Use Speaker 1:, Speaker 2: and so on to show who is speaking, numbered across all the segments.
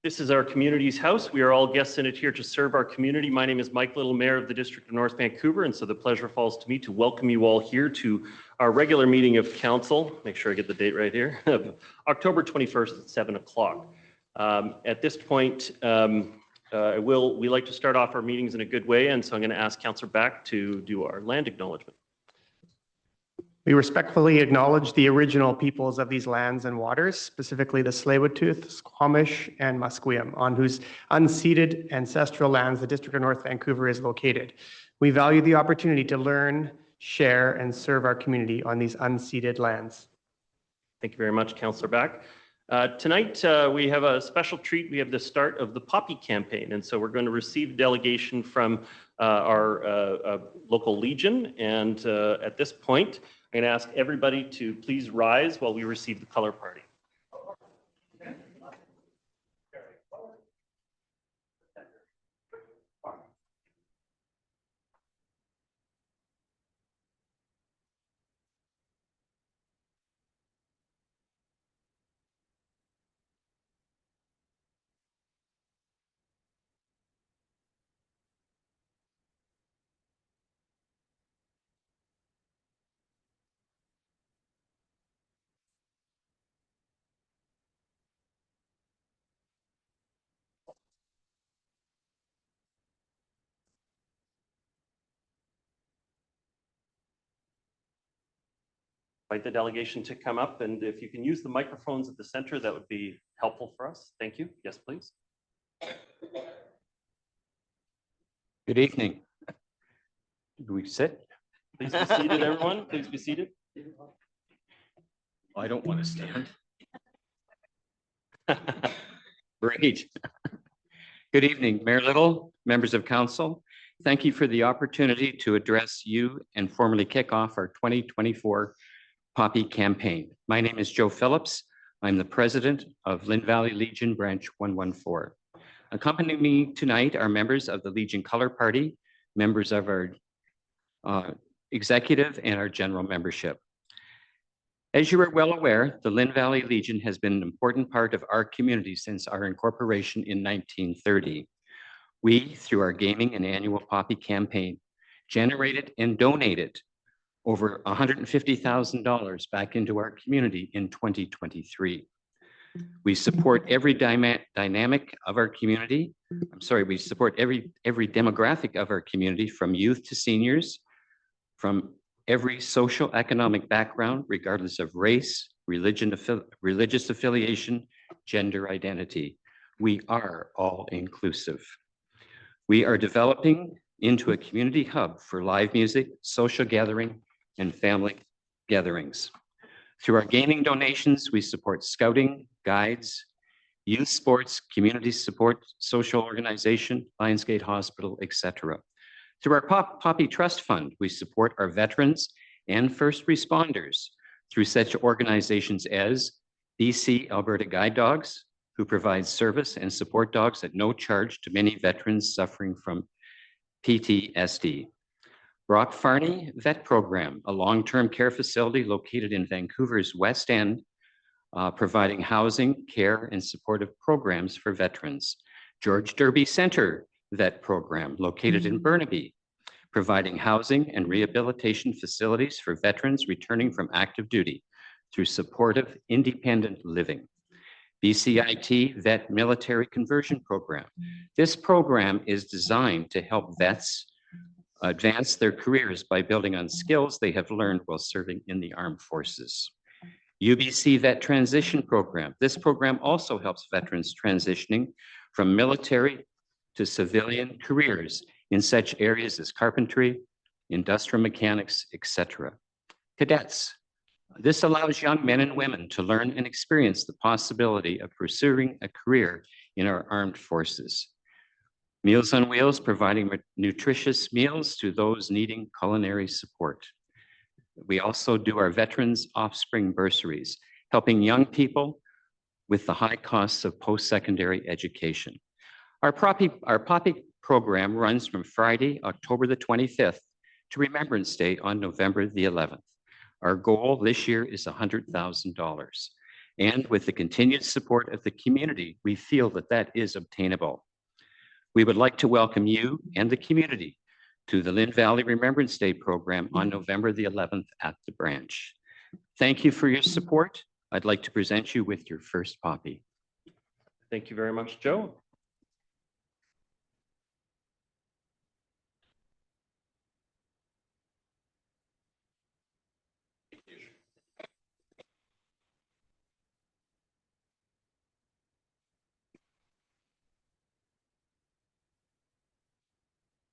Speaker 1: This is our community's house. We are all guests in it here to serve our community. My name is Mike Little, Mayor of the District of North Vancouver, and so the pleasure falls to me to welcome you all here to our regular meeting of council. Make sure I get the date right here. October 21st at 7 o'clock. At this point, we like to start off our meetings in a good way, and so I'm going to ask Councillor Back to do our land acknowledgement.
Speaker 2: We respectfully acknowledge the original peoples of these lands and waters, specifically the Tsleil-Waututh, Squamish, and Musqueam, on whose unceded ancestral lands the District of North Vancouver is located. We value the opportunity to learn, share, and serve our community on these unceded lands.
Speaker 1: Thank you very much, Councillor Back. Tonight, we have a special treat. We have the start of the Poppy campaign, and so we're going to receive a delegation from our local Legion, and at this point, I'm going to ask everybody to please rise while we receive the color party. Invite the delegation to come up, and if you can use the microphones at the center, that would be helpful for us. Thank you. Yes, please.
Speaker 3: Good evening. Do we sit?
Speaker 1: Please be seated, everyone. Please be seated.
Speaker 3: I don't want to stand. Great. Good evening, Mayor Little, members of council. Thank you for the opportunity to address you and formally kick off our 2024 Poppy campaign. My name is Joe Phillips. I'm the president of Lynn Valley Legion Branch 114. Accompanying me tonight are members of the Legion Color Party, members of our executive and our general membership. As you are well aware, the Lynn Valley Legion has been an important part of our community since our incorporation in 1930. We, through our gaming and annual Poppy campaign, generated and donated over $150,000 back into our community in 2023. We support every dynamic of our community. We support every demographic of our community, from youth to seniors, from every social economic background, regardless of race, religious affiliation, gender identity. We are all inclusive. We are developing into a community hub for live music, social gathering, and family gatherings. Through our gaming donations, we support scouting, guides, youth sports, community support, social organization, Lionsgate Hospital, etc. Through our Poppy Trust Fund, we support our veterans and first responders through such organizations as BC Alberta Guide Dogs, who provides service and support dogs at no charge to many veterans suffering from PTSD. Brock Farney Vet Program, a long-term care facility located in Vancouver's West End, providing housing, care, and supportive programs for veterans. George Derby Center Vet Program, located in Burnaby, providing housing and rehabilitation facilities for veterans returning from active duty through supportive, independent living. BCIT Vet Military Conversion Program. This program is designed to help vets advance their careers by building on skills they have learned while serving in the armed forces. UBC Vet Transition Program. This program also helps veterans transitioning from military to civilian careers in such areas as carpentry, industrial mechanics, etc. Cadets. This allows young men and women to learn and experience the possibility of pursuing a career in our armed forces. Meals on Wheels, providing nutritious meals to those needing culinary support. We also do our Veterans Offspring Bursaries, helping young people with the high costs of post-secondary education. Our Poppy program runs from Friday, October the 25th to Remembrance Day on November the 11th. Our goal this year is $100,000. And with the continued support of the community, we feel that that is obtainable. We would like to welcome you and the community to the Lynn Valley Remembrance Day program on November the 11th at the branch. Thank you for your support. I'd like to present you with your first copy.
Speaker 1: Thank you very much, Joe.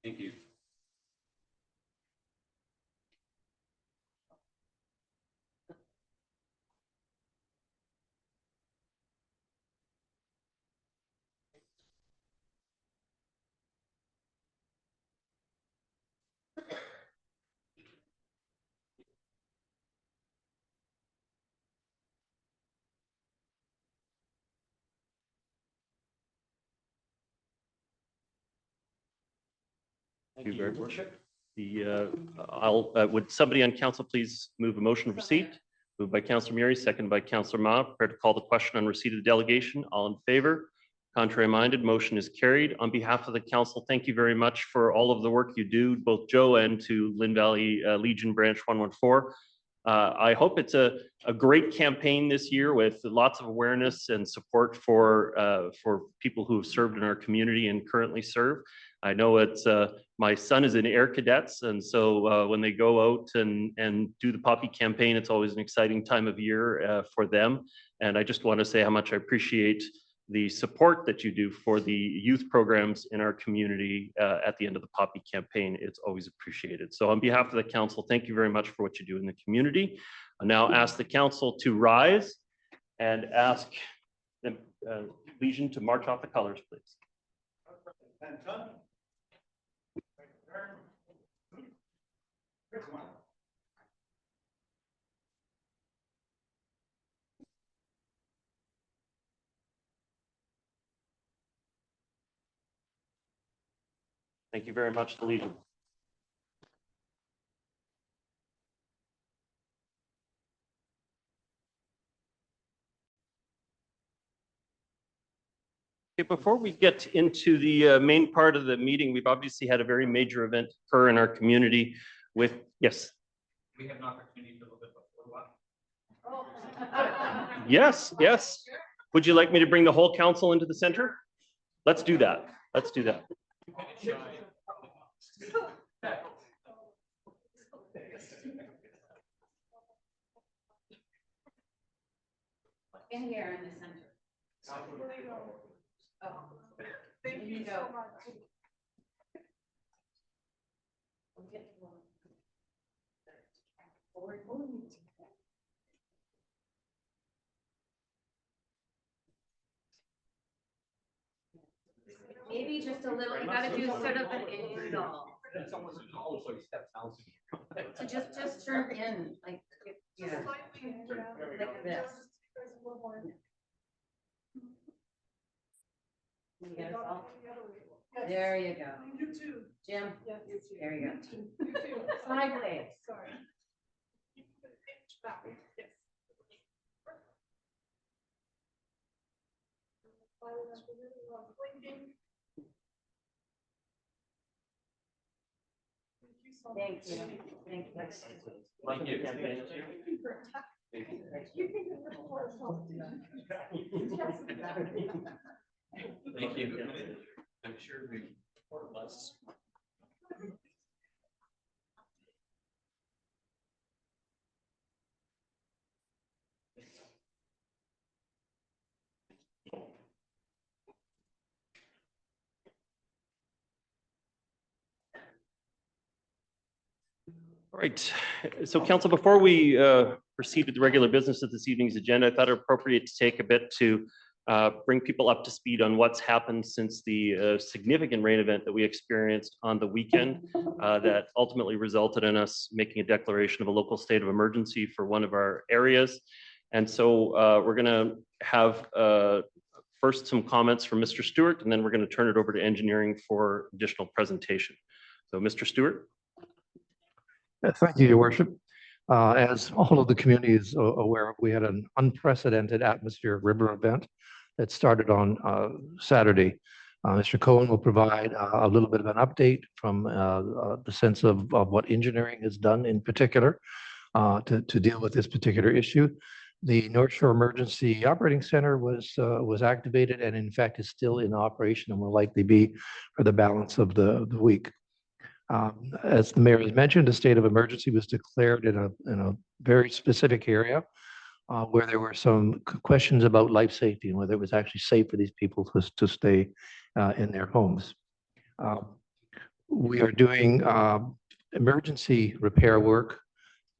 Speaker 3: Thank you.
Speaker 1: Thank you very much. Would somebody on council please move a motion of receipt? Moved by Councillor Murray, seconded by Councillor Ma. Prepared to call the question on receipt of the delegation. All in favor? Contrary minded, motion is carried. On behalf of the council, thank you very much for all of the work you do, both Joe and to Lynn Valley Legion Branch 114. I hope it's a great campaign this year with lots of awareness and support for people who have served in our community and currently serve. I know it's my son is in Air Cadets, and so when they go out and do the Poppy campaign, it's always an exciting time of year for them. And I just want to say how much I appreciate the support that you do for the youth programs in our community at the end of the Poppy campaign. It's always appreciated. So on behalf of the council, thank you very much for what you do in the community. I now ask the council to rise and ask the Legion to march off the colors, please. Thank you very much, the Legion. Okay, before we get into the main part of the meeting, we've obviously had a very major event occur in our community with, yes.
Speaker 3: We have an opportunity to look at before.
Speaker 1: Yes, yes. Would you like me to bring the whole council into the center? Let's do that. Let's do that.
Speaker 4: In here in the center. Oh, thank you so much. Maybe just a little, you gotta do sort of an angle. So just turn in, like, yeah, like this. You get it all? There you go. You too. Jim, there you go. Sideways. Sorry. Thank you. Thank you.
Speaker 1: Thank you.
Speaker 3: Thank you. I'm sure we more or less.
Speaker 1: All right, so council, before we proceed with the regular business of this evening's agenda, I thought it appropriate to take a bit to bring people up to speed on what's happened since the significant rain event that we experienced on the weekend that ultimately resulted in us making a declaration of a local state of emergency for one of our areas. And so we're going to have first some comments from Mr. Stewart, and then we're going to turn it over to engineering for additional presentation. So Mr. Stewart.
Speaker 5: Thank you, Your Worship. As all of the community is aware of, we had an unprecedented atmospheric river event that started on Saturday. Mr. Cohen will provide a little bit of an update from the sense of what engineering has done in particular to deal with this particular issue. The North Shore Emergency Operating Center was activated and in fact is still in operation and will likely be for the balance of the week. As the mayor has mentioned, a state of emergency was declared in a very specific area where there were some questions about life safety and whether it was actually safe for these people to stay in their homes. We are doing emergency repair work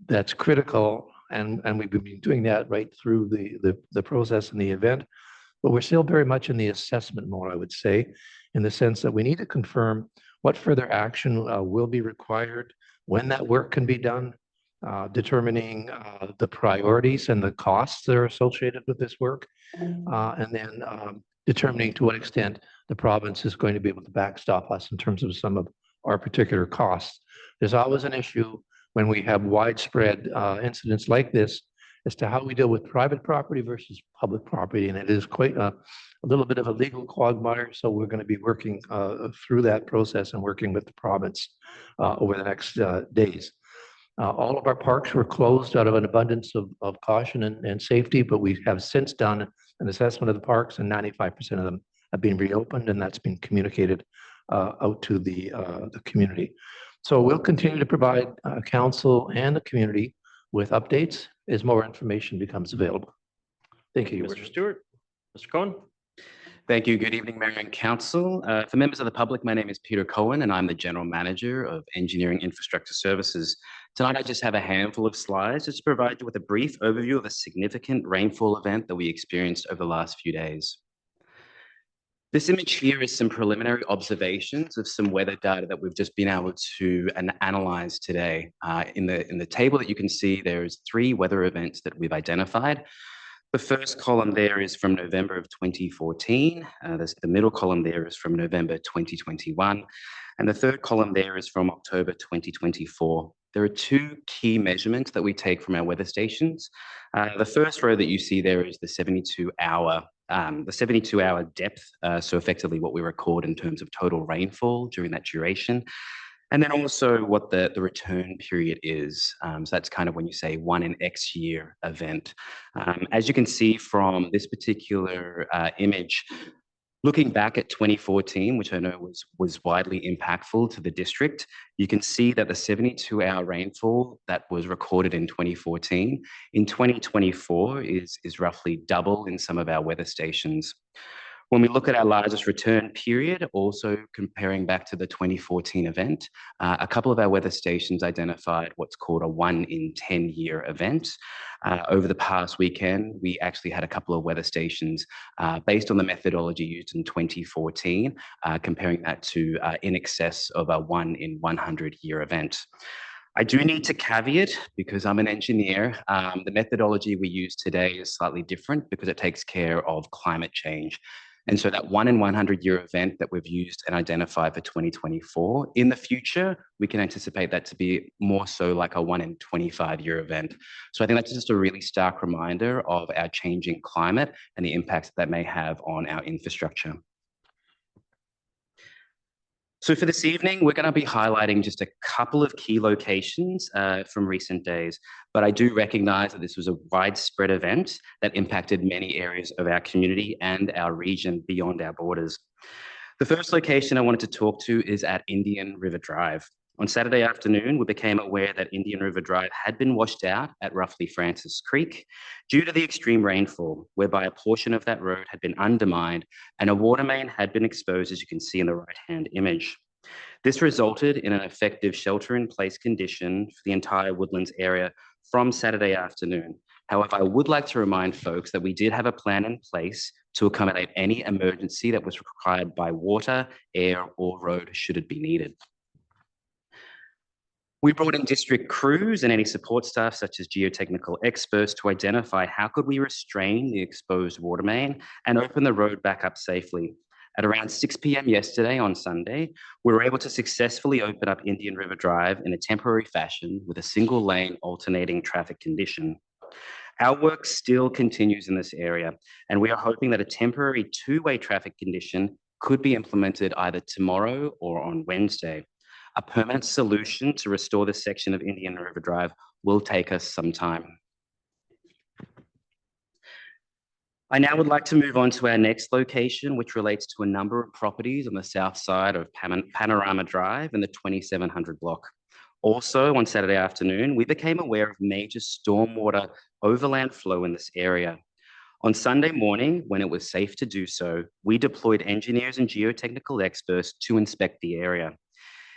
Speaker 5: that's critical, and we've been doing that right through the process and the event. But we're still very much in the assessment mode, I would say, in the sense that we need to confirm what further action will be required, when that work can be done, determining the priorities and the costs that are associated with this work, and then determining to what extent the province is going to be able to backstop us in terms of some of our particular costs. There's always an issue when we have widespread incidents like this as to how we deal with private property versus public property, and it is quite a little bit of a legal quagmire, so we're going to be working through that process and working with the province over the next days. All of our parks were closed out of an abundance of caution and safety, but we have since done an assessment of the parks, and 95% of them have been reopened, and that's been communicated out to the community. So we'll continue to provide council and the community with updates as more information becomes available. Thank you.
Speaker 1: Mr. Stewart. Mr. Cohen.
Speaker 3: Thank you. Good evening, Mayor and Council. For members of the public, my name is Peter Cohen, and I'm the General Manager of Engineering Infrastructure Services. Tonight, I just have a handful of slides just to provide you with a brief overview of a significant rainfall event that we experienced over the last few days. This image here is some preliminary observations of some weather data that we've just been able to analyze today. In the table that you can see, there's 3 weather events that we've identified. The first column there is from November of 2014. The middle column there is from November 2021. And the third column there is from October 2024. There are 2 key measurements that we take from our weather stations. The first row that you see there is the 72-hour depth, so effectively what we record in terms of total rainfall during that duration. And then also what the return period is. So that's kind of when you say 1 in X year event. As you can see from this particular image, looking back at 2014, which I know was widely impactful to the district, you can see that the 72-hour rainfall that was recorded in 2014, in 2024 is roughly double in some of our weather stations. When we look at our largest return period, also comparing back to the 2014 event, a couple of our weather stations identified what's called a 1 in 10 year event. Over the past weekend, we actually had a couple of weather stations based on the methodology used in 2014, comparing that to in excess of a 1 in 100 year event. I do need to caveat, because I'm an engineer, the methodology we use today is slightly different because it takes care of climate change. And so that 1 in 100 year event that we've used and identified for 2024, in the future, we can anticipate that to be more so like a 1 in 25 year event. So I think that's just a really stark reminder of our changing climate and the impacts that may have on our infrastructure. So for this evening, we're going to be highlighting just a couple of key locations from recent days, but I do recognize that this was a widespread event that impacted many areas of our community and our region beyond our borders. The first location I wanted to talk to is at Indian River Drive. On Saturday afternoon, we became aware that Indian River Drive had been washed out at roughly Francis Creek due to the extreme rainfall, whereby a portion of that road had been undermined and a water main had been exposed, as you can see in the right-hand image. This resulted in an effective shelter-in-place condition for the entire Woodlands area from Saturday afternoon. However, I would like to remind folks that we did have a plan in place to accommodate any emergency that was required by water, air, or road should it be needed. We brought in district crews and any support staff such as geotechnical experts to identify how could we restrain the exposed water main and open the road back up safely. At around 6 p.m. yesterday on Sunday, we were able to successfully open up Indian River Drive in a temporary fashion with a single lane alternating traffic condition. Our work still continues in this area, and we are hoping that a temporary two-way traffic condition could be implemented either tomorrow or on Wednesday. A permanent solution to restore this section of Indian River Drive will take us some time. I now would like to move on to our next location, which relates to a number of properties on the south side of Panorama Drive in the 2700 block. Also, on Saturday afternoon, we became aware of major stormwater overland flow in this area. On Sunday morning, when it was safe to do so, we deployed engineers and geotechnical experts to inspect the area.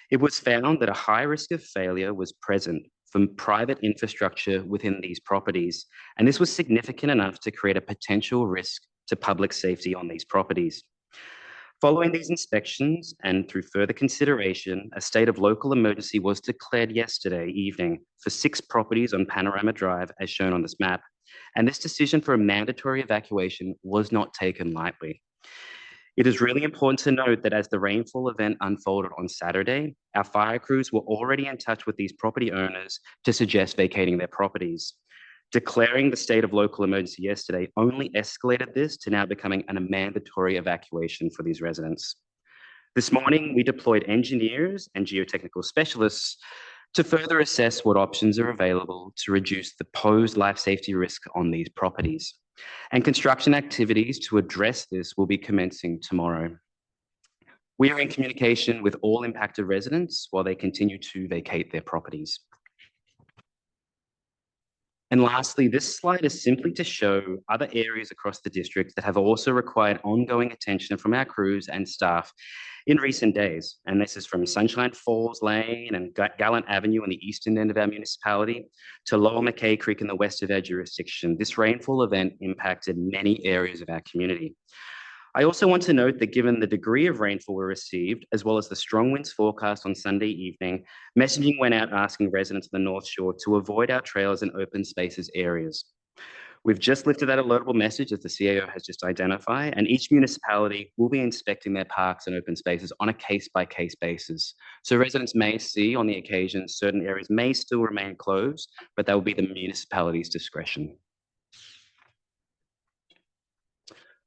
Speaker 3: It was found that a high risk of failure was present from private infrastructure within these properties, and this was significant enough to create a potential risk to public safety on these properties. Following these inspections and through further consideration, a state of local emergency was declared yesterday evening for 6 properties on Panorama Drive as shown on this map, and this decision for a mandatory evacuation was not taken lightly. It is really important to note that as the rainfall event unfolded on Saturday, our fire crews were already in touch with these property owners to suggest vacating their properties. Declaring the state of local emergency yesterday only escalated this to now becoming a mandatory evacuation for these residents. This morning, we deployed engineers and geotechnical specialists to further assess what options are available to reduce the posed life safety risk on these properties. And construction activities to address this will be commencing tomorrow. We are in communication with all impacted residents while they continue to vacate their properties. And lastly, this slide is simply to show other areas across the district that have also required ongoing attention from our crews and staff in recent days. And this is from Sunshine Falls Lane and Gallant Avenue on the eastern end of our municipality to Lower McKay Creek in the west of our jurisdiction. This rainfall event impacted many areas of our community. I also want to note that given the degree of rainfall we received, as well as the strong winds forecast on Sunday evening, messaging went out asking residents of the North Shore to avoid our trails and open spaces areas. We've just lifted that alertable message as the CAO has just identified, and each municipality will be inspecting their parks and open spaces on a case-by-case basis. So residents may see on the occasion certain areas may still remain closed, but that will be the municipality's discretion.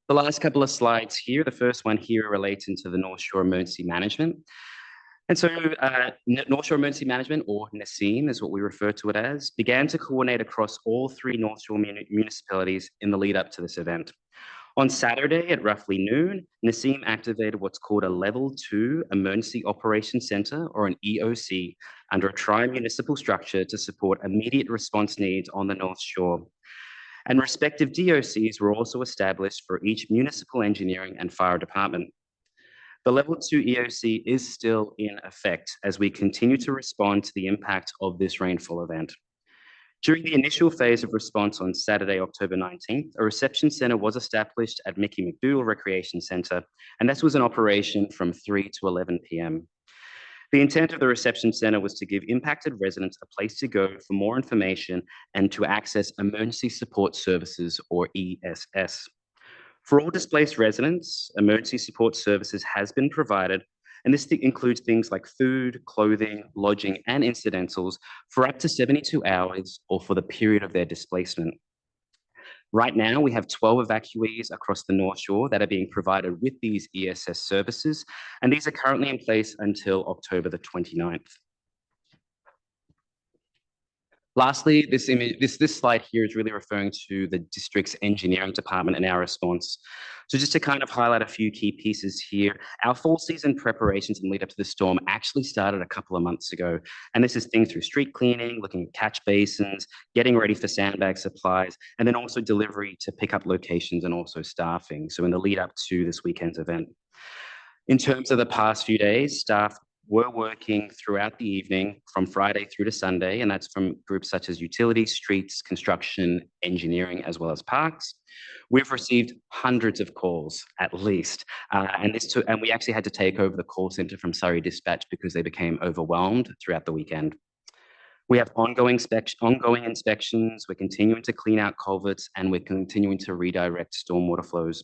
Speaker 3: The last couple of slides here, the first one here relates into the North Shore Emergency Management. And so North Shore Emergency Management, or NESEM is what we refer to it as, began to coordinate across all 3 North Shore municipalities in the lead up to this event. On Saturday at roughly noon, NESEM activated what's called a Level 2 Emergency Operations Center, or an EOC, under a tri-municipal structure to support immediate response needs on the North Shore. And respective DOCs were also established for each municipal engineering and fire department. The Level 2 EOC is still in effect as we continue to respond to the impact of this rainfall event. During the initial phase of response on Saturday, October 19th, a reception center was established at Mickey McDougall Recreation Center, and this was in operation from 3 to 11 p.m. The intent of the reception center was to give impacted residents a place to go for more information and to access emergency support services, or ESS. For all displaced residents, emergency support services has been provided, and this includes things like food, clothing, lodging, and incidentals for up to 72 hours or for the period of their displacement. Right now, we have 12 evacuees across the North Shore that are being provided with these ESS services, and these are currently in place until October the 29th. Lastly, this slide here is really referring to the district's engineering department and our response. So just to kind of highlight a few key pieces here, our fall season preparations and lead up to the storm actually started a couple of months ago. And this is things through street cleaning, looking at catch basins, getting ready for sandbag supplies, and then also delivery to pick up locations and also staffing. So in the lead up to this weekend's event. In terms of the past few days, staff were working throughout the evening from Friday through to Sunday, and that's from groups such as utilities, streets, construction, engineering, as well as parks. We've received hundreds of calls, at least, and we actually had to take over the call center from Surrey Dispatch because they became overwhelmed throughout the weekend. We have ongoing inspections, we're continuing to clean out culverts, and we're continuing to redirect stormwater flows.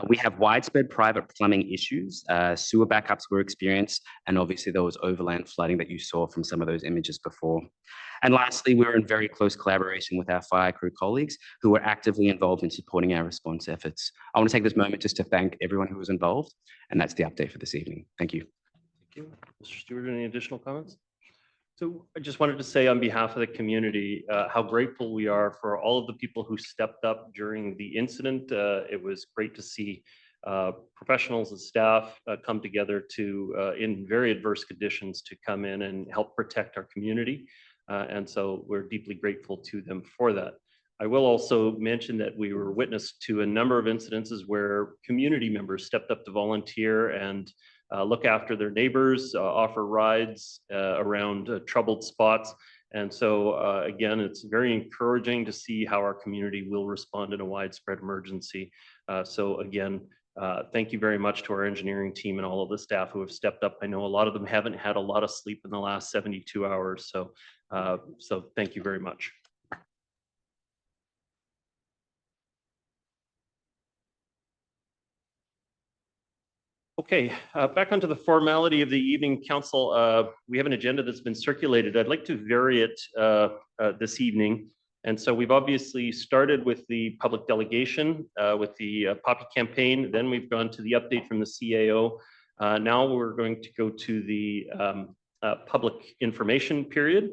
Speaker 6: We have widespread private plumbing issues, sewer backups were experienced, and obviously there was overland flooding that you saw from some of those images before. And lastly, we're in very close collaboration with our fire crew colleagues who are actively involved in supporting our response efforts. I want to take this moment just to thank everyone who was involved, and that's the update for this evening. Thank you.
Speaker 1: Thank you. Mr. Stewart, any additional comments? So I just wanted to say on behalf of the community, how grateful we are for all of the people who stepped up during the incident. It was great to see professionals and staff come together to, in very adverse conditions, to come in and help protect our community. And so we're deeply grateful to them for that. I will also mention that we were witness to a number of incidences where community members stepped up to volunteer and look after their neighbors, offer rides around troubled spots. And so again, it's very encouraging to see how our community will respond in a widespread emergency. So again, thank you very much to our engineering team and all of the staff who have stepped up. I know a lot of them haven't had a lot of sleep in the last 72 hours. So thank you very much. Okay, back onto the formality of the evening, Council. We have an agenda that's been circulated. I'd like to vary it this evening. And so we've obviously started with the public delegation, with the Poppy campaign. Then we've gone to the update from the CAO. Now we're going to go to the public information period.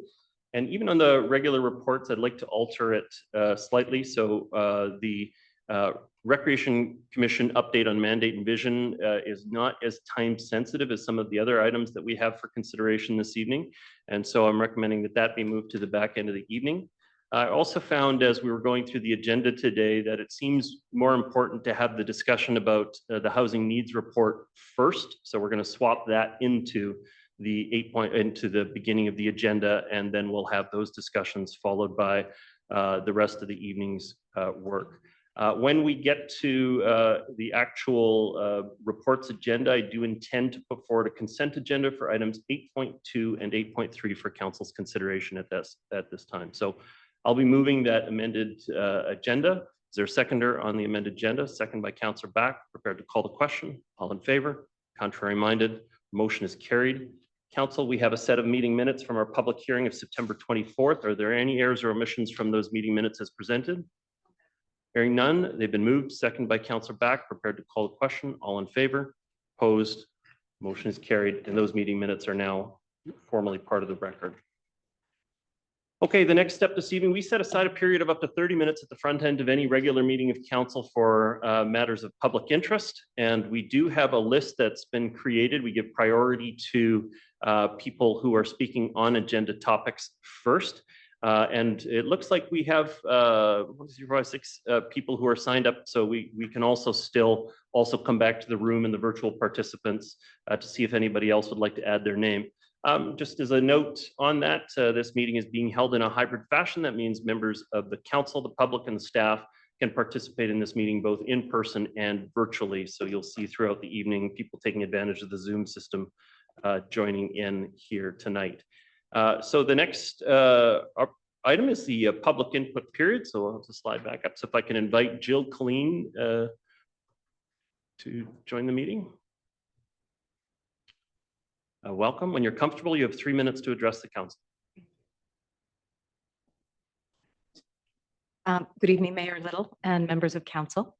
Speaker 1: And even on the regular reports, I'd like to alter it slightly. So the Recreation Commission update on mandate and vision is not as time sensitive as some of the other items that we have for consideration this evening. And so I'm recommending that that be moved to the back end of the evening. I also found as we were going through the agenda today that it seems more important to have the discussion about the housing needs report first. So we're going to swap that into the beginning of the agenda, and then we'll have those discussions followed by the rest of the evening's work. When we get to the actual reports agenda, I do intend to put forward a consent agenda for items 8.2 and 8.3 for council's consideration at this time. So I'll be moving that amended agenda. Is there a seconder on the amended agenda? Second by Councillor Back. Prepared to call the question. All in favor? Contrary minded? Motion is carried. Council, we have a set of meeting minutes from our public hearing of September 24th. Are there any errors or omissions from those meeting minutes as presented? Hearing none, they've been moved. Second by Councillor Back. Prepared to call the question. All in favor? Opposed? Motion is carried, and those meeting minutes are now formally part of the record. Okay, the next step this evening, we set aside a period of up to 30 minutes at the front end of any regular meeting of council for matters of public interest. And we do have a list that's been created. We give priority to people who are speaking on agenda topics first. And it looks like we have 6 people who are signed up. So we can also come back to the room and the virtual participants to see if anybody else would like to add their name. Just as a note on that, this meeting is being held in a hybrid fashion. That means members of the council, the public, and the staff can participate in this meeting both in person and virtually. So you'll see throughout the evening people taking advantage of the Zoom system joining in here tonight. So the next item is the public input period. So I'll have to slide back up. So if I can invite Jill Colleen to join the meeting. Welcome. When you're comfortable, you have 3 minutes to address the council.
Speaker 7: Good evening, Mayor Little and members of council.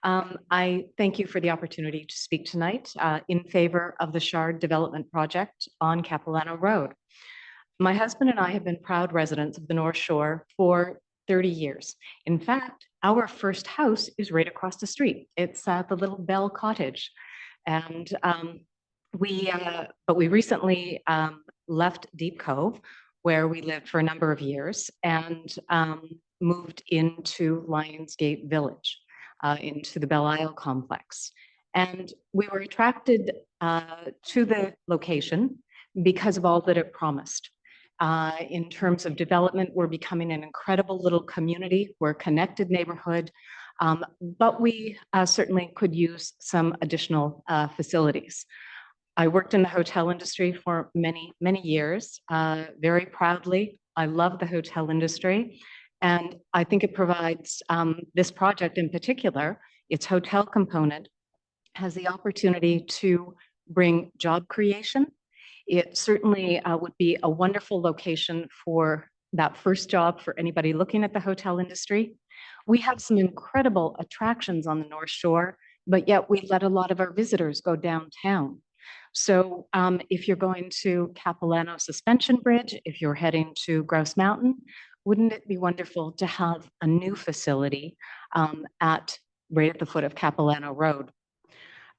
Speaker 7: I thank you for the opportunity to speak tonight in favor of the Shard Development Project on Capilano Road. My husband and I have been proud residents of the North Shore for 30 years. In fact, our first house is right across the street. It's the Little Bell Cottage. And we recently left Deep Cove, where we lived for a number of years, and moved into Lionsgate Village, into the Belle Isle complex. And we were attracted to the location because of all that it promised. In terms of development, we're becoming an incredible little community. We're a connected neighborhood, but we certainly could use some additional facilities. I worked in the hotel industry for many, many years, very proudly. I love the hotel industry, and I think it provides, this project in particular, its hotel component has the opportunity to bring job creation. It certainly would be a wonderful location for that first job for anybody looking at the hotel industry. We have some incredible attractions on the North Shore, but yet we let a lot of our visitors go downtown. So if you're going to Capilano Suspension Bridge, if you're heading to Grouse Mountain, wouldn't it be wonderful to have a new facility right at the foot of Capilano Road?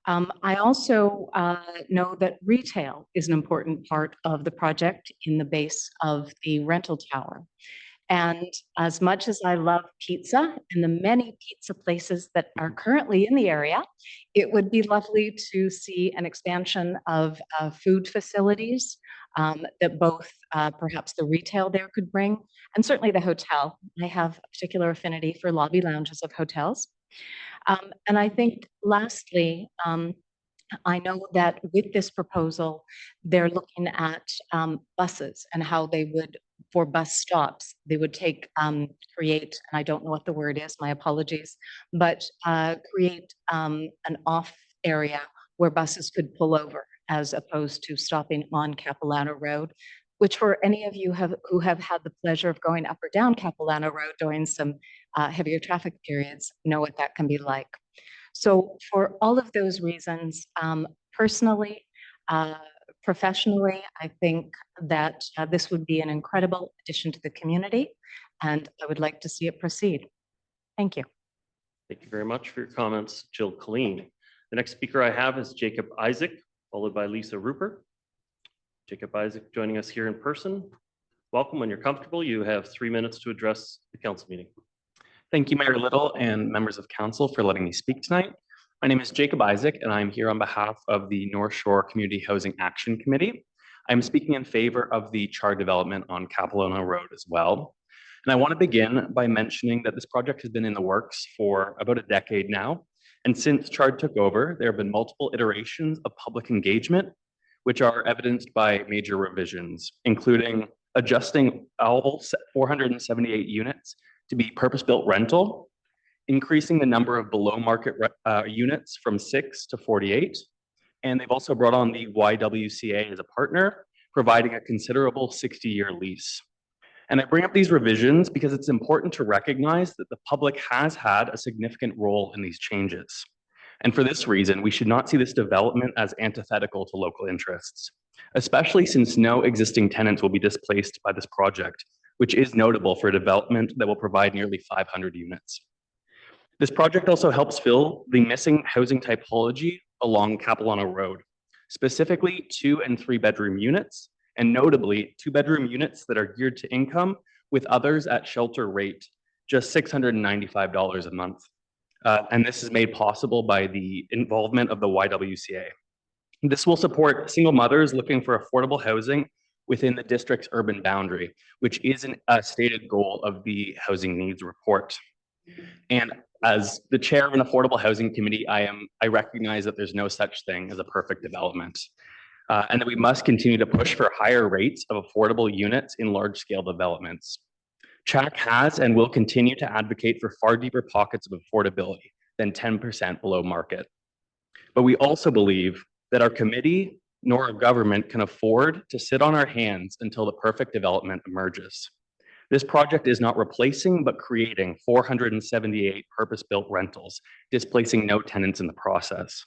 Speaker 7: I also know that retail is an important part of the project in the base of the rental tower. And as much as I love pizza and the many pizza places that are currently in the area, it would be lovely to see an expansion of food facilities that both perhaps the retail there could bring, and certainly the hotel. I have a particular affinity for lobby lounges of hotels. And I think lastly, I know that with this proposal, they're looking at buses and how they would, for bus stops, they would create, and I don't know what the word is, my apologies, but create an off area where buses could pull over as opposed to stopping on Capilano Road, which for any of you who have had the pleasure of going up or down Capilano Road during some heavier traffic periods know what that can be like. So for all of those reasons, personally, professionally, I think that this would be an incredible addition to the community, and I would like to see it proceed. Thank you.
Speaker 1: Thank you very much for your comments, Jill Colleen. The next speaker I have is Jacob Isaac, followed by Lisa Rupert. Jacob Isaac joining us here in person. Welcome. When you're comfortable, you have 3 minutes to address the council meeting.
Speaker 8: Thank you, Mayor Little and members of council for letting me speak tonight. My name is Jacob Isaac, and I'm here on behalf of the North Shore Community Housing Action Committee. I'm speaking in favor of the char development on Capilano Road as well. And I want to begin by mentioning that this project has been in the works for about a decade now. And since CHARD took over, there have been multiple iterations of public engagement, which are evidenced by major revisions, including adjusting all 478 units to be purpose-built rental, increasing the number of below-market units from 6 to 48, and they've also brought on the YWCA as a partner, providing a considerable 60-year lease. And I bring up these revisions because it's important to recognize that the public has had a significant role in these changes. And for this reason, we should not see this development as antithetical to local interests, especially since no existing tenants will be displaced by this project, which is notable for a development that will provide nearly 500 units. This project also helps fill the missing housing typology along Capilano Road, specifically 2 and 3 bedroom units, and notably 2 bedroom units that are geared to income, with others at shelter rate, just $695 a month. And this is made possible by the involvement of the YWCA. This will support single mothers looking for affordable housing within the district's urban boundary, which is a stated goal of the Housing Needs Report. And as the chair of an affordable housing committee, I recognize that there's no such thing as a perfect development, and that we must continue to push for higher rates of affordable units in large-scale developments. CHAC has and will continue to advocate for far deeper pockets of affordability than 10% below market. But we also believe that our committee nor our government can afford to sit on our hands until the perfect development emerges. This project is not replacing, but creating 478 purpose-built rentals, displacing no tenants in the process.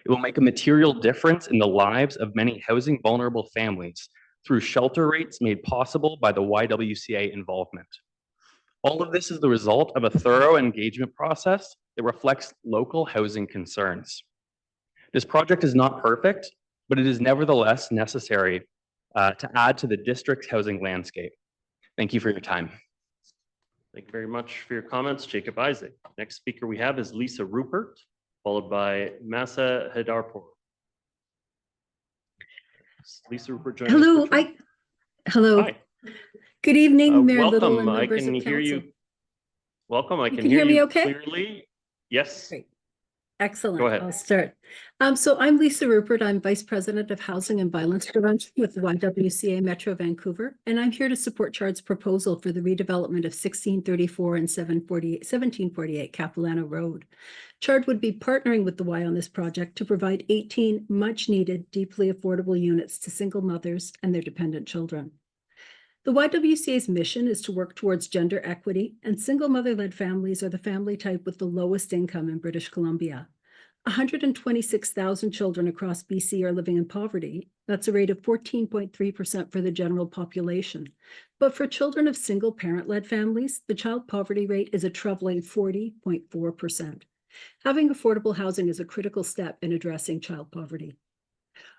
Speaker 8: It will make a material difference in the lives of many housing vulnerable families through shelter rates made possible by the YWCA involvement. All of this is the result of a thorough engagement process that reflects local housing concerns. This project is not perfect, but it is nevertheless necessary to add to the district's housing landscape. Thank you for your time.
Speaker 1: Thank you very much for your comments, Jacob Isaac. Next speaker we have is Lisa Rupert, followed by Masa Hidarpour. Lisa Rupert joining
Speaker 9: Hello,
Speaker 1: us.
Speaker 9: Hello.
Speaker 1: Hi.
Speaker 9: Good evening, Mayor Little
Speaker 1: welcome.
Speaker 9: and
Speaker 1: I
Speaker 9: members
Speaker 1: can
Speaker 9: of
Speaker 1: hear
Speaker 9: council.
Speaker 1: you. Welcome. I
Speaker 9: You
Speaker 1: can
Speaker 9: can
Speaker 1: hear
Speaker 9: hear me
Speaker 1: you
Speaker 9: okay?
Speaker 1: clearly. Yes.
Speaker 9: Great. Excellent.
Speaker 1: Go ahead.
Speaker 9: I'll start. So I'm Lisa Rupert. I'm Vice President of Housing and Violence Prevention with the YWCA Metro Vancouver, and I'm here to support CHARD's proposal for the redevelopment of 1634 and 1748 Capilano Road. CHARD would be partnering with the Y on this project to provide 18 much-needed, deeply affordable units to single mothers and their dependent children. The YWCA's mission is to work towards gender equity, and single mother-led families are the family type with the lowest income in British Columbia. 126,000 children across BC are living in poverty. That's a rate of 14.3% for the general population. But for children of single parent-led families, the child poverty rate is a troubling 40.4%. Having affordable housing is a critical step in addressing child poverty.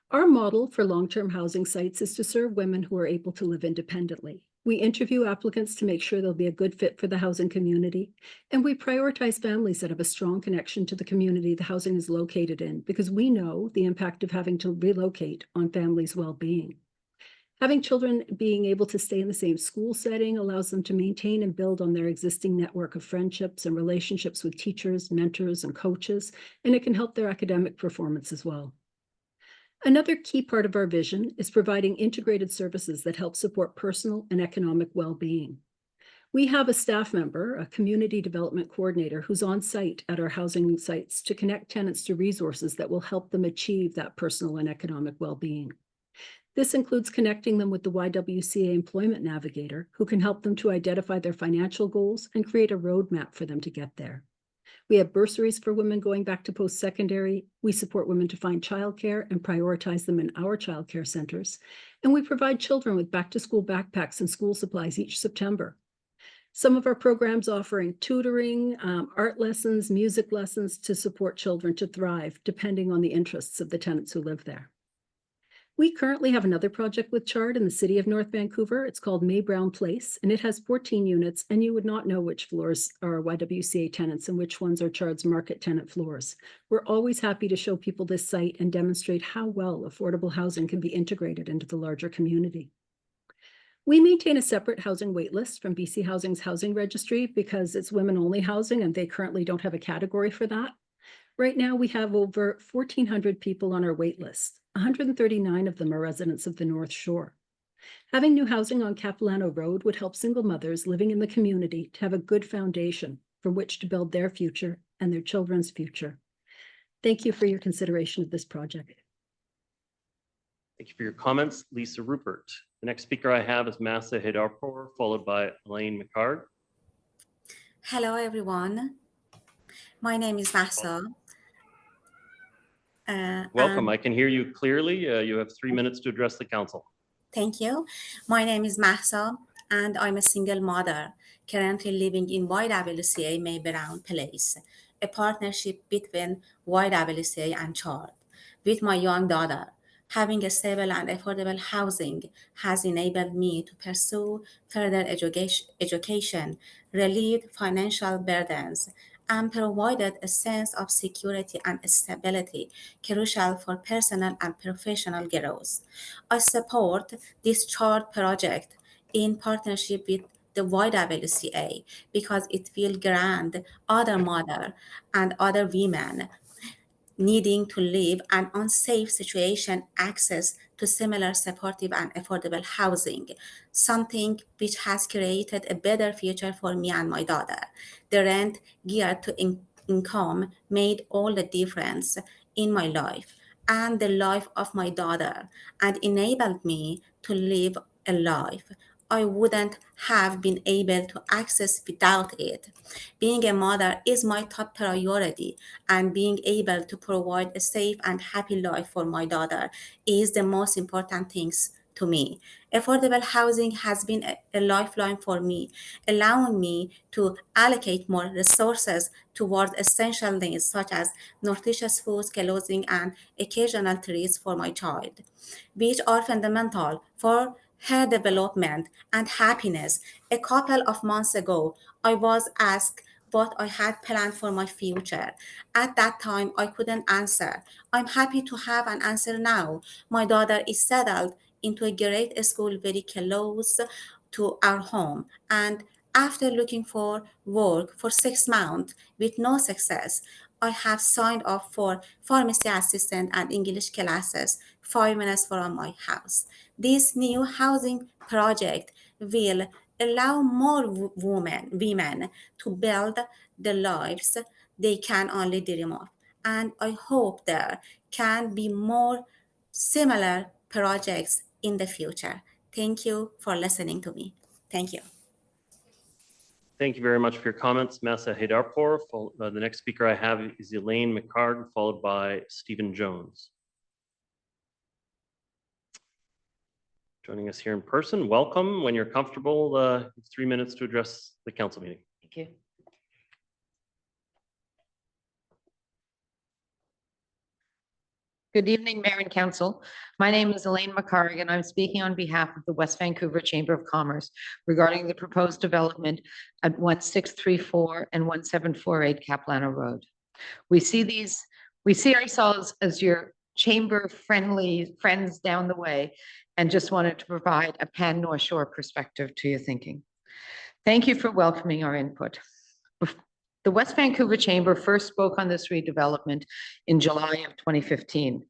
Speaker 9: Our model for long-term housing sites is to serve women who are able to live independently. We interview applicants to make sure they'll be a good fit for the housing community, and we prioritize families that have a strong connection to the community the housing is located in, because we know the impact of having to relocate on families' well-being. Having children being able to stay in the same school setting allows them to maintain and build on their existing network of friendships and relationships with teachers, mentors, and coaches, and it can help their academic performance as well. Another key part of our vision is providing integrated services that help support personal and economic well-being. We have a staff member, a community development coordinator, who's on site at our housing sites to connect tenants to resources that will help them achieve that personal and economic well-being. This includes connecting them with the YWCA Employment Navigator, who can help them to identify their financial goals and create a roadmap for them to get there. We have bursaries for women going back to post-secondary. We support women to find childcare and prioritize them in our childcare centers. And we provide children with back-to-school backpacks and school supplies each September. Some of our programs offering tutoring, art lessons, music lessons to support children to thrive, depending on the interests of the tenants who live there. We currently have another project with CHARD in the city of North Vancouver. It's called May Brown Place, and it has 14 units, and you would not know which floors are YWCA tenants and which ones are CHARD's market tenant floors. We're always happy to show people this site and demonstrate how well affordable housing can be integrated into the larger community. We maintain a separate housing waitlist from BC Housing's housing registry because it's women-only housing and they currently don't have a category for that. Right now, we have over 1,400 people on our wait list. 139 of them are residents of the North Shore. Having new housing on Capilano Road would help single mothers living in the community to have a good foundation from which to build their future and their children's future. Thank you for your consideration of this project.
Speaker 1: Thank you for your comments, Lisa Rupert. The next speaker I have is Massa Hidarpour, followed by Elaine McCard.
Speaker 10: Hello, everyone. My name is Mahsa.
Speaker 1: Welcome. I can hear you clearly. You have 3 minutes to address the council.
Speaker 10: Thank you. My name is Mahsa, and I'm a single mother currently living in YWCA May Brown Place, a partnership between YWCA and CHARD. With my young daughter, having a stable and affordable housing has enabled me to pursue further education, relieve financial burdens, and provided a sense of security and stability crucial for personal and professional growth. I support this CHARD project in partnership with the YWCA because it will grant other mothers and other women needing to live an unsafe situation access to similar supportive and affordable housing, something which has created a better future for me and my daughter. The rent geared to income made all the difference in my life and the life of my daughter and enabled me to live a life I wouldn't have been able to access without it. Being a mother is my top priority, and being able to provide a safe and happy life for my daughter is the most important things to me. Affordable housing has been a lifeline for me, allowing me to allocate more resources towards essential needs such as nutritious foods, clothing, and occasional treats for my child, which are fundamental for her development and happiness. A couple of months ago, I was asked what I had planned for my future. At that time, I couldn't answer. I'm happy to have an answer now. My daughter is settled into a great school very close to our home, and after looking for work for 6 months with no success, I have signed up for pharmacy assistant and English classes 5 minutes from my house. This new housing project will allow more women to build the lives they can only dream of. And I hope there can be more similar projects in the future. Thank you for listening to me. Thank you.
Speaker 1: Thank you very much for your comments, Massa Haydarpour. The next speaker I have is Elaine McCarg, followed by Stephen Jones. Joining us here in person, welcome. When you're comfortable, 3 minutes to address the council meeting.
Speaker 7: Thank you. Good evening, Mayor and Council. My name is Elaine McCarg, and I'm speaking on behalf of the West Vancouver Chamber of Commerce regarding the proposed development at 1634 and 1748 Capilano Road. We see ourselves as your chamber-friendly friends down the way, and just wanted to provide a pan-North Shore perspective to your thinking. Thank you for welcoming our input. The West Vancouver Chamber first spoke on this redevelopment in July of 2015.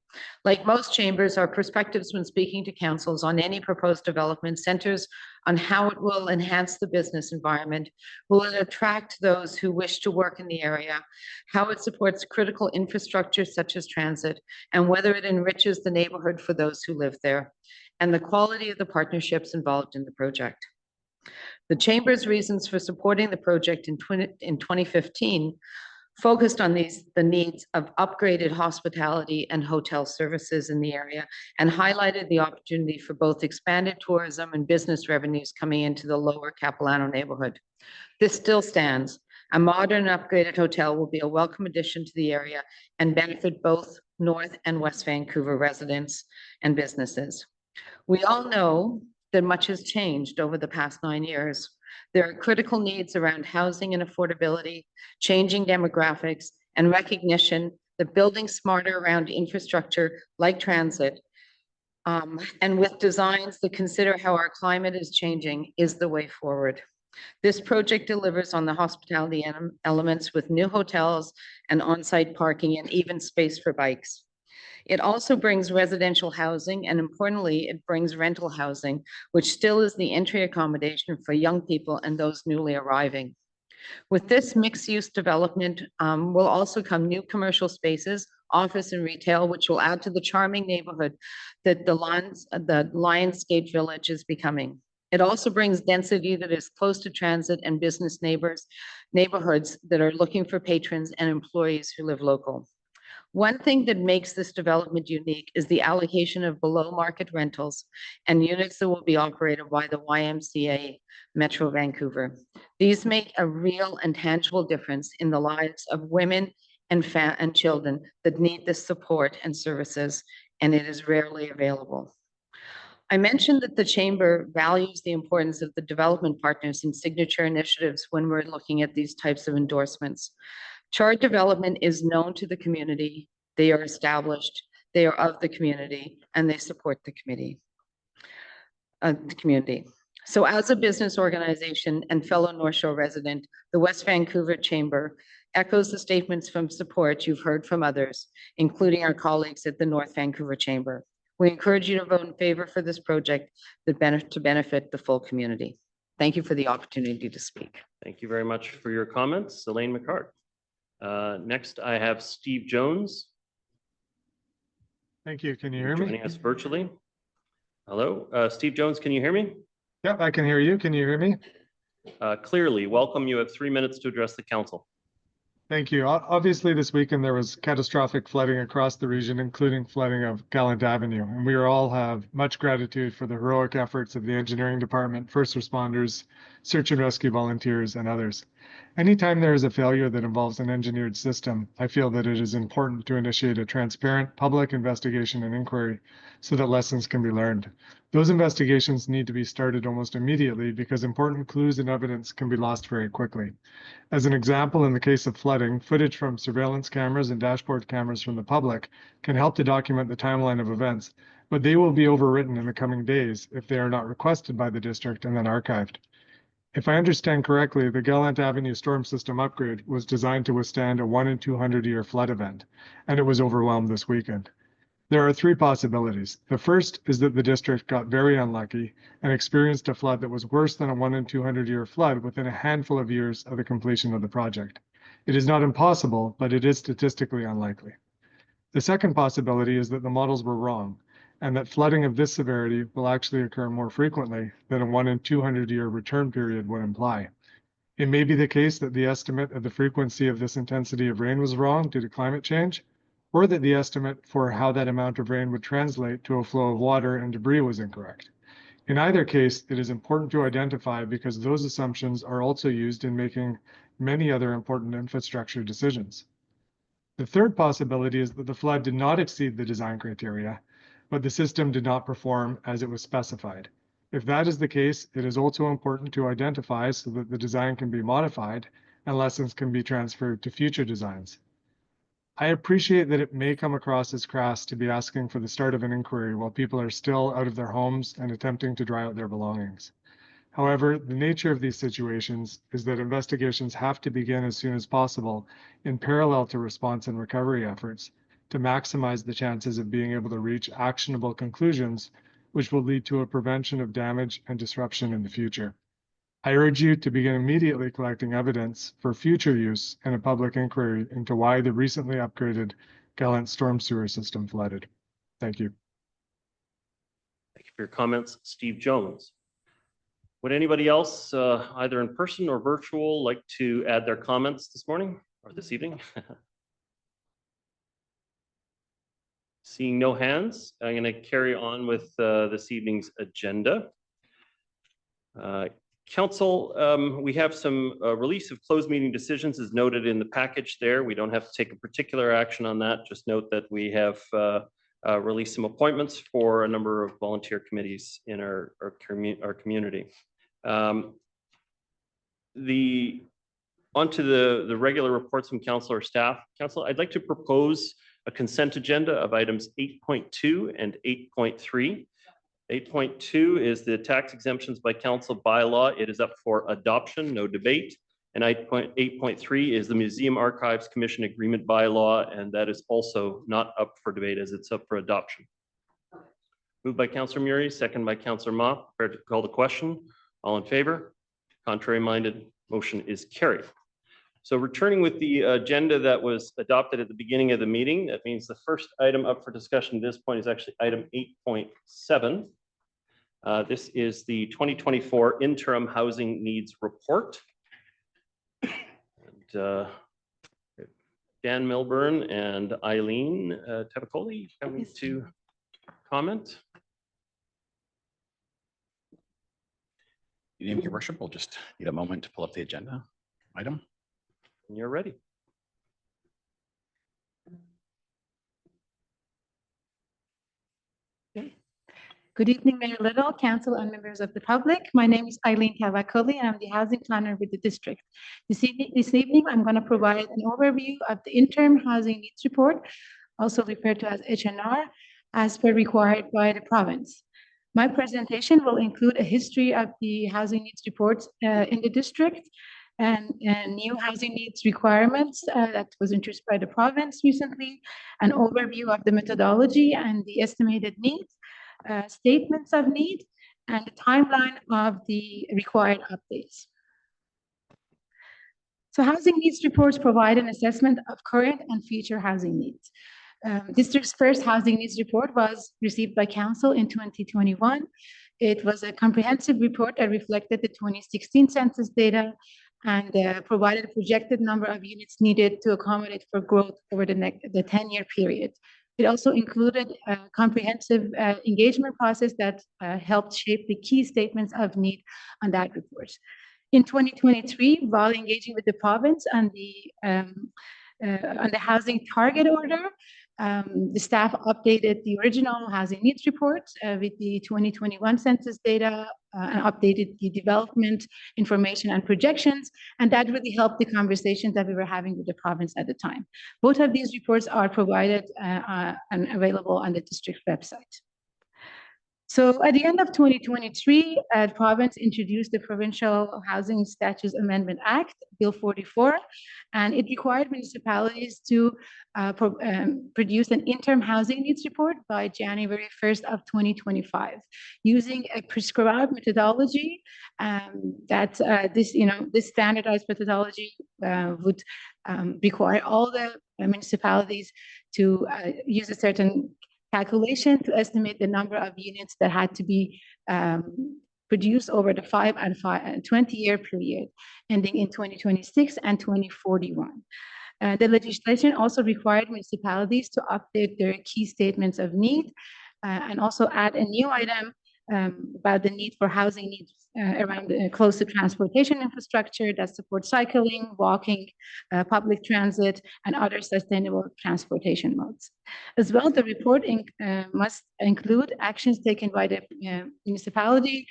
Speaker 7: Like most chambers, our perspectives when speaking to councils on any proposed development centers on how it will enhance the business environment, will it attract those who wish to work in the area, how it supports critical infrastructure such as transit, and whether it enriches the neighborhood for those who live there, and the quality of the partnerships involved in the project. The Chamber's reasons for supporting the project in 2015 focused on the needs of upgraded hospitality and hotel services in the area, and highlighted the opportunity for both expanded tourism and business revenues coming into the lower Capilano neighborhood. This still stands. A modern upgraded hotel will be a welcome addition to the area and benefit both North and West Vancouver residents and businesses. We all know that much has changed over the past 9 years. There are critical needs around housing and affordability, changing demographics, and recognition that building smarter around infrastructure like transit, and with designs that consider how our climate is changing, is the way forward. This project delivers on the hospitality elements with new hotels and on-site parking and even space for bikes. It also brings residential housing, and importantly, it brings rental housing, which still is the entry accommodation for young people and those newly arriving. With this mixed-use development will also come new commercial spaces, office and retail, which will add to the charming neighborhood that the Lionsgate Village is becoming. It also brings density that is close to transit and business neighborhoods that are looking for patrons and employees who live local. One thing that makes this development unique is the allocation of below-market rentals and units that will be operated by the YMCA Metro Vancouver. These make a real and tangible difference in the lives of women and children that need this support and services, and it is rarely available. I mentioned that the Chamber values the importance of the development partners and signature initiatives when we're looking at these types of endorsements. Chart Development is known to the community. They are established, they are of the community, and they support the community. So as a business organization and fellow North Shore resident, the West Vancouver Chamber echoes the statements from support you've heard from others, including our colleagues at the North Vancouver Chamber. We encourage you to vote in favor for this project to benefit the full community. Thank you for the opportunity to speak.
Speaker 1: Thank you very much for your comments, Elaine McCarg. Next, I have Steve Jones.
Speaker 11: Thank you. Can you hear me?
Speaker 1: Joining us virtually. Hello, Steve Jones, can you hear me?
Speaker 11: Yep, I can hear you. Can you hear me?
Speaker 1: Clearly, welcome. You have 3 minutes to address the council.
Speaker 11: Thank you. Obviously, this weekend there was catastrophic flooding across the region, including flooding of Gallant Avenue. And we all have much gratitude for the heroic efforts of the engineering department, first responders, search and rescue volunteers, and others. Anytime there is a failure that involves an engineered system, I feel that it is important to initiate a transparent public investigation and inquiry so that lessons can be learned. Those investigations need to be started almost immediately because important clues and evidence can be lost very quickly. As an example, in the case of flooding, footage from surveillance cameras and dashboard cameras from the public can help to document the timeline of events, but they will be overwritten in the coming days if they are not requested by the district and then archived. If I understand correctly, the Gallant Avenue storm system upgrade was designed to withstand a 1 in 200-year flood event, and it was overwhelmed this weekend. There are three possibilities. The first is that the district got very unlucky and experienced a flood that was worse than a 1 in 200-year flood within a handful of years of the completion of the project. It is not impossible, but it is statistically unlikely. The second possibility is that the models were wrong, and that flooding of this severity will actually occur more frequently than a 1 in 200-year return period would imply. It may be the case that the estimate of the frequency of this intensity of rain was wrong due to climate change, or that the estimate for how that amount of rain would translate to a flow of water and debris was incorrect. In either case, it is important to identify because those assumptions are also used in making many other important infrastructure decisions. The third possibility is that the flood did not exceed the design criteria, but the system did not perform as it was specified. If that is the case, it is also important to identify so that the design can be modified and lessons can be transferred to future designs. I appreciate that it may come across as crass to be asking for the start of an inquiry while people are still out of their homes and attempting to dry out their belongings. However, the nature of these situations is that investigations have to begin as soon as possible in parallel to response and recovery efforts to maximize the chances of being able to reach actionable conclusions, which will lead to a prevention of damage and disruption in the future. I urge you to begin immediately collecting evidence for future use in a public inquiry into why the recently upgraded Gallant storm sewer system flooded. Thank you.
Speaker 1: Thank you for your comments, Steve Jones. Would anybody else, either in person or virtual, like to add their comments this morning or this evening? Seeing no hands, I'm going to carry on with this evening's agenda. Council, we have some release of closed meeting decisions as noted in the package there. We don't have to take a particular action on that. Just note that we have released some appointments for a number of volunteer committees in our community. Onto the regular reports from council or staff. Council, I'd like to propose a consent agenda of items 8.2 and 8.3. 8.2 is the tax exemptions by council bylaw. It is up for adoption, no debate. And 8.3 is the Museum Archives Commission Agreement bylaw, and that is also not up for debate as it's up for adoption. Moved by Councillor Murray, second by Councillor Ma. Prepared to call the question. All in favor? Contrary minded? Motion is carried. So returning with the agenda that was adopted at the beginning of the meeting, that means the first item up for discussion at this point is actually item 8.7. This is the 2024 Interim Housing Needs Report. And, Dan Milburn and Eileen Tavicoli coming to comment.
Speaker 12: Good evening, Your Worship. We'll just need a moment to pull up the agenda item.
Speaker 1: When you're ready.
Speaker 13: Good evening, Mayor Little, Council, and members of the public. My name is Eileen Tavicoli, and I'm the housing planner with the district. This evening, I'm going to provide an overview of the interim housing needs report, also referred to as HNR, as per required by the province. My presentation will include a history of the housing needs reports in the district and new housing needs requirements that was introduced by the province recently, an overview of the methodology and the estimated needs, statements of need, and the timeline of the required updates. So housing needs reports provide an assessment of current and future housing needs. District's first housing needs report was received by council in 2021. It was a comprehensive report that reflected the 2016 census data and provided a projected number of units needed to accommodate for growth over the 10-year period. It also included a comprehensive engagement process that helped shape the key statements of need on that report. In 2023, while engaging with the province on the housing target order, the staff updated the original housing needs report with the 2021 census data and updated the development information and projections, and that really helped the conversations that we were having with the province at the time. Both of these reports are provided and available on the district website. So at the end of 2023, the province introduced the Provincial Housing Statutes Amendment Act, Bill 44, and it required municipalities to produce an interim housing needs report by January 1st of 2025, using a prescribed methodology that this standardized methodology would require all the municipalities to use a certain calculation to estimate the number of units that had to be produced over the 5 and 20-year period, ending in 2026 and 2041. The legislation also required municipalities to update their key statements of need and also add a new item about the need for housing needs around close to transportation infrastructure that supports cycling, walking, public transit, and other sustainable transportation modes. As well, the report must include actions taken by the municipality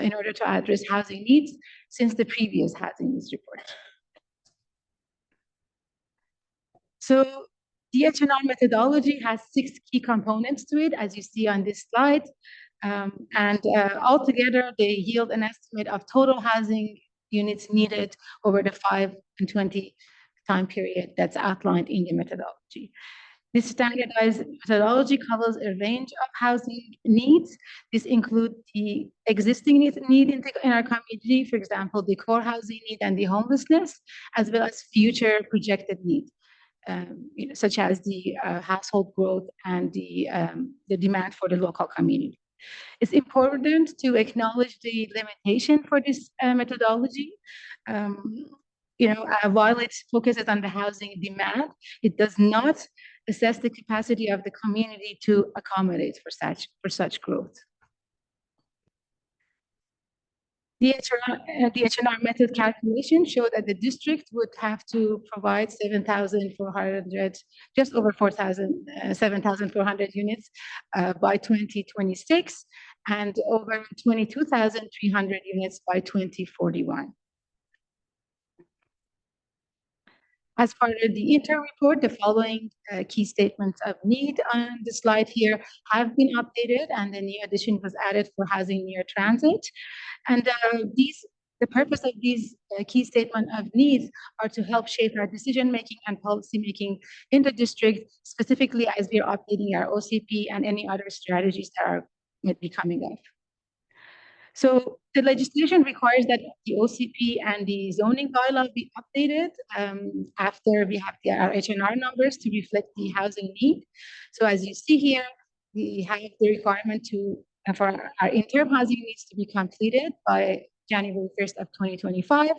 Speaker 13: in order to address housing needs since the previous housing needs report. So the H&R methodology has 6 key components to it, as you see on this slide. Altogether, they yield an estimate of total housing units needed over the 5 and 20 time period that's outlined in the methodology. This standardized methodology covers a range of housing needs. This includes the existing need in our community, for example, the core housing need and the homelessness, as well as future projected needs. Such as the household growth and the demand for the local community. It's important to acknowledge the limitation for this methodology. While it focuses on the housing demand, it does not assess the capacity of the community to accommodate for such growth. The H&R method calculation showed that the district would have to provide 7,400, just over 7,400 units by 2026 and over 22,300 units by 2041. As part of the Interim report, the following key statements of need on the slide here have been updated, and the new addition was added for housing near transit. And the purpose of these key statement of needs are to help shape our decision-making and policy-making in the district, specifically as we are updating our OCP and any other strategies that are coming up. So the legislation requires that the OCP and the zoning bylaw be updated after we have our H&R numbers to reflect the housing need. So as you see here, we have the requirement for our interim housing needs to be completed by January 1st of 2025,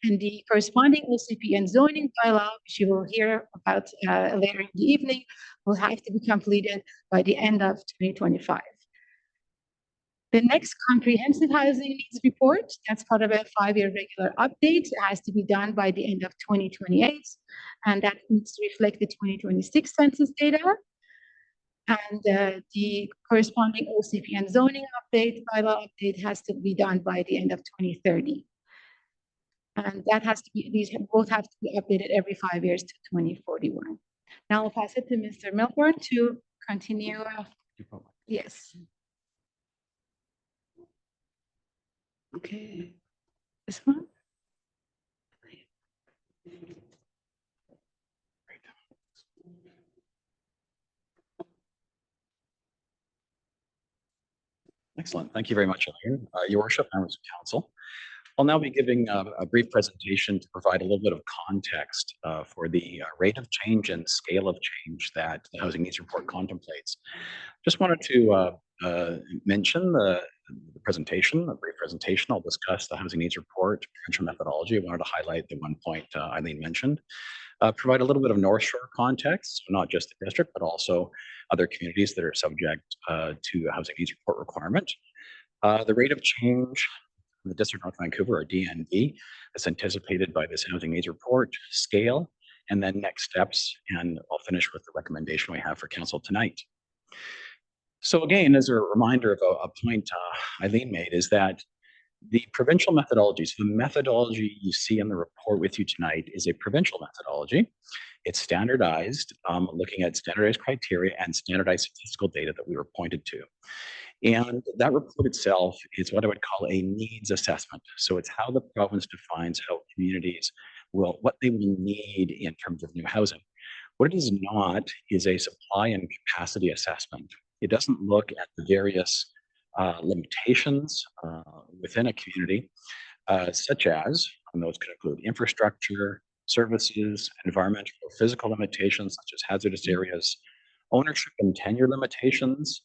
Speaker 13: and the corresponding OCP and zoning bylaw, which you will hear about later in the evening, will have to be completed by the end of 2025. The next comprehensive housing needs report, that's part of a 5-year regular update, has to be done by the end of 2028, and that needs to reflect the 2026 census data. And the corresponding OCP and zoning update, bylaw update, has to be done by the end of 2030. And that has to be, these both have to be updated every 5 years to 2041. Now I'll pass it to Mr. Milburn to continue. Yes. Okay, this one.
Speaker 12: Excellent. Thank you very much, Elaine. Your Worship, members of council. I'll now be giving a brief presentation to provide a little bit of context for the rate of change and scale of change that the Housing Needs Report contemplates. Just wanted to mention the presentation, a brief presentation. I'll discuss the Housing Needs Report, potential methodology. I wanted to highlight the one point Eileen mentioned. Provide a little bit of North Shore context, so not just the district, but also other communities that are subject to the Housing Needs Report requirement. The rate of change in the District of North Vancouver, or DNV, as anticipated by this Housing Needs Report, scale, and then next steps, and I'll finish with the recommendation we have for council tonight. So again, as a reminder of a point Eileen made, is that The provincial methodology, so the methodology you see in the report with you tonight is a provincial methodology. It's standardized, looking at standardized criteria and standardized statistical data that we were pointed to. And that report itself is what I would call a needs assessment. So it's how the province defines how communities what they will need in terms of new housing. What it is not is a supply and capacity assessment. It doesn't look at the various limitations within a community, such as, and those could include infrastructure, services, environmental or physical limitations such as hazardous areas, ownership and tenure limitations,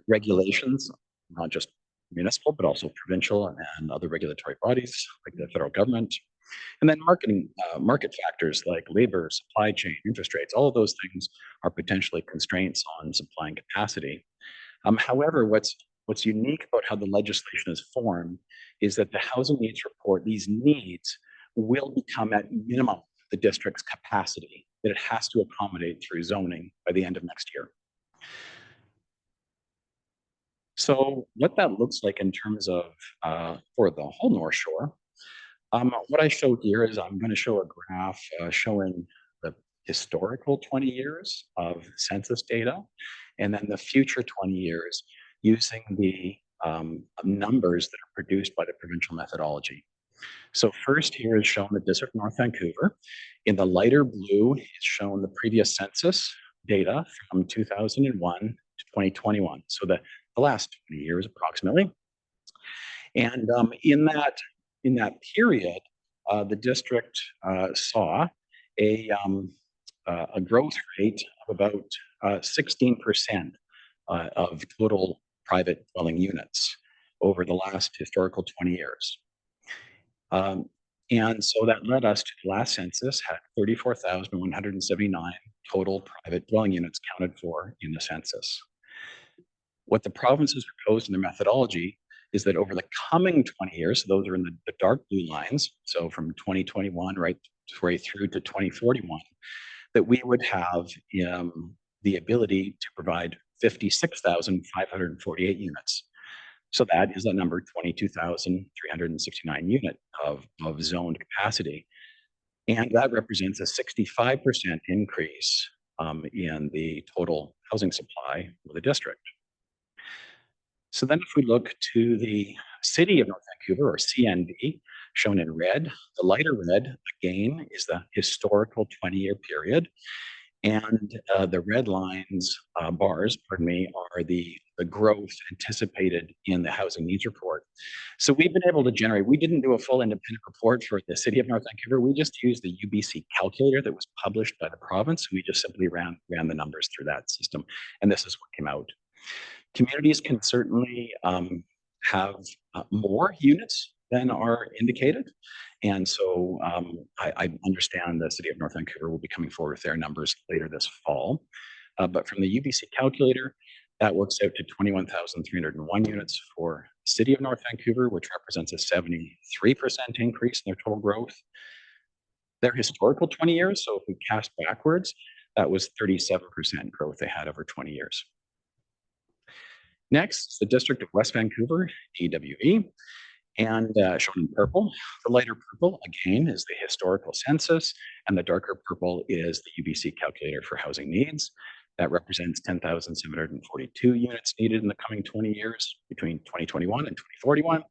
Speaker 12: regulations, not just municipal, but also provincial and other regulatory bodies like the federal government. And then market factors like labor, supply chain, interest rates, all of those things are potentially constraints on supply and capacity. However, what's unique about how the legislation is formed is that the housing needs report, these needs will become at minimum the district's capacity that it has to accommodate through zoning by the end of next year. So what that looks like in terms of for the whole North Shore, what I show here is I'm going to show a graph showing the historical 20 years of census data, and then the future 20 years using the numbers that are produced by the provincial methodology. So first here is shown the District of North Vancouver. In the lighter blue is shown the previous census data from 2001 to 2021. So the last 20 years approximately. And in that period, the district saw a growth rate of about 16% of total private dwelling units over the last historical 20 years. And so that led us to the last census had 34,179 total private dwelling units counted for in the census. What the province has proposed in their methodology is that over the coming 20 years, so those are in the dark blue lines, so from 2021 right through to 2041, that we would have the ability to provide 56,548 units. So that is that number, 22,369 unit of zoned capacity. And that represents a 65% increase in the total housing supply of the district. So then if we look to the City of North Vancouver, or CNV, shown in red, the lighter red, again, is the historical 20-year period. And the red lines, bars, pardon me, are the growth anticipated in the housing needs report. So we've been able to generate, we didn't do a full independent report for the City of North Vancouver. We just used the UBC calculator that was published by the province. We just simply ran the numbers through that system. And this is what came out. Communities can certainly have more units than are indicated. And so I understand the City of North Vancouver will be coming forward with their numbers later this fall. But from the UBC calculator, that works out to 21,301 units for the City of North Vancouver, which represents a 73% increase in their total growth. Their historical 20 years, so if we cast backwards, that was 37% growth they had over 20 years. Next, the District of West Vancouver, DWV, and shown in purple. The lighter purple, again, is the historical census, and the darker purple is the UBC calculator for housing needs. That represents 10,742 units needed in the coming 20 years between 2021 and 2041,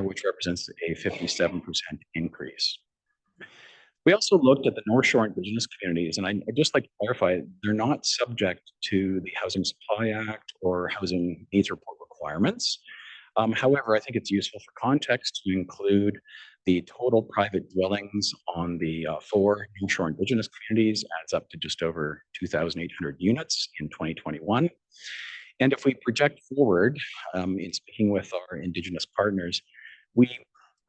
Speaker 12: which represents a 57% increase. We also looked at the North Shore Indigenous communities, and I'd just like to clarify, they're not subject to the Housing Supply Act or Housing Needs Report requirements. However, I think it's useful for context to include the total private dwellings on the 4 North Shore Indigenous communities adds up to just over 2,800 units in 2021. And if we project forward, in speaking with our Indigenous partners, we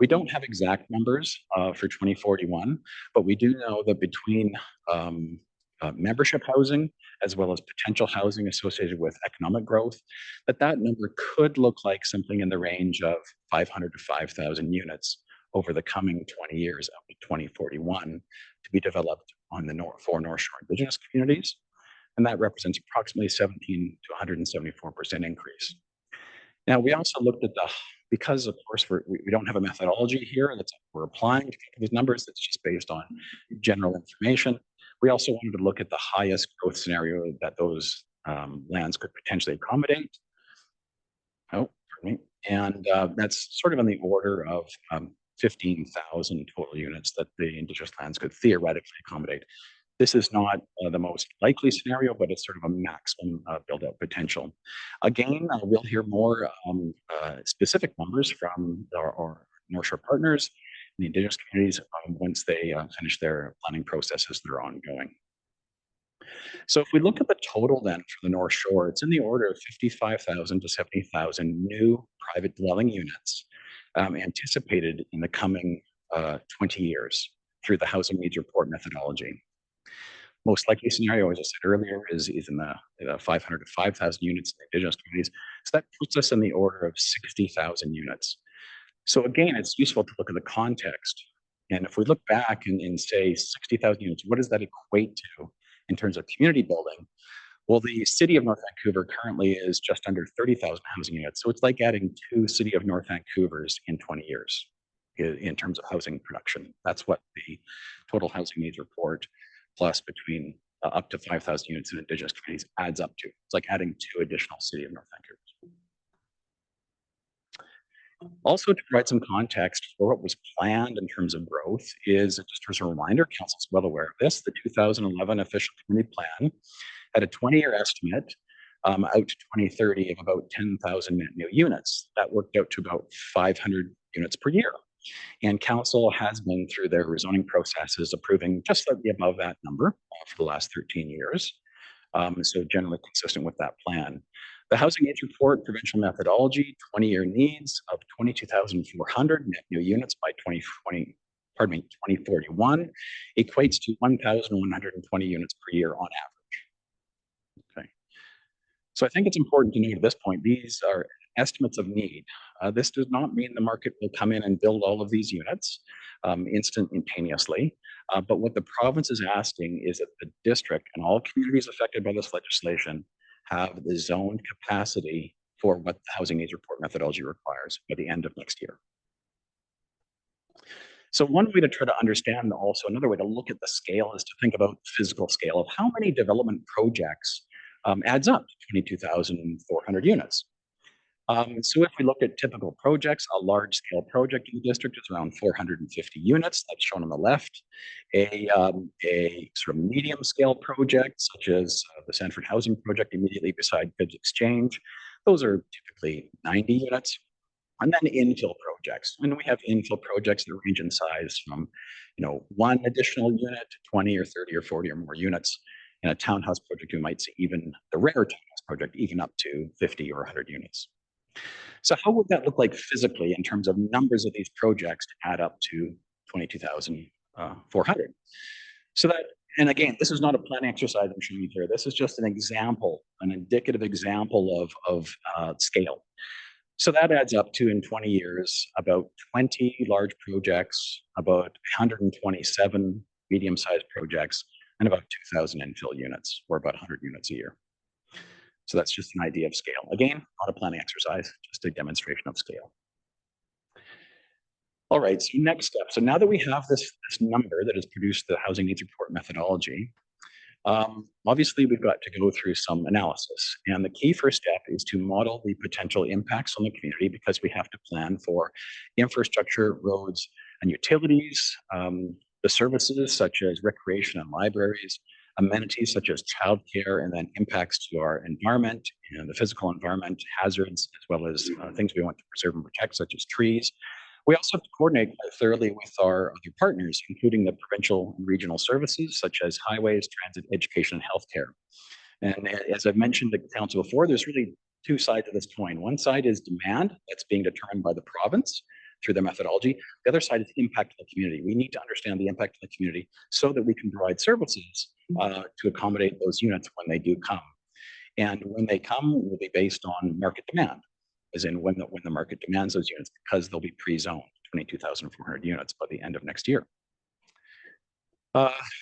Speaker 12: don't have exact numbers for 2041, but we do know that between membership housing as well as potential housing associated with economic growth, that number could look like something in the range of 500 to 5,000 units over the coming 20 years up to 2041 to be developed on the 4 North Shore Indigenous communities. And that represents approximately 17 to 174% increase. Now, we also looked at because of course we don't have a methodology here that we're applying to these numbers. It's just based on general information. We also wanted to look at the highest growth scenario that those lands could potentially accommodate. Oh, pardon me. And that's sort of in the order of 15,000 total units that the Indigenous lands could theoretically accommodate. This is not the most likely scenario, but it's sort of a maximum build-out potential. Again, we'll hear more specific numbers from our North Shore partners and the Indigenous communities once they finish their planning processes that are ongoing. So if we look at the total then for the North Shore, it's in the order of 55,000 to 70,000 new private dwelling units anticipated in the coming 20 years through the housing needs report methodology. Most likely scenario, as I said earlier, is in the 500 to 5,000 units in the Indigenous communities. So that puts us in the order of 60,000 units. So again, it's useful to look at the context. And if we look back and say 60,000 units, what does that equate to in terms of community building? Well, the city of North Vancouver currently is just under 30,000 housing units. So it's like adding 2 city of North Vancouvers in 20 years in terms of housing production. That's what the total housing needs report plus between up to 5,000 units in Indigenous communities adds up to. It's like adding 2 additional city of North Vancouver. Also, to provide some context for what was planned in terms of growth is, just as a reminder, Council's well aware of this, the 2011 official community plan had a 20-year estimate out to 2030 of about 10,000 net new units. That worked out to about 500 units per year. And Council has been through their rezoning processes approving just slightly above that number for the last 13 years. So generally consistent with that plan. The Housing Needs Report provincial methodology, 20-year needs of 22,400 net new units by 2041 equates to 1,120 units per year on average. Okay. So I think it's important to note at this point, these are estimates of need. This does not mean the market will come in and build all of these units instantaneously. But what the province is asking is that the district and all communities affected by this legislation have the zoned capacity for what the Housing Needs Report methodology requires by the end of next year. So one way to try to understand also, another way to look at the scale is to think about the physical scale of how many development projects adds up to 22,400 units. So if we look at typical projects, a large scale project in the district is around 450 units, that's shown on the left. A sort of medium scale project, such as the Sanford Housing Project immediately beside Pibbs Exchange, those are typically 90 units. And then infill projects. And we have infill projects that range in size from, 1 additional unit to 20 or 30 or 40 or more units. In a townhouse project, you might see even the rare townhouse project, even up to 50 or 100 units. So how would that look like physically in terms of numbers of these projects to add up to 22,400? So that, and again, this is not a planning exercise I'm showing you here. This is just an example, an indicative example of scale. So that adds up to, in 20 years, about 20 large projects, about 127 medium-sized projects, and about 2,000 infill units, or about 100 units a year. So that's just an idea of scale. Again, not a planning exercise, just a demonstration of scale. All right, so next step. So now that we have this number that has produced the Housing Needs Report methodology, obviously we've got to go through some analysis. And the key first step is to model the potential impacts on the community, because we have to plan for infrastructure, roads, and utilities, the services such as recreation and libraries, amenities such as childcare, and then impacts to our environment and the physical environment, hazards, as well as things we want to preserve and protect, such as trees. We also have to coordinate quite thoroughly with our other partners, including the provincial and regional services, such as highways, transit, education, and healthcare. And as I've mentioned to council before, there's really 2 sides of this coin. One side is demand that's being determined by the province through their methodology. The other side is impact to the community. We need to understand the impact to the community so that we can provide services to accommodate those units when they do come. And when they come, will be based on market demand, as in when the market demands those units, because they'll be pre-zoned, 22,400 units by the end of next year.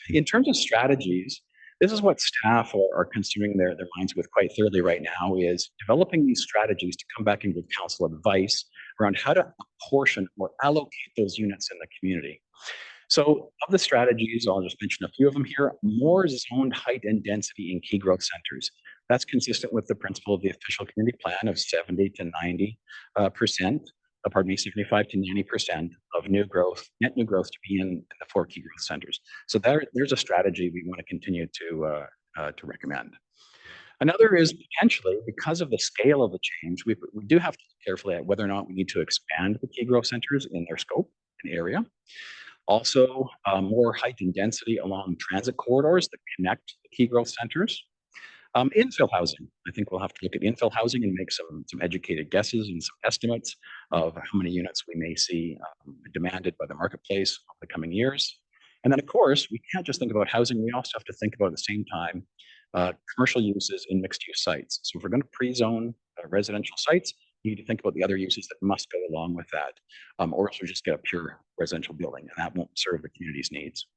Speaker 12: In terms of strategies, this is what staff are consuming their minds with quite thoroughly right now, is developing these strategies to come back and give council advice around how to apportion or allocate those units in the community. So of the strategies, I'll just mention a few of them here. More zoned height and density in key growth centers. That's consistent with the principle of the official community plan of 70 to 90%, 75 to 90% of new growth, net new growth to be in the 4 key growth centers. So there's a strategy we want to continue to recommend. Another is potentially, because of the scale of the change, we do have to look carefully at whether or not we need to expand the key growth centers in their scope and area. Also, more height and density along transit corridors that connect the key growth centers. Infill housing. I think we'll have to look at infill housing and make some educated guesses and some estimates of how many units we may see demanded by the marketplace over the coming years. And then, of course, we can't just think about housing. We also have to think about at the same time commercial uses in mixed-use sites. So if we're going to pre-zone residential sites, you need to think about the other uses that must go along with that, or else we just get a pure residential building, and that won't serve the community's needs.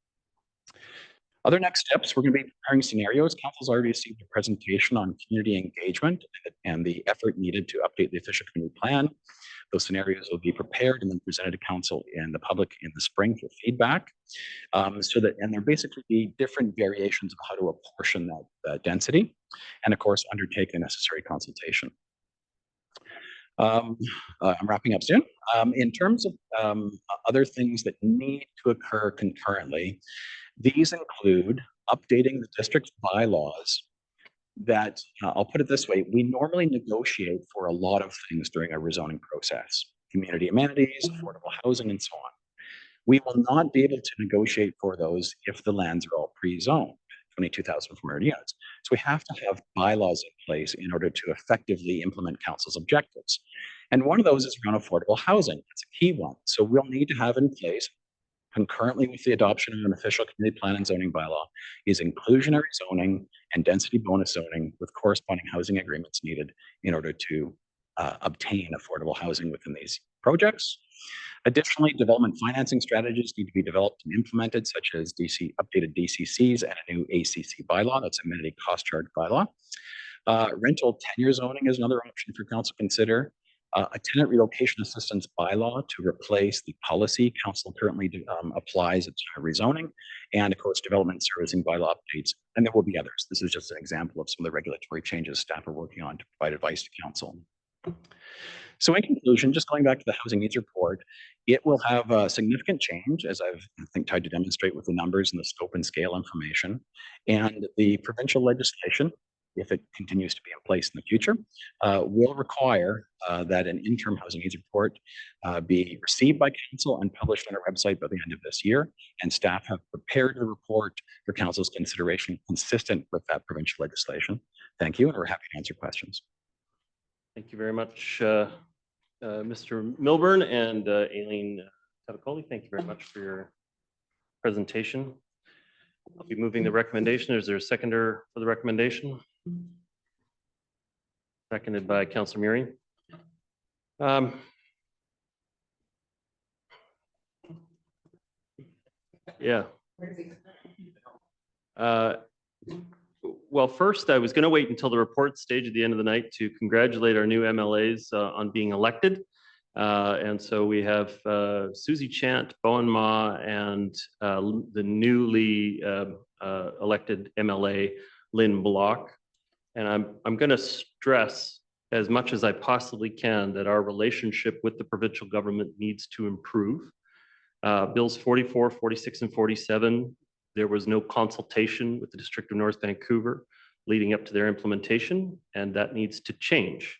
Speaker 12: Other next steps, we're going to be preparing scenarios. Council's already received a presentation on community engagement and the effort needed to update the official community plan. Those scenarios will be prepared and then presented to council and the public in the spring for feedback. And there basically be different variations of how to apportion that density, and of course, undertake the necessary consultation. I'm wrapping up soon. In terms of other things that need to occur concurrently, these include updating the district's bylaws that, I'll put it this way, we normally negotiate for a lot of things during a rezoning process, community amenities, affordable housing, and so on. We will not be able to negotiate for those if the lands are all pre-zoned, 22,400 units. So we have to have bylaws in place in order to effectively implement council's objectives. And one of those is around affordable housing. It's a key one. So we'll need to have in place, concurrently with the adoption of an official community plan and zoning bylaw, is inclusionary zoning and density bonus zoning with corresponding housing agreements needed in order to obtain affordable housing within these projects. Additionally, development financing strategies need to be developed and implemented, such as updated DCCs and a new ACC bylaw. That's amenity cost charge bylaw. Rental tenure zoning is another option for council to consider. A tenant relocation assistance bylaw to replace the policy council currently applies at rezoning, and of course, development servicing bylaw updates. And there will be others. This is just an example of some of the regulatory changes staff are working on to provide advice to council. So in conclusion, just going back to the housing needs report, it will have a significant change, as I think tried to demonstrate with the numbers and the scope and scale information. And the provincial legislation, if it continues to be in place in the future, will require that an interim housing needs report be received by council and published on our website by the end of this year. And staff have prepared a report for council's consideration consistent with that provincial legislation. Thank you, and we're happy to answer questions.
Speaker 1: Thank you very much, Mr. Milburn and Aileen Tabacoli. Thank you very much for your presentation. I'll be moving the recommendation. Is there a seconder for the recommendation? Seconded by Councillor Murray. Yeah. Well, first, I was going to wait until the report stage at the end of the night to congratulate our new MLAs on being elected. And so we have Susie Chant, Bowen Ma, and the newly elected MLA, Lynn Block. And I'm going to stress as much as I possibly can that our relationship with the provincial government needs to improve. Bills 44, 46, and 47, there was no consultation with the District of North Vancouver leading up to their implementation, and that needs to change.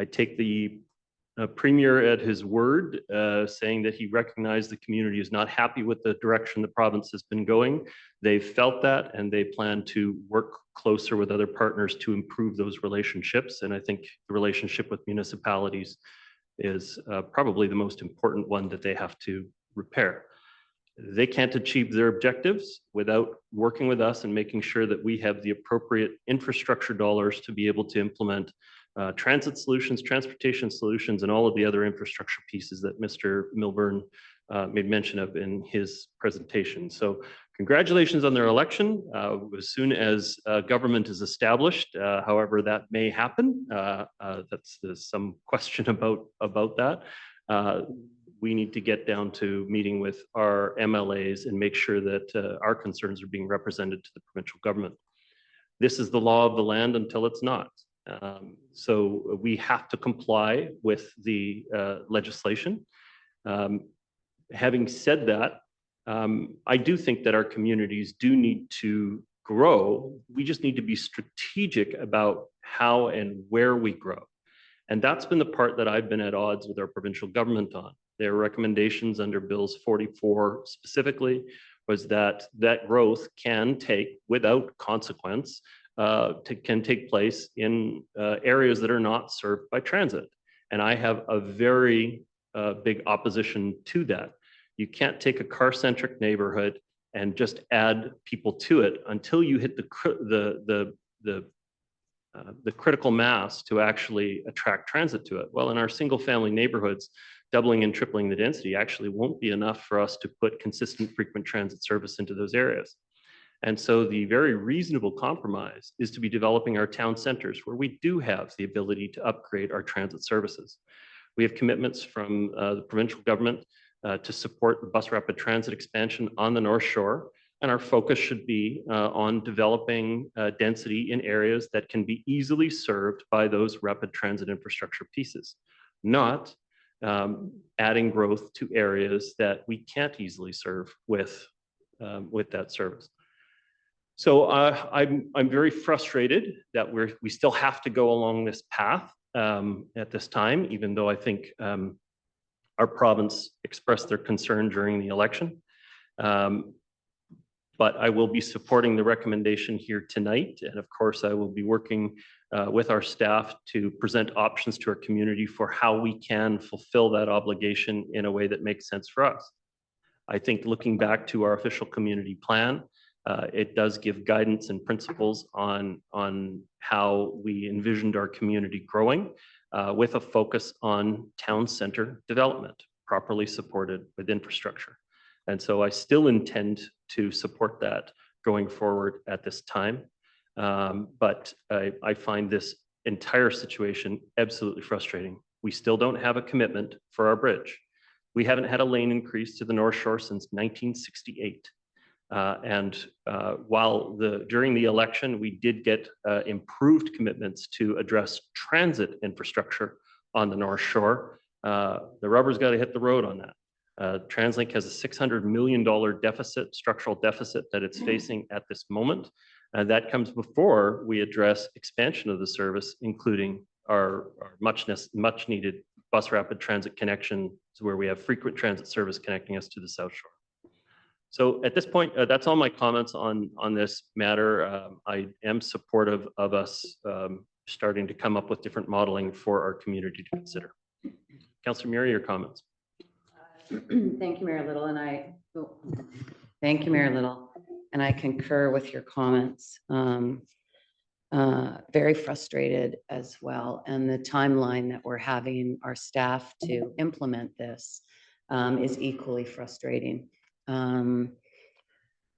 Speaker 1: I take the Premier at his word, saying that he recognized the community is not happy with the direction the province has been going. They've felt that, and they plan to work closer with other partners to improve those relationships. And I think the relationship with municipalities is probably the most important one that they have to repair. They can't achieve their objectives without working with us and making sure that we have the appropriate infrastructure dollars to be able to implement transit solutions, transportation solutions, and all of the other infrastructure pieces that Mr. Milburn made mention of in his presentation. So congratulations on their election. As soon as government is established, however that may happen, there's some question about that. We need to get down to meeting with our MLAs and make sure that our concerns are being represented to the provincial government. This is the law of the land until it's not. So we have to comply with the legislation. Having said that, I do think that our communities do need to grow. We just need to be strategic about how and where we grow. And that's been the part that I've been at odds with our provincial government on. Their recommendations under Bills 44 specifically was that that growth can take, without consequence, can take place in areas that are not served by transit. And I have a very big opposition to that. You can't take a car-centric neighborhood and just add people to it until you hit the critical mass to actually attract transit to it. Well, in our single-family neighborhoods, doubling and tripling the density actually won't be enough for us to put consistent frequent transit service into those areas. And so the very reasonable compromise is to be developing our town centers where we do have the ability to upgrade our transit services. We have commitments from the provincial government to support the bus rapid transit expansion on the North Shore. And our focus should be on developing density in areas that can be easily served by those rapid transit infrastructure pieces, not adding growth to areas that we can't easily serve with that service. So I'm very frustrated that we still have to go along this path at this time, even though I think our province expressed their concern during the election. But I will be supporting the recommendation here tonight. And of course, I will be working with our staff to present options to our community for how we can fulfill that obligation in a way that makes sense for us. I think looking back to our official community plan, it does give guidance and principles on how we envisioned our community growing with a focus on town center development, properly supported with infrastructure. And so I still intend to support that going forward at this time. But I find this entire situation absolutely frustrating. We still don't have a commitment for our bridge. We haven't had a lane increase to the North Shore since 1968. While during the election, we did get improved commitments to address transit infrastructure on the North Shore, the rubber's got to hit the road on that. TransLink has a $600 million deficit, structural deficit that it's facing at this moment. And that comes before we address expansion of the service, including our much needed bus rapid transit connection where we have frequent transit service connecting us to the South Shore. So at this point, that's all my comments on this matter. I am supportive of us starting to come up with different modeling for our community to consider. Councillor Murray, your comments.
Speaker 7: Thank you, Mayor Little, thank you, Mayor Little, and I concur with your comments. Very frustrated as well, and the timeline that we're having our staff to implement this is equally frustrating.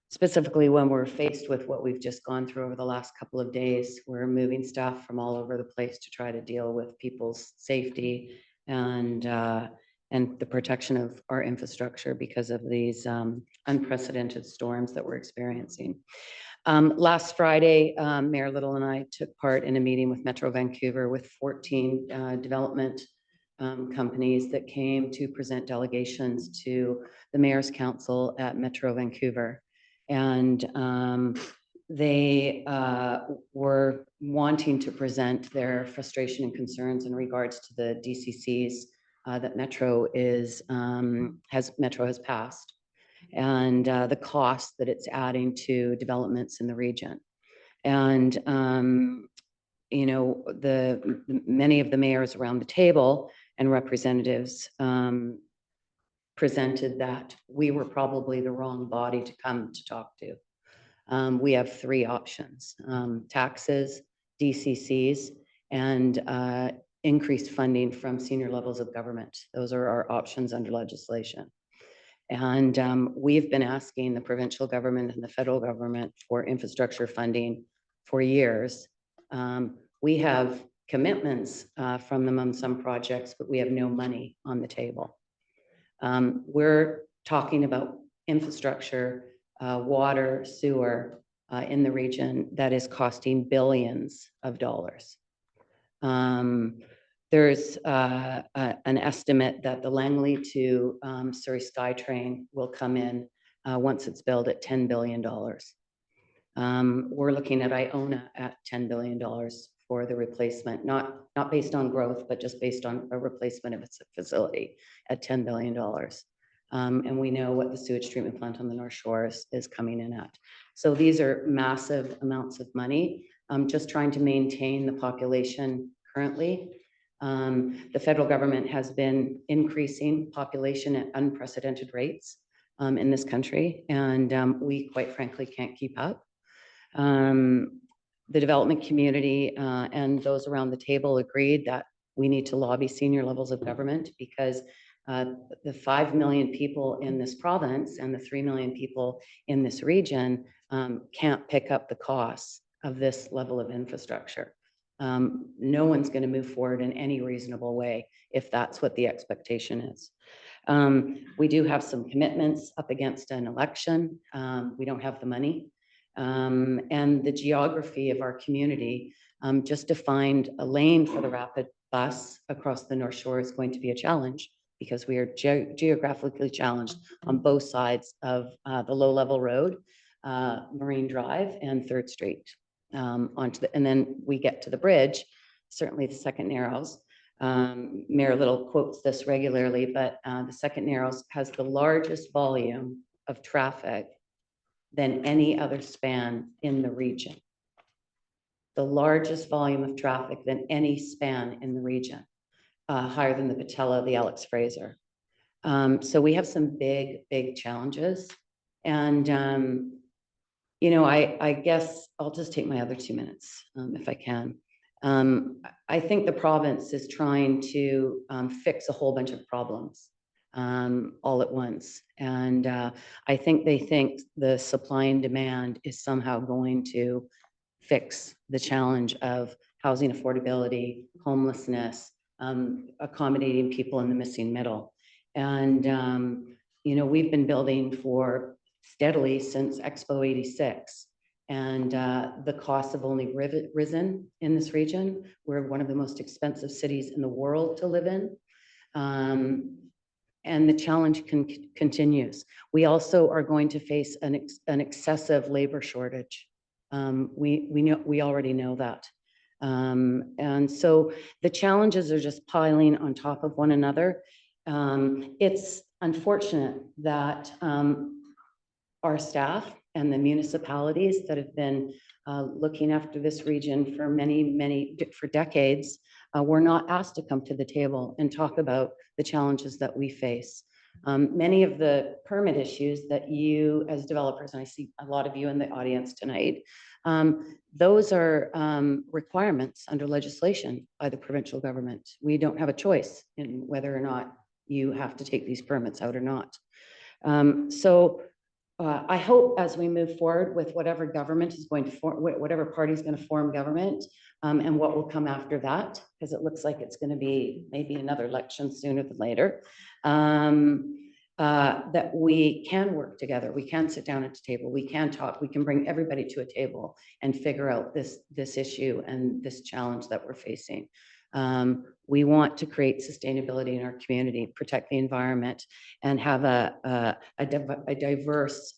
Speaker 7: Specifically when we're faced with what we've just gone through over the last couple of days, we're moving staff from all over the place to try to deal with people's safety and the protection of our infrastructure because of these unprecedented storms that we're experiencing. Last Friday, Mayor Little and I took part in a meeting with Metro Vancouver with 14 development companies that came to present delegations to the Mayor's Council at Metro Vancouver. And they were wanting to present their frustration and concerns in regards to the DCCs that Metro has passed, and the cost that it's adding to developments in the region. And you know, many of the mayors around the table and representatives presented that we were probably the wrong body to come to talk to. We have three options: taxes, DCCs, and increased funding from senior levels of government. Those are our options under legislation. And we've been asking the provincial government and the federal government for infrastructure funding for years. We have commitments from them on some projects, but we have no money on the table. We're talking about infrastructure, water, sewer in the region that is costing billions of dollars. There's an estimate that the Langley to Surrey SkyTrain will come in once it's built at $10 billion. We're looking at Iona at $10 billion for the replacement, not based on growth, but just based on a replacement of its facility at $10 billion. And we know what the sewage treatment plant on the North Shore is coming in at. So these are massive amounts of money, just trying to maintain the population currently. The federal government has been increasing population at unprecedented rates in this country, and we quite frankly can't keep up. The development community and those around the table agreed that we need to lobby senior levels of government because the 5 million people in this province and the 3 million people in this region can't pick up the costs of this level of infrastructure. No one's going to move forward in any reasonable way if that's what the expectation is. We do have some commitments up against an election. We don't have the money. And the geography of our community, just to find a lane for the rapid bus across the North Shore is going to be a challenge because we are geographically challenged on both sides of the low-level road, Marine Drive and 3rd Street. And then we get to the bridge, certainly the Second Narrows. Mayor Little quotes this regularly, but the Second Narrows has the largest volume of traffic than any other span in the region. The largest volume of traffic than any span in the region, higher than the Patella, the Alex Fraser. So we have some big challenges. And, you know, I guess I'll just take my other 2 minutes if I can. I think the province is trying to fix a whole bunch of problems all at once. And I think they think the supply and demand is somehow going to fix the challenge of housing affordability, homelessness, accommodating people in the missing middle. And, you know, we've been building for steadily since Expo 86. And the costs have only risen in this region. We're one of the most expensive cities in the world to live in. And the challenge continues. We also are going to face an excessive labor shortage. We already know that. And so the challenges are just piling on top of one another. It's unfortunate that our staff and the municipalities that have been looking after this region for decades were not asked to come to the table and talk about the challenges that we face. Many of the permit issues that you as developers, and I see a lot of you in the audience tonight, those are requirements under legislation by the provincial government. We don't have a choice in whether or not you have to take these permits out or not. I hope as we move forward with whatever government is going to form, whatever party is going to form government, and what will come after that, because it looks like it's going to be maybe another election sooner than later, that we can work together. We can sit down at the table. We can talk. We can bring everybody to a table and figure out this issue and this challenge that we're facing. We want to create sustainability in our community, protect the environment, and have a diverse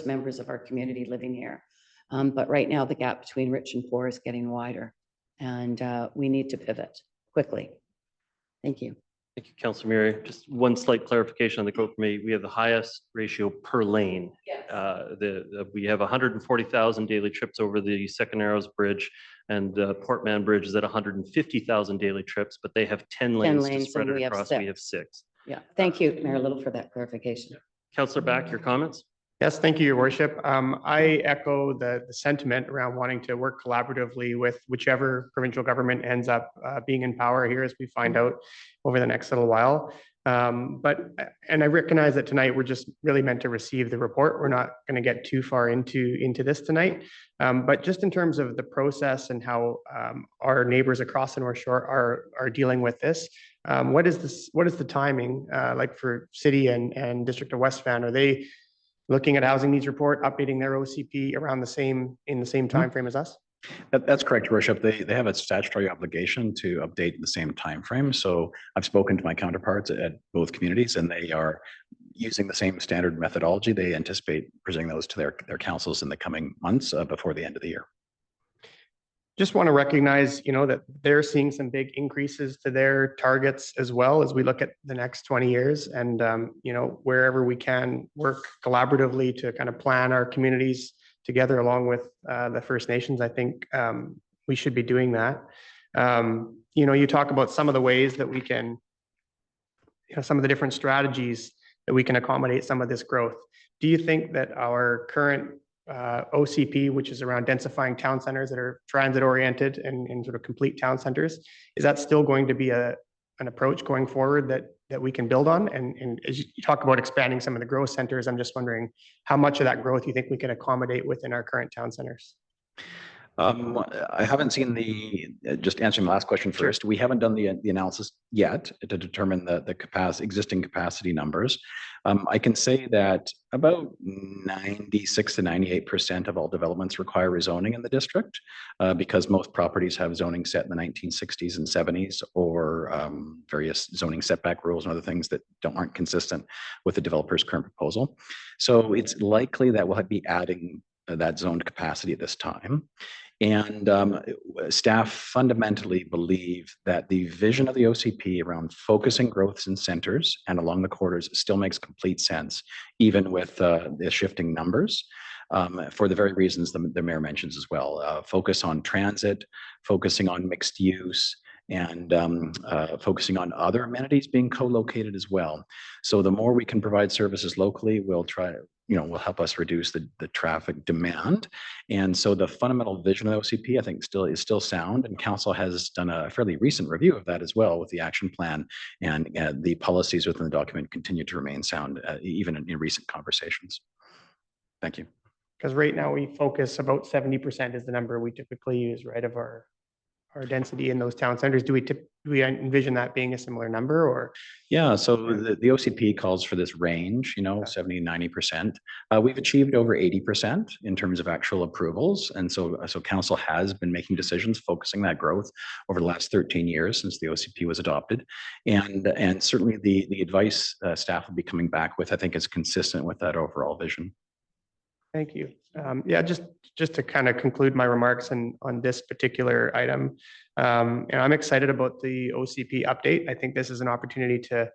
Speaker 7: members of our community living here. But right now, the gap between rich and poor is getting wider, and we need to pivot quickly. Thank you.
Speaker 1: Thank you, Councilor Mary. Just one slight clarification on the quote from me. We have the highest ratio per lane.
Speaker 7: Yes.
Speaker 1: We have 140,000 daily trips over the Second Narrows Bridge, and Port Mann Bridge is at 150,000 daily trips, but they have 10 lanes to spread it across. We have 6.
Speaker 7: Yeah. Thank you, Mayor Little, for that clarification.
Speaker 1: Councilor Back, your comments?
Speaker 2: Yes, thank you, Your Worship. I echo the sentiment around wanting to work collaboratively with whichever provincial government ends up being in power here, as we find out over the next little while. And I recognize that tonight we're just really meant to receive the report. We're not going to get too far into this tonight. But just in terms of the process and how our neighbors across the North Shore are dealing with this, what is the timing like for City and District of West Van? Are they looking at housing needs report, updating their OCP around in the same time frame as us?
Speaker 12: That's correct, Your Worship. They have a statutory obligation to update in the same time frame. So I've spoken to my counterparts at both communities, and they are using the same standard methodology. They anticipate presenting those to their councils in the coming months before the end of the year.
Speaker 2: Just want to recognize, that they're seeing some big increases to their targets as well as we look at the next 20 years. And, wherever we can work collaboratively to kind of plan our communities together along with the First Nations, I think we should be doing that. You talk about some of the ways that we can, some of the different strategies that we can accommodate some of this growth. Do you think that our current OCP, which is around densifying town centers that are transit oriented and sort of complete town centers, is that still going to be an approach going forward that we can build on? And as you talk about expanding some of the growth centers, I'm just wondering how much of that growth you think we can accommodate within our current town centers?
Speaker 12: I haven't seen just answering the last question first, we haven't done the analysis yet to determine the existing capacity numbers. I can say that about 96 to 98% of all developments require rezoning in the district because most properties have zoning set in the 1960s and 70s or various zoning setback rules and other things that aren't consistent with the developer's current proposal. So it's likely that we'll be adding that zoned capacity at this time. And staff fundamentally believe that the vision of the OCP around focusing growths in centers and along the corridors still makes complete sense, even with the shifting numbers, for the very reasons the mayor mentions as well. Focus on transit, focusing on mixed use, and focusing on other amenities being co-located as well. So the more we can provide services locally, we'll try to, will help us reduce the traffic demand. And so the fundamental vision of the OCP, I think, is still sound. And council has done a fairly recent review of that as well with the action plan, and the policies within the document continue to remain sound, even in recent conversations. Thank you.
Speaker 2: Because right now we focus about 70% is the number we typically use, right, of our density in those town centers. Do we envision that being a similar number, or?
Speaker 12: Yeah, so the OCP calls for this range, 70, 90%. We've achieved over 80% in terms of actual approvals. And so council has been making decisions focusing that growth over the last 13 years since the OCP was adopted. And certainly the advice staff will be coming back with, I think, is consistent with that overall vision.
Speaker 2: Thank you. Yeah, just to kind of conclude my remarks on this particular item, and I'm excited about the OCP update. I think this is an opportunity to,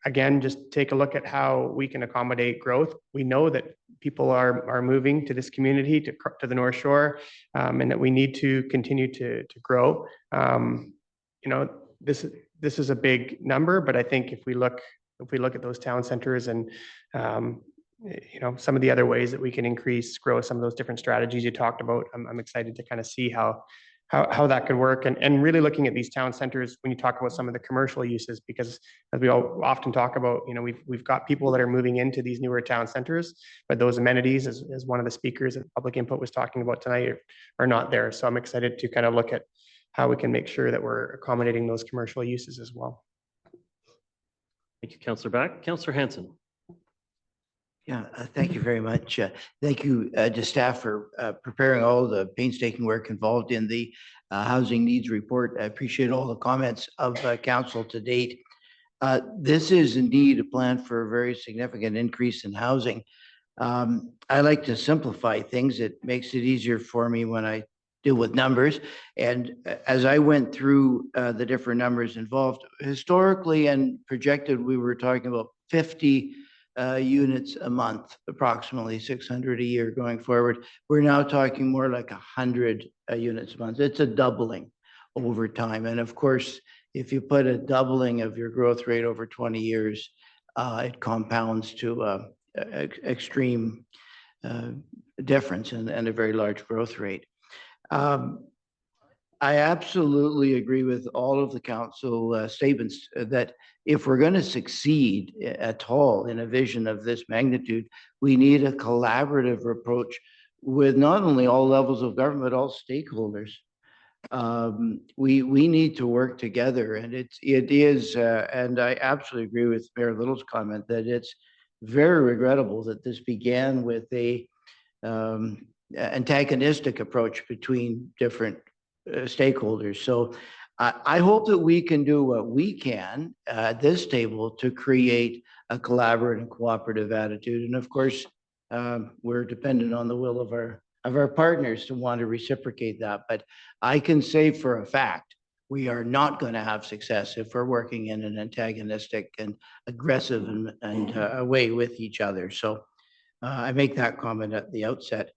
Speaker 2: again, just take a look at how we can accommodate growth. We know that people are moving to this community, to the North Shore, and that we need to continue to grow. This is a big number, but I think if we look at those town centers and some of the other ways that we can grow some of those different strategies you talked about, I'm excited to kind of see how that could work, and really looking at these town centers when you talk about some of the commercial uses, because as we all often talk about, we've got people that are moving into these newer town centers, but those amenities, as one of the speakers at public input was talking about tonight, are not there. So I'm excited to kind of look at how we can make sure that we're accommodating those commercial uses as well.
Speaker 1: Thank you, Councillor Back. Councillor Hanson.
Speaker 14: Yeah, thank you very much. Thank you to staff for preparing all the painstaking work involved in the housing needs report. I appreciate all the comments of council to date. This is indeed a plan for a very significant increase in housing. I like to simplify things. It makes it easier for me when I deal with numbers. And as I went through the different numbers involved, historically and projected, we were talking about 50 units a month, approximately 600 a year going forward. We're now talking more like 100 units a month. It's a doubling over time. And of course, if you put a doubling of your growth rate over 20 years, it compounds to extreme difference and a very large growth rate. I absolutely agree with all of the council statements that if we're going to succeed at all in a vision of this magnitude, we need a collaborative approach with not only all levels of government, but all stakeholders. We need to work together, and it is, and I absolutely agree with Mayor Little's comment that it's very regrettable that this began with a antagonistic approach between different stakeholders. So I hope that we can do what we can at this table to create a collaborative and cooperative attitude. And of course, we're dependent on the will of our partners to want to reciprocate that. But I can say for a fact, we are not going to have success if we're working in an antagonistic and aggressive and way with each other. So I make that comment at the outset.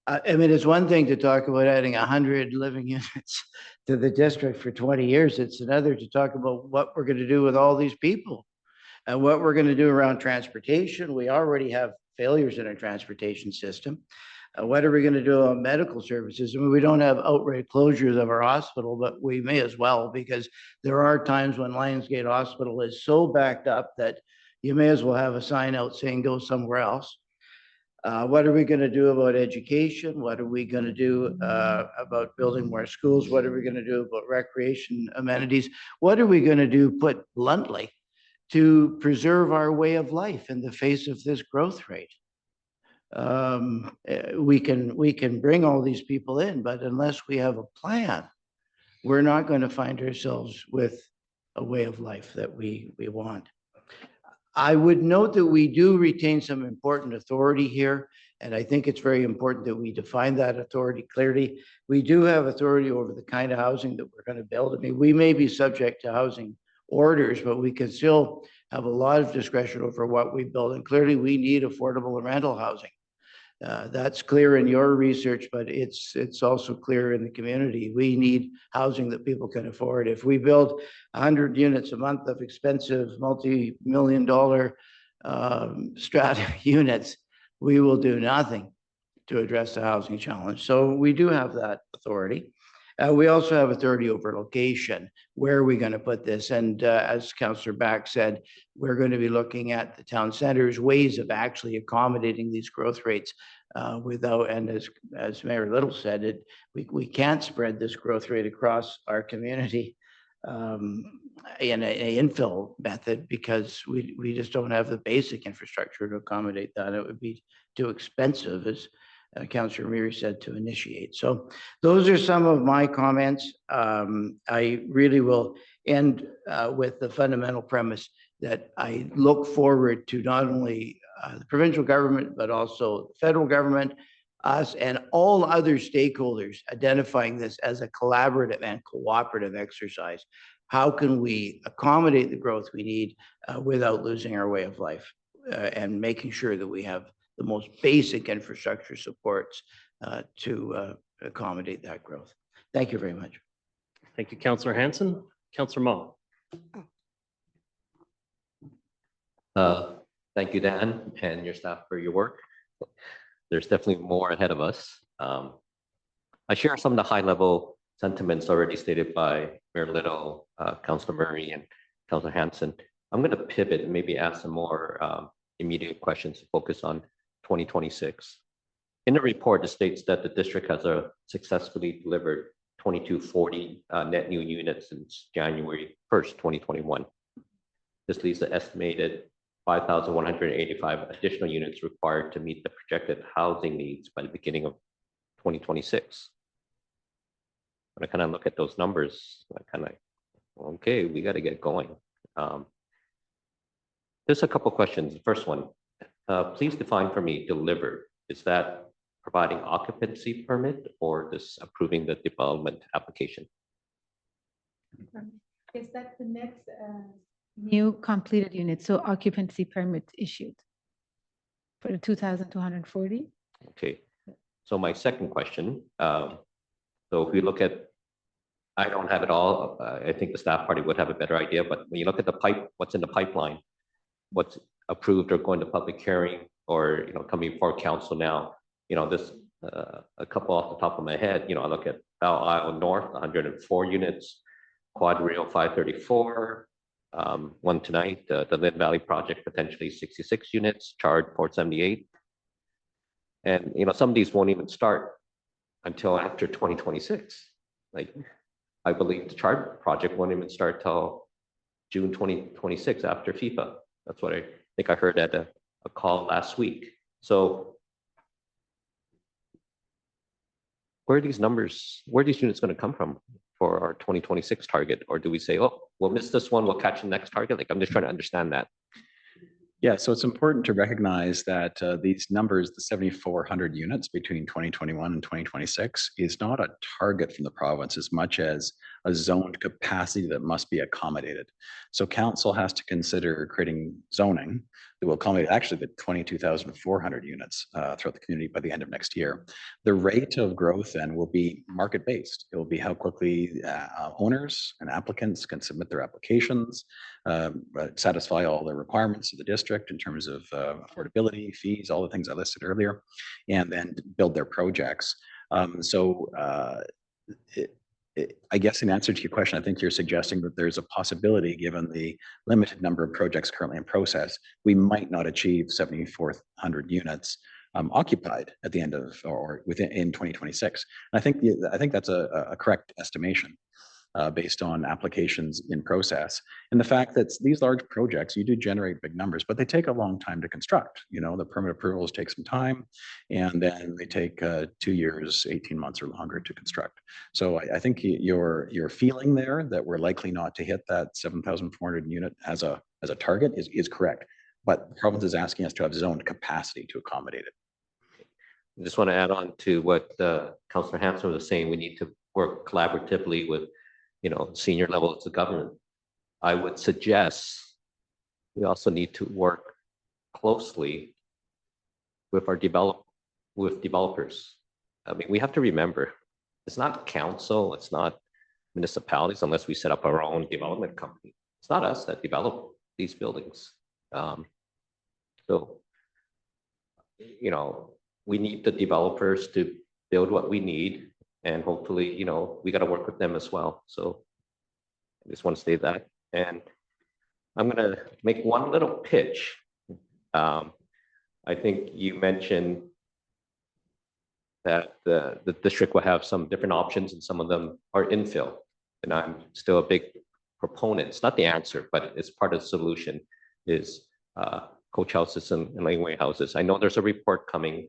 Speaker 14: I mean, it's one thing to talk about adding 100 living units to the district for 20 years. It's another to talk about what we're going to do with all these people and what we're going to do around transportation. We already have failures in our transportation system. What are we going to do on medical services? I mean, we don't have outright closures of our hospital, but we may as well, because there are times when Lionsgate Hospital is so backed up that you may as well have a sign out saying go somewhere else. What are we going to do about education? What are we going to do about building more schools? What are we going to do about recreation amenities? What are we going to do, put bluntly, to preserve our way of life in the face of this growth rate? We can bring all these people in, but unless we have a plan, we're not going to find ourselves with a way of life that we want. I would note that we do retain some important authority here, and I think it's very important that we define that authority clearly. We do have authority over the kind of housing that we're going to build. I mean, we may be subject to housing orders, but we can still have a lot of discretion over what we build, and clearly we need affordable rental housing. That's clear in your research, but it's also clear in the community. We need housing that people can afford. If we build 100 units a month of expensive multi-million-dollar strata units, we will do nothing to address the housing challenge. So we do have that authority. We also have authority over location. Where are we going to put this? And as Councillor Back said, we're going to be looking at the town centers, ways of actually accommodating these growth rates without, and as Mayor Little said, we can't spread this growth rate across our community in an infill method, because we just don't have the basic infrastructure to accommodate that. It would be too expensive, as Councillor Meary said, to initiate. So those are some of my comments. I really will end with the fundamental premise that I look forward to not only the provincial government, but also the federal government, us, and all other stakeholders identifying this as a collaborative and cooperative exercise. How can we accommodate the growth we need without losing our way of life, and making sure that we have the most basic infrastructure supports to accommodate that growth. Thank you very much.
Speaker 1: Thank you, Councillor Hanson. Councillor Mah.
Speaker 15: Thank you, Dan, and your staff for your work. There's definitely more ahead of us. I share some of the high-level sentiments already stated by Mayor Little, Councillor Murray, and Councillor Hanson. I'm going to pivot and maybe ask some more immediate questions to focus on 2026. In the report, it states that the district has successfully delivered 2240 net new units since January 1st, 2021. This leaves the estimated 5,185 additional units required to meet the projected housing needs by the beginning of 2026. When I kind of look at those numbers, I kind of, okay, we got to get going. There's a couple questions. The first one, please define for me delivered. Is that providing occupancy permit or just approving the development application?
Speaker 13: Is that the next new completed unit? So occupancy permit issued for the 2,240?
Speaker 15: Okay. So my second question, so if we look at, I don't have it all. I think the staff party would have a better idea, but when you look at the pipe, what's in the pipeline, what's approved or going to public hearing or, coming before council now, this, a couple off the top of my head, I look at Belle Isle North, 104 units, Quad Rio 534, one tonight, the Lynn Valley project, potentially 66 units, Chard 478. And, some of these won't even start until after 2026. Like, I believe the Chard project won't even start till June 2026 after FIFA. That's what I think I heard at a call last week. So where are these numbers, where are these units going to come from for our 2026 target? Or do we say, oh, we'll miss this one, we'll catch the next target? Like, I'm just trying to understand that.
Speaker 12: Yeah, so it's important to recognize that these numbers, the 7,400 units between 2021 and 2026, is not a target from the province as much as a zoned capacity that must be accommodated. So council has to consider creating zoning that will accommodate actually the 22,400 units throughout the community by the end of next year. The rate of growth then will be market-based. It will be how quickly owners and applicants can submit their applications, satisfy all the requirements of the district in terms of affordability, fees, all the things I listed earlier, and then build their projects. I guess in answer to your question, I think you're suggesting that there's a possibility, given the limited number of projects currently in process, we might not achieve 7,400 units occupied at the end of or in 2026. And I think that's a correct estimation based on applications in process. And the fact that these large projects, you do generate big numbers, but they take a long time to construct. The permit approvals take some time, and then they take 2 years, 18 months or longer to construct. So I think your feeling there that we're likely not to hit that 7,400 unit as a target is correct. But the province is asking us to have zoned capacity to accommodate it.
Speaker 15: I just want to add on to what Councillor Hanson was saying. We need to work collaboratively with senior levels of government. I would suggest we also need to work closely with developers. I mean, we have to remember, it's not council, it's not municipalities, unless we set up our own development company. It's not us that develop these buildings. We need the developers to build what we need. And hopefully, we got to work with them as well. So I just want to say that. And I'm going to make one little pitch. I think you mentioned that the district will have some different options, and some of them are infill. And I'm still a big proponent. It's not the answer, but it's part of the solution, is coach houses and laneway houses. I know there's a report coming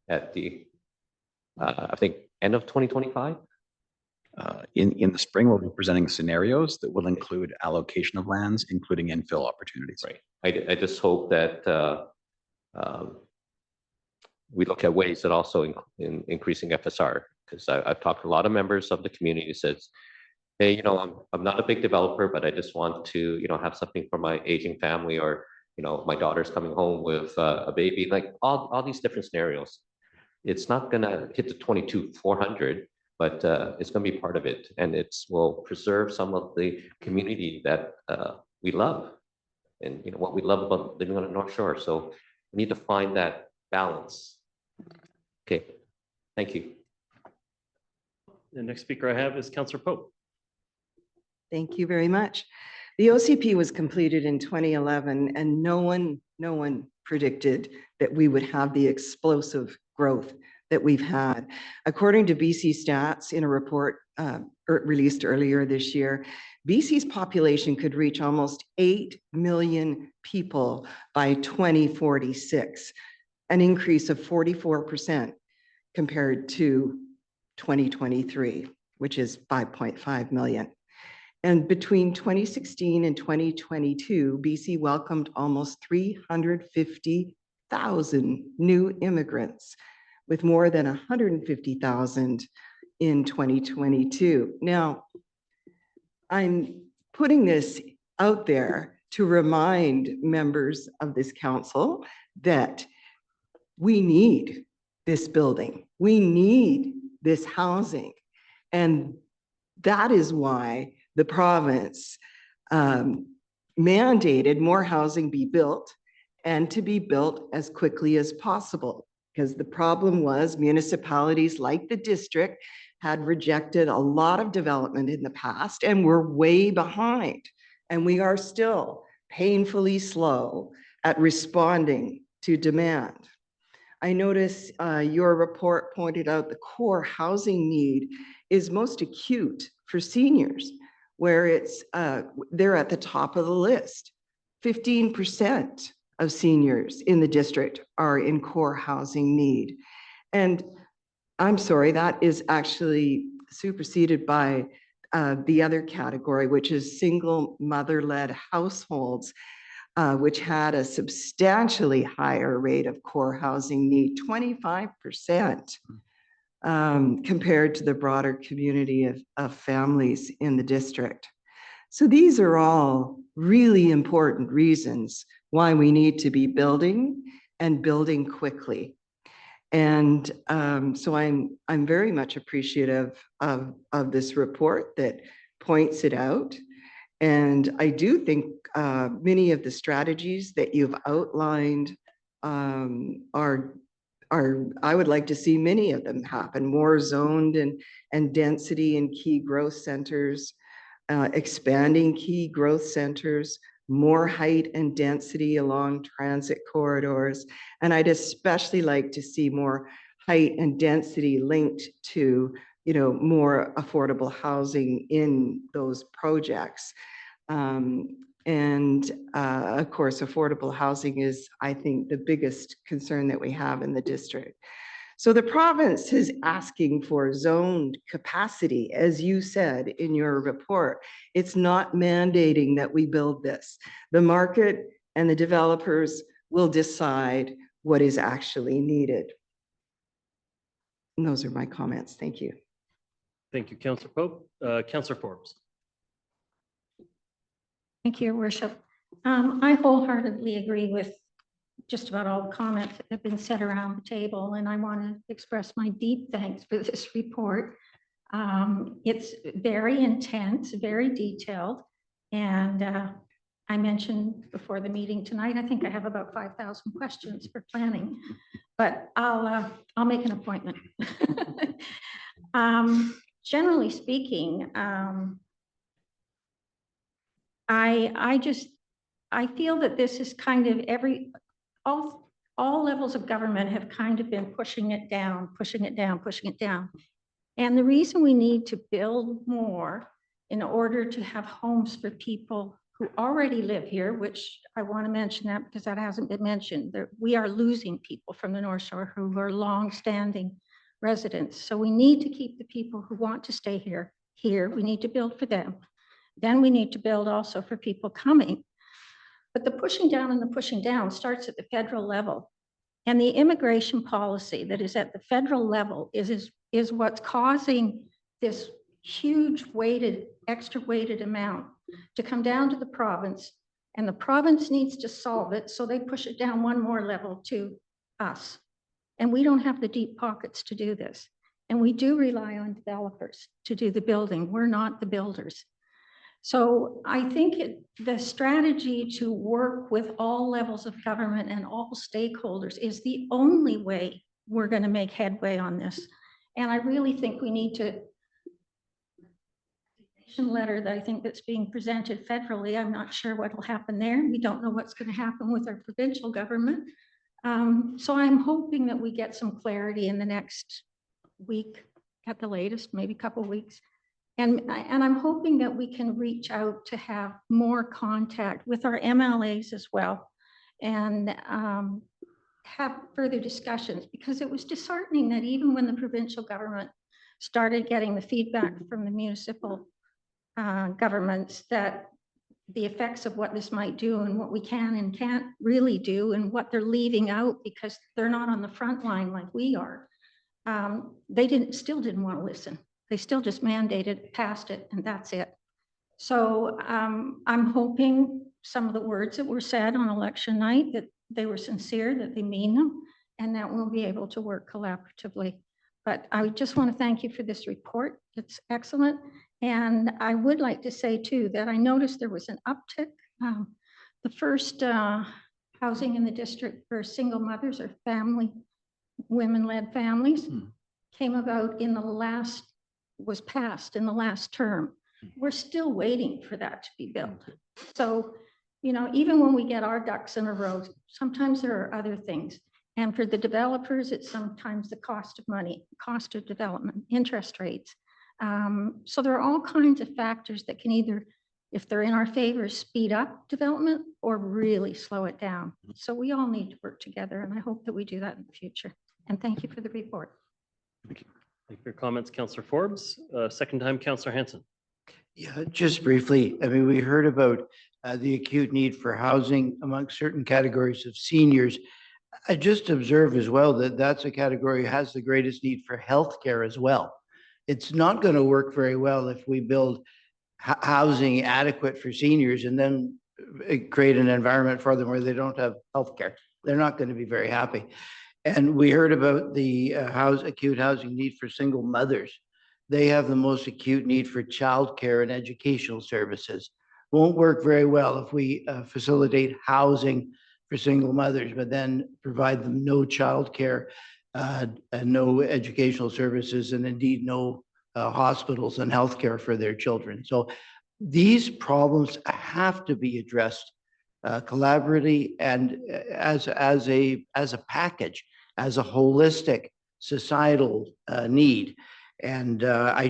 Speaker 15: at the, I think, end of 2025?
Speaker 12: In the spring, we'll be presenting scenarios that will include allocation of lands, including infill opportunities.
Speaker 15: Right. I just hope that we look at ways that also in increasing FSR, because I've talked to a lot of members of the community who says, hey, I'm not a big developer, but I just want to, have something for my aging family, or, my daughter's coming home with a baby, like all these different scenarios. It's not going to hit the 22,400, but it's going to be part of it. And will preserve some of the community that we love, and what we love about living on the North Shore. So we need to find that balance. Okay, thank you.
Speaker 1: The next speaker I have is Councillor Pope.
Speaker 16: Thank you very much. The OCP was completed in 2011, and no one predicted that we would have the explosive growth that we've had. According to BC Stats, in a report released earlier this year, BC's population could reach almost 8 million people by 2046, an increase of 44% compared to 2023, which is 5.5 million. And between 2016 and 2022, BC welcomed almost 350,000 new immigrants, with more than 150,000 in 2022. Now, I'm putting this out there to remind members of this council that we need this building. We need this housing. And that is why the province mandated more housing be built and to be built as quickly as possible. Because the problem was municipalities like the district had rejected a lot of development in the past and were way behind. And we are still painfully slow at responding to demand. I notice your report pointed out the core housing need is most acute for seniors, where they're at the top of the list. 15% of seniors in the district are in core housing need. And I'm sorry, that is actually superseded by the other category, which is single mother-led households, which had a substantially higher rate of core housing need, 25%, compared to the broader community of families in the district. So these are all really important reasons why we need to be building and building quickly. And so I'm very much appreciative of this report that points it out. And I do think many of the strategies that you've outlined are I would like to see many of them happen, more zoned and density in key growth centers, expanding key growth centers, more height and density along transit corridors. And I'd especially like to see more height and density linked to, more affordable housing in those projects. Of course, affordable housing is, I think, the biggest concern that we have in the district. So the province is asking for zoned capacity, as you said in your report. It's not mandating that we build this. The market and the developers will decide what is actually needed. And those are my comments. Thank you.
Speaker 1: Thank you, Councillor Pope. Councillor Forbes.
Speaker 17: Thank you, Your Worship. I wholeheartedly agree with just about all the comments that have been said around the table, and I want to express my deep thanks for this report. It's very intense, very detailed, and I mentioned before the meeting tonight, I think I have about 5,000 questions for planning, but I'll make an appointment. Generally speaking, I feel that this is kind of all levels of government have kind of been pushing it down, pushing it down, pushing it down. And the reason we need to build more in order to have homes for people who already live here, which I want to mention that because that hasn't been mentioned, we are losing people from the North Shore who are long-standing residents. So we need to keep the people who want to stay here. We need to build for them. Then we need to build also for people coming. But the pushing down and the pushing down starts at the federal level. And the immigration policy that is at the federal level is what's causing this huge extra weighted amount to come down to the province. And the province needs to solve it, so they push it down one more level to us. And we don't have the deep pockets to do this. And we do rely on developers to do the building. We're not the builders. So I think the strategy to work with all levels of government and all stakeholders is the only way we're going to make headway on this. And I really think we need to letter that I think that's being presented federally. I'm not sure what will happen there. We don't know what's going to happen with our provincial government. So I'm hoping that we get some clarity in the next week at the latest, maybe a couple of weeks. And I'm hoping that we can reach out to have more contact with our MLAs as well and have further discussions, because it was disheartening that even when the provincial government started getting the feedback from the municipal governments that the effects of what this might do and what we can and can't really do and what they're leaving out because they're not on the front line like we are, they still didn't want to listen. They still just mandated, passed it, and that's it. So I'm hoping some of the words that were said on election night, that they were sincere, that they mean them, and that we'll be able to work collaboratively. But I just want to thank you for this report. It's excellent. And I would like to say too, that I noticed there was an uptick The first housing in the district for single mothers or family, women-led families came about was passed in the last term. We're still waiting for that to be built. So, you know, even when we get our ducks in a row, sometimes there are other things. And for the developers, it's sometimes the cost of money, cost of development, interest rates. So there are all kinds of factors that can either, if they're in our favor, speed up development or really slow it down. So we all need to work together, and I hope that we do that in the future. And thank you for the report.
Speaker 1: Thank you. Thank you for your comments, Councillor Forbes. Second time, Councillor Hanson.
Speaker 14: Yeah, just briefly, I mean, we heard about the acute need for housing among certain categories of seniors. I just observe as well that that's a category that has the greatest need for healthcare as well. It's not going to work very well if we build housing adequate for seniors and then create an environment for them where they don't have healthcare. They're not going to be very happy. And we heard about the acute housing need for single mothers. They have the most acute need for childcare and educational services. Won't work very well if we facilitate housing for single mothers, but then provide them no childcare, and no educational services, and indeed no hospitals and healthcare for their children. So these problems have to be addressed collaboratively and as a package, as a holistic societal need. And I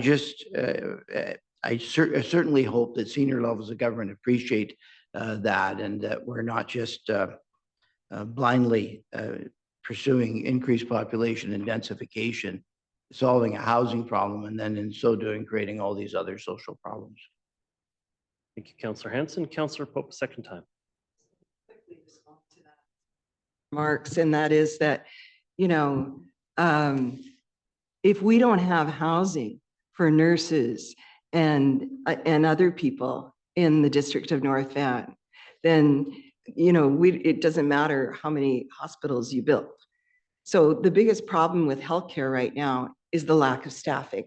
Speaker 14: certainly hope that senior levels of government appreciate that, and that we're not just blindly pursuing increased population and densification, solving a housing problem, and then in so doing, creating all these other social problems.
Speaker 1: Thank you, Councillor Hanson. Councillor Pope, second time.
Speaker 16: Marks, and that is that, you know, if we don't have housing for nurses and other people in the district of North Van, then, you know, it doesn't matter how many hospitals you build. So the biggest problem with healthcare right now is the lack of staffing.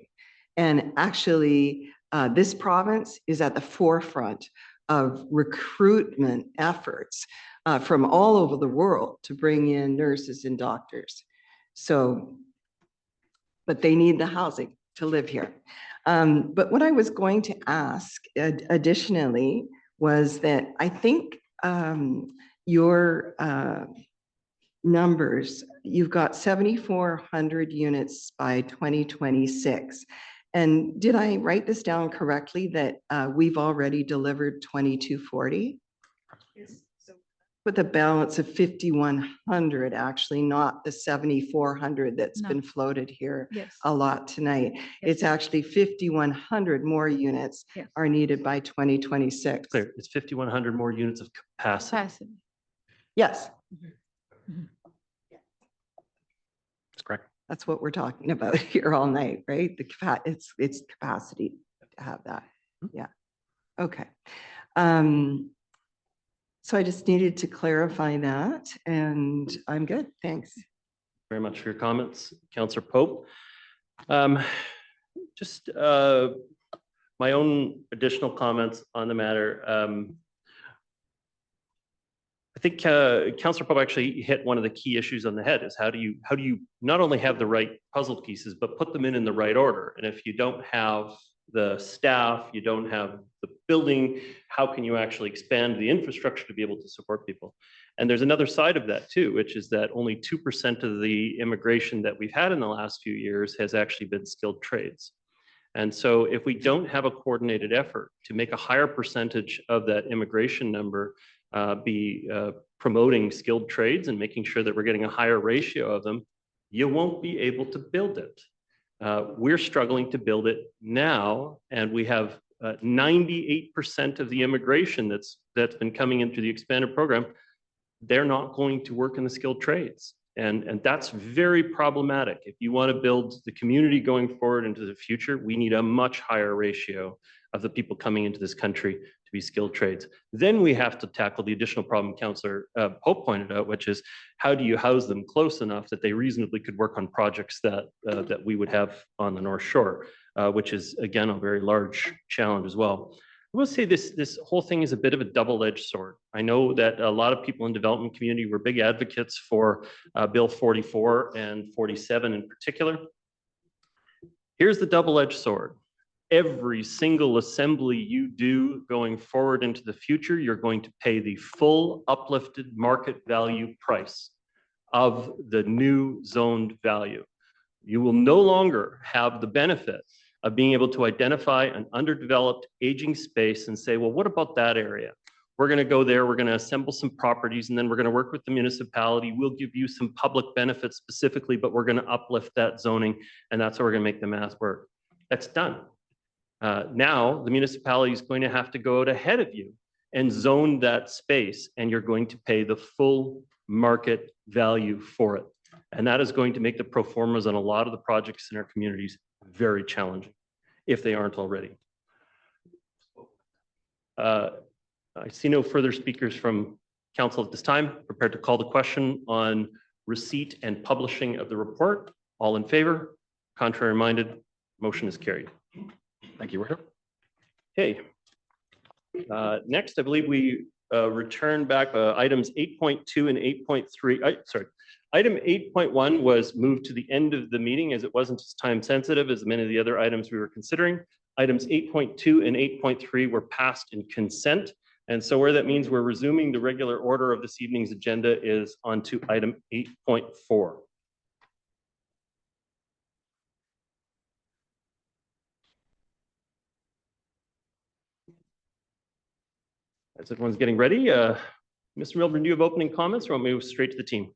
Speaker 16: And actually, this province is at the forefront of recruitment efforts from all over the world to bring in nurses and doctors. So, but they need the housing to live here. But what I was going to ask additionally was that I think your numbers, you've got 7,400 units by 2026. And did I write this down correctly that we've already delivered 2,240? Yes. So with a balance of 5,100, actually, not the 7,400 that's been floated here a lot tonight. Yes. It's actually 5,100 more units are needed by 2026.
Speaker 1: Clear. It's 5,100 more units of capacity.
Speaker 16: Yes.
Speaker 1: That's correct.
Speaker 16: That's what we're talking about here all night, right? It's capacity to have that. Yeah. Okay. So I just needed to clarify that, and I'm good. Thanks.
Speaker 1: Very much for your comments, Councillor Pope. Just my own additional comments on the matter. I think Councillor Pope actually hit one of the key issues on the head, is how do you not only have the right puzzle pieces, but put them in the right order? And if you don't have the staff, you don't have the building, how can you actually expand the infrastructure to be able to support people? And there's another side of that too, which is that only 2% of the immigration that we've had in the last few years has actually been skilled trades. And so if we don't have a coordinated effort to make a higher percentage of that immigration number be promoting skilled trades and making sure that we're getting a higher ratio of them, you won't be able to build it. We're struggling to build it now, and we have 98% of the immigration that's been coming into the expanded program. They're not going to work in the skilled trades. And that's very problematic. If you want to build the community going forward into the future, we need a much higher ratio of the people coming into this country to be skilled trades. Then we have to tackle the additional problem Councillor Pope pointed out, which is how do you house them close enough that they reasonably could work on projects that we would have on the North Shore, which is, again, a very large challenge as well. will say this whole thing is a bit of a double-edged sword. I know that a lot of people in development community were big advocates for Bill 44 and 47 in particular. Here's the double-edged sword. Every single assembly you do going forward into the future, you're going to pay the full uplifted market value price of the new zoned value. You will no longer have the benefit of being able to identify an underdeveloped aging space and say, well, what about that area? We're going to go there, we're going to assemble some properties, and then we're going to work with the municipality. We'll give you some public benefits specifically, but we're going to uplift that zoning, and that's how we're going to make the math work. That's done. Now, the municipality is going to have to go out ahead of you and zone that space, and you're going to pay the full market value for it. And that is going to make the pro formas on a lot of the projects in our communities very challenging, if they aren't already. I see no further speakers from council at this time. Prepared to call the question on receipt and publishing of the report. All in favor? Contrary minded? Motion is carried.
Speaker 12: Thank you, Richard.
Speaker 1: Okay. Next, I believe we return back items 8.2 and 8.3. Sorry. Item 8.1 was moved to the end of the meeting as it wasn't as time sensitive as many of the other items we were considering. Items 8.2 and 8.3 were passed in consent. And so where that means we're resuming the regular order of this evening's agenda is onto item 8.4. As everyone's getting ready, Mr. Milburn, do you have opening comments or want me to move straight to the team?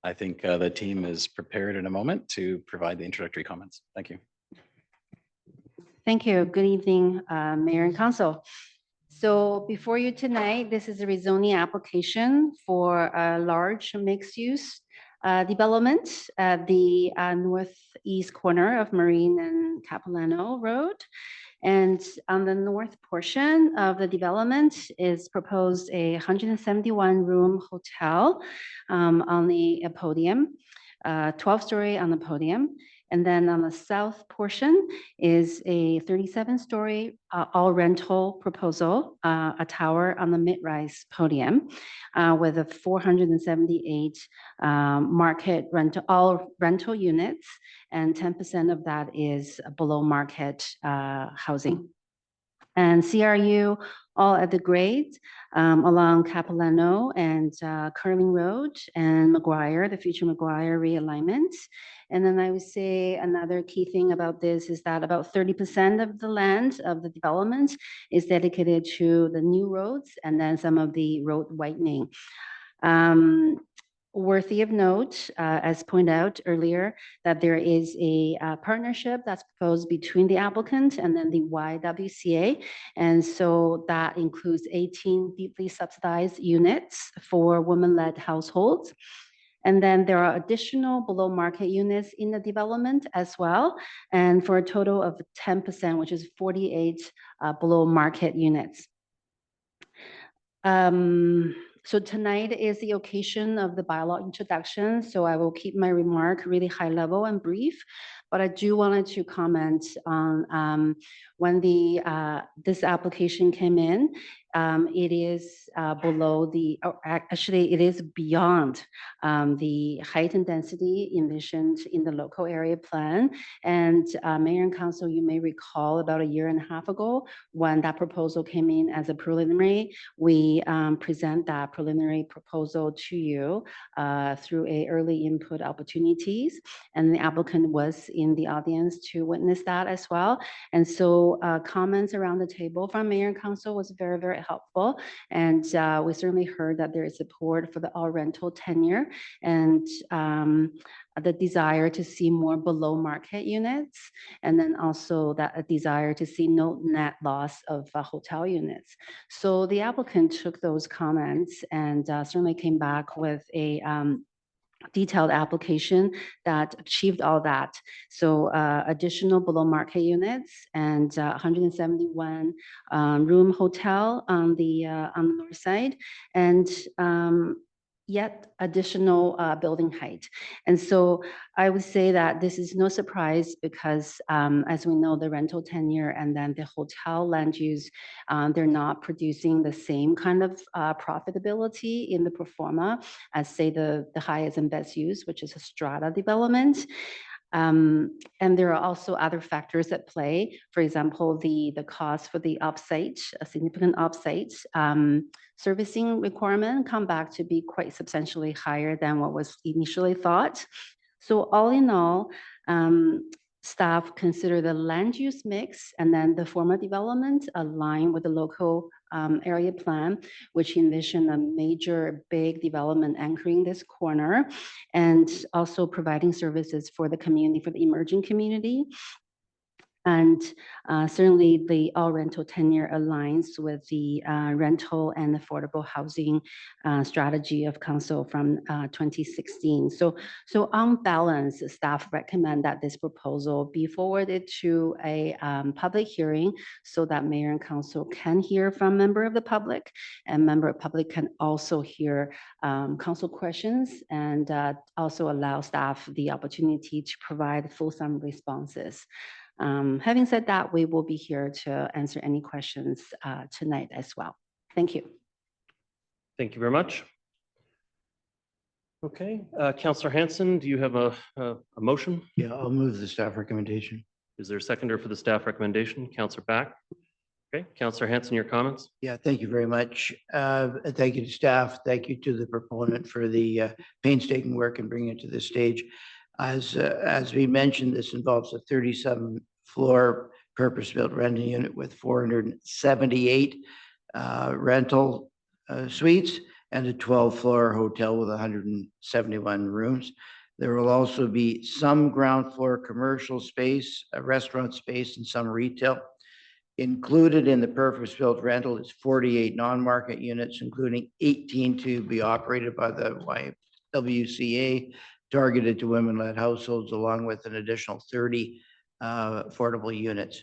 Speaker 12: I think the team is prepared in a moment to provide the introductory comments. Thank you.
Speaker 18: Thank you. Good evening, Mayor and Council. So before you tonight, this is a rezoning application for a large mixed-use development at the northeast corner of Marine and Capilano Road. And on the north portion of the development is proposed a 171-room hotel on the podium, 12-story on the podium. And then on the south portion is a 37-story all rental proposal, a tower on the mid-rise podium with a 478 market rental, all rental units, and 10% of that is below market housing. And CRU all at the grade along Capilano and Curling Road and McGuire, the future McGuire realignment. And then I would say another key thing about this is that about 30% of the land of the development is dedicated to the new roads and then some of the road widening. Worthy of note, as pointed out earlier, that there is a partnership that's proposed between the applicant and then the YWCA. And so that includes 18 deeply subsidized units for women-led households. And then there are additional below market units in the development as well. And for a total of 10%, which is 48 below market units. So tonight is the occasion of the bylaw introduction. So I will keep my remark really high level and brief, but I do wanted to comment on when this application came in. It is below the, actually it is beyond the height and density envisioned in the local area plan. And Mayor and Council, you may recall about a year and a half ago when that proposal came in as a preliminary, we present that preliminary proposal to you through a early input opportunities. And the applicant was in the audience to witness that as well. And so comments around the table from Mayor and Council was very, very helpful. And we certainly heard that there is support for the all rental tenure and the desire to see more below market units. And then also that a desire to see no net loss of hotel units. So the applicant took those comments and certainly came back with a detailed application that achieved all that. So additional below market units and 171 room hotel on the north side. And yet additional building height. And so I would say that this is no surprise because as we know, the rental tenure and then the hotel land use, they're not producing the same kind of profitability in the pro forma as say the highest and best use, which is a strata development. And there are also other factors at play. For example, the cost for the offsite, a significant offsite servicing requirement come back to be quite substantially higher than what was initially thought. So all in all, staff consider the land use mix and then the former development align with the local area plan, which envision a major big development anchoring this corner and also providing services for the community, for the emerging community. And certainly the all rental tenure aligns with the rental and affordable housing strategy of council from 2016. So on balance, staff recommend that this proposal be forwarded to a public hearing so that mayor and council can hear from member of the public, and member of public can also hear council questions and also allow staff the opportunity to provide fulsome responses. Having said that, we will be here to answer any questions tonight as well. Thank you.
Speaker 1: Thank you very much. Okay, Councillor Hanson, do you have a motion?
Speaker 14: Yeah, I'll move the staff recommendation.
Speaker 1: Is there a seconder for the staff recommendation? Councillor Back? Okay, Councillor Hanson, your comments?
Speaker 14: Yeah, thank you very much. Thank you to staff. Thank you to the proponent for the painstaking work and bringing it to this stage. As we mentioned, this involves a 37-floor purpose-built rental unit with 478 rental suites and a 12-floor hotel with 171 rooms. There will also be some ground floor commercial space, a restaurant space, and some retail. Included in the purpose-built rental is 48 non-market units, including 18 to be operated by the YWCA, targeted to women-led households, along with an additional 30 affordable units.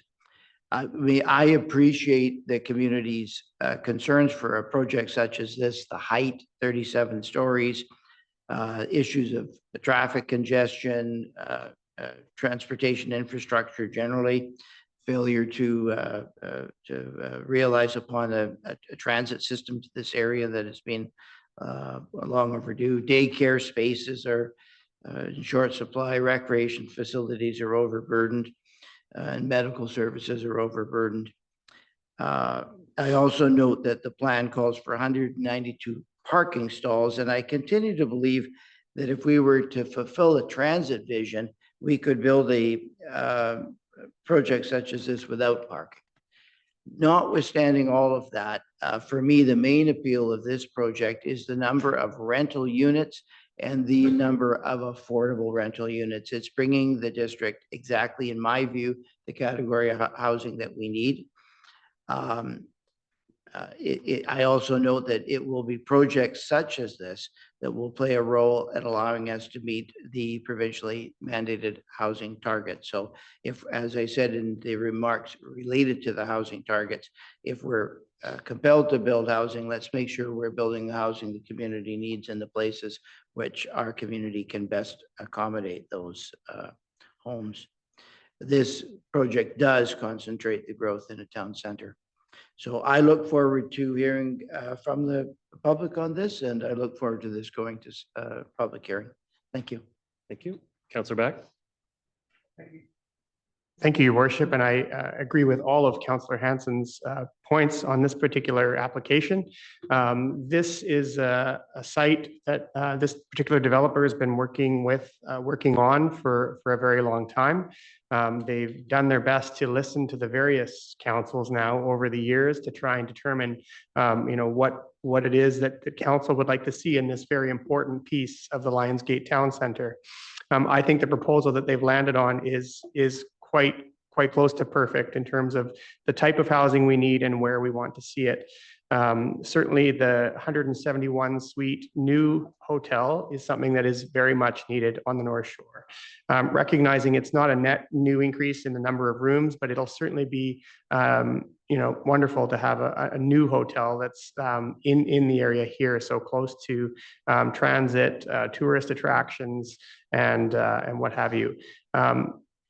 Speaker 14: I appreciate the community's concerns for a project such as this, the height, 37 stories, issues of traffic congestion, transportation infrastructure generally, failure to realize upon a transit system to this area that has been long overdue. Daycare spaces are in short supply, recreation facilities are overburdened, and medical services are overburdened. I also note that the plan calls for 192 parking stalls, and I continue to believe that if we were to fulfill a transit vision, we could build a project such as this without parking. Notwithstanding all of that, for me, the main appeal of this project is the number of rental units and the number of affordable rental units. It's bringing the district exactly, in my view, the category of housing that we need. I also note that it will be projects such as this that will play a role in allowing us to meet the provincially mandated housing targets. So if, as I said in the remarks related to the housing targets, if we're compelled to build housing, let's make sure we're building the housing the community needs in the places which our community can best accommodate those homes. This project does concentrate the growth in a town center. So I look forward to hearing from the public on this, and I look forward to this going to public hearing. Thank you.
Speaker 1: Thank you. Councillor Back?
Speaker 2: Thank you, Your Worship, and I agree with all of Councillor Hanson's points on this particular application. This is a site that this particular developer has been working on for a very long time. They've done their best to listen to the various councils now over the years to try and determine, what it is that the council would like to see in this very important piece of the Lionsgate Town Center. I think the proposal that they've landed on is quite close to perfect in terms of the type of housing we need and where we want to see it. Certainly the 171 suite new hotel is something that is very much needed on the North Shore. Recognizing it's not a net new increase in the number of rooms, but it'll certainly be wonderful to have a new hotel that's in the area here, so close to transit, tourist attractions, and what have you.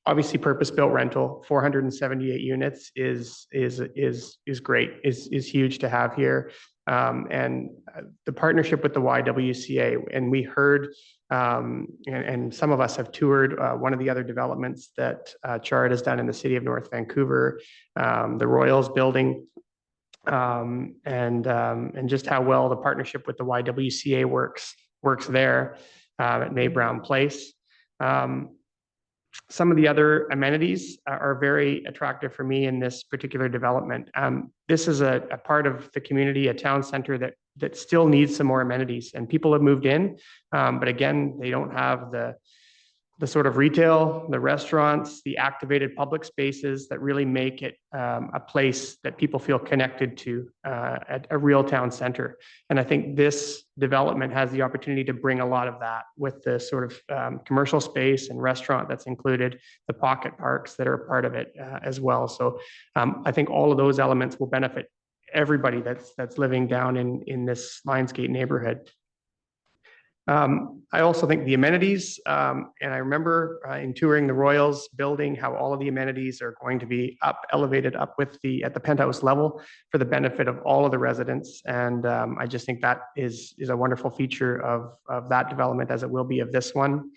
Speaker 2: Obviously, purpose-built rental, 478 units is great, is huge to have here. And the partnership with the YWCA, and we heard, and some of us have toured one of the other developments that Chard has done in the city of North Vancouver, the Royals building, and just how well the partnership with the YWCA works there at May Brown Place. Some of the other amenities are very attractive for me in this particular development. This is a part of the community, a town center that still needs some more amenities, and people have moved in, but again, they don't have the sort of retail, the restaurants, the activated public spaces that really make it a place that people feel connected to at a real town center. And I think this development has the opportunity to bring a lot of that with the sort of commercial space and restaurant that's included, the pocket parks that are a part of it as well. So I think all of those elements will benefit everybody that's living down in this Lionsgate neighborhood. I also think the amenities, and I remember in touring the Royals building, how all of the amenities are going to be elevated up at the penthouse level for the benefit of all of the residents. And I just think that is a wonderful feature of that development, as it will be of this one.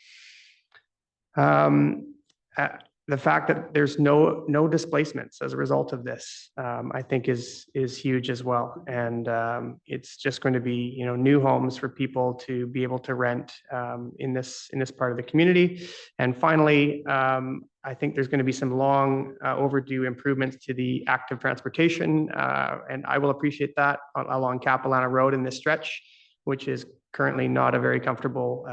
Speaker 2: The fact that there's no displacements as a result of this, I think is huge as well. And it's just going to be, new homes for people to be able to rent in this part of the community. And finally, I think there's going to be some long overdue improvements to the active transportation, and I will appreciate that along Capilano Road in this stretch, which is currently not a very comfortable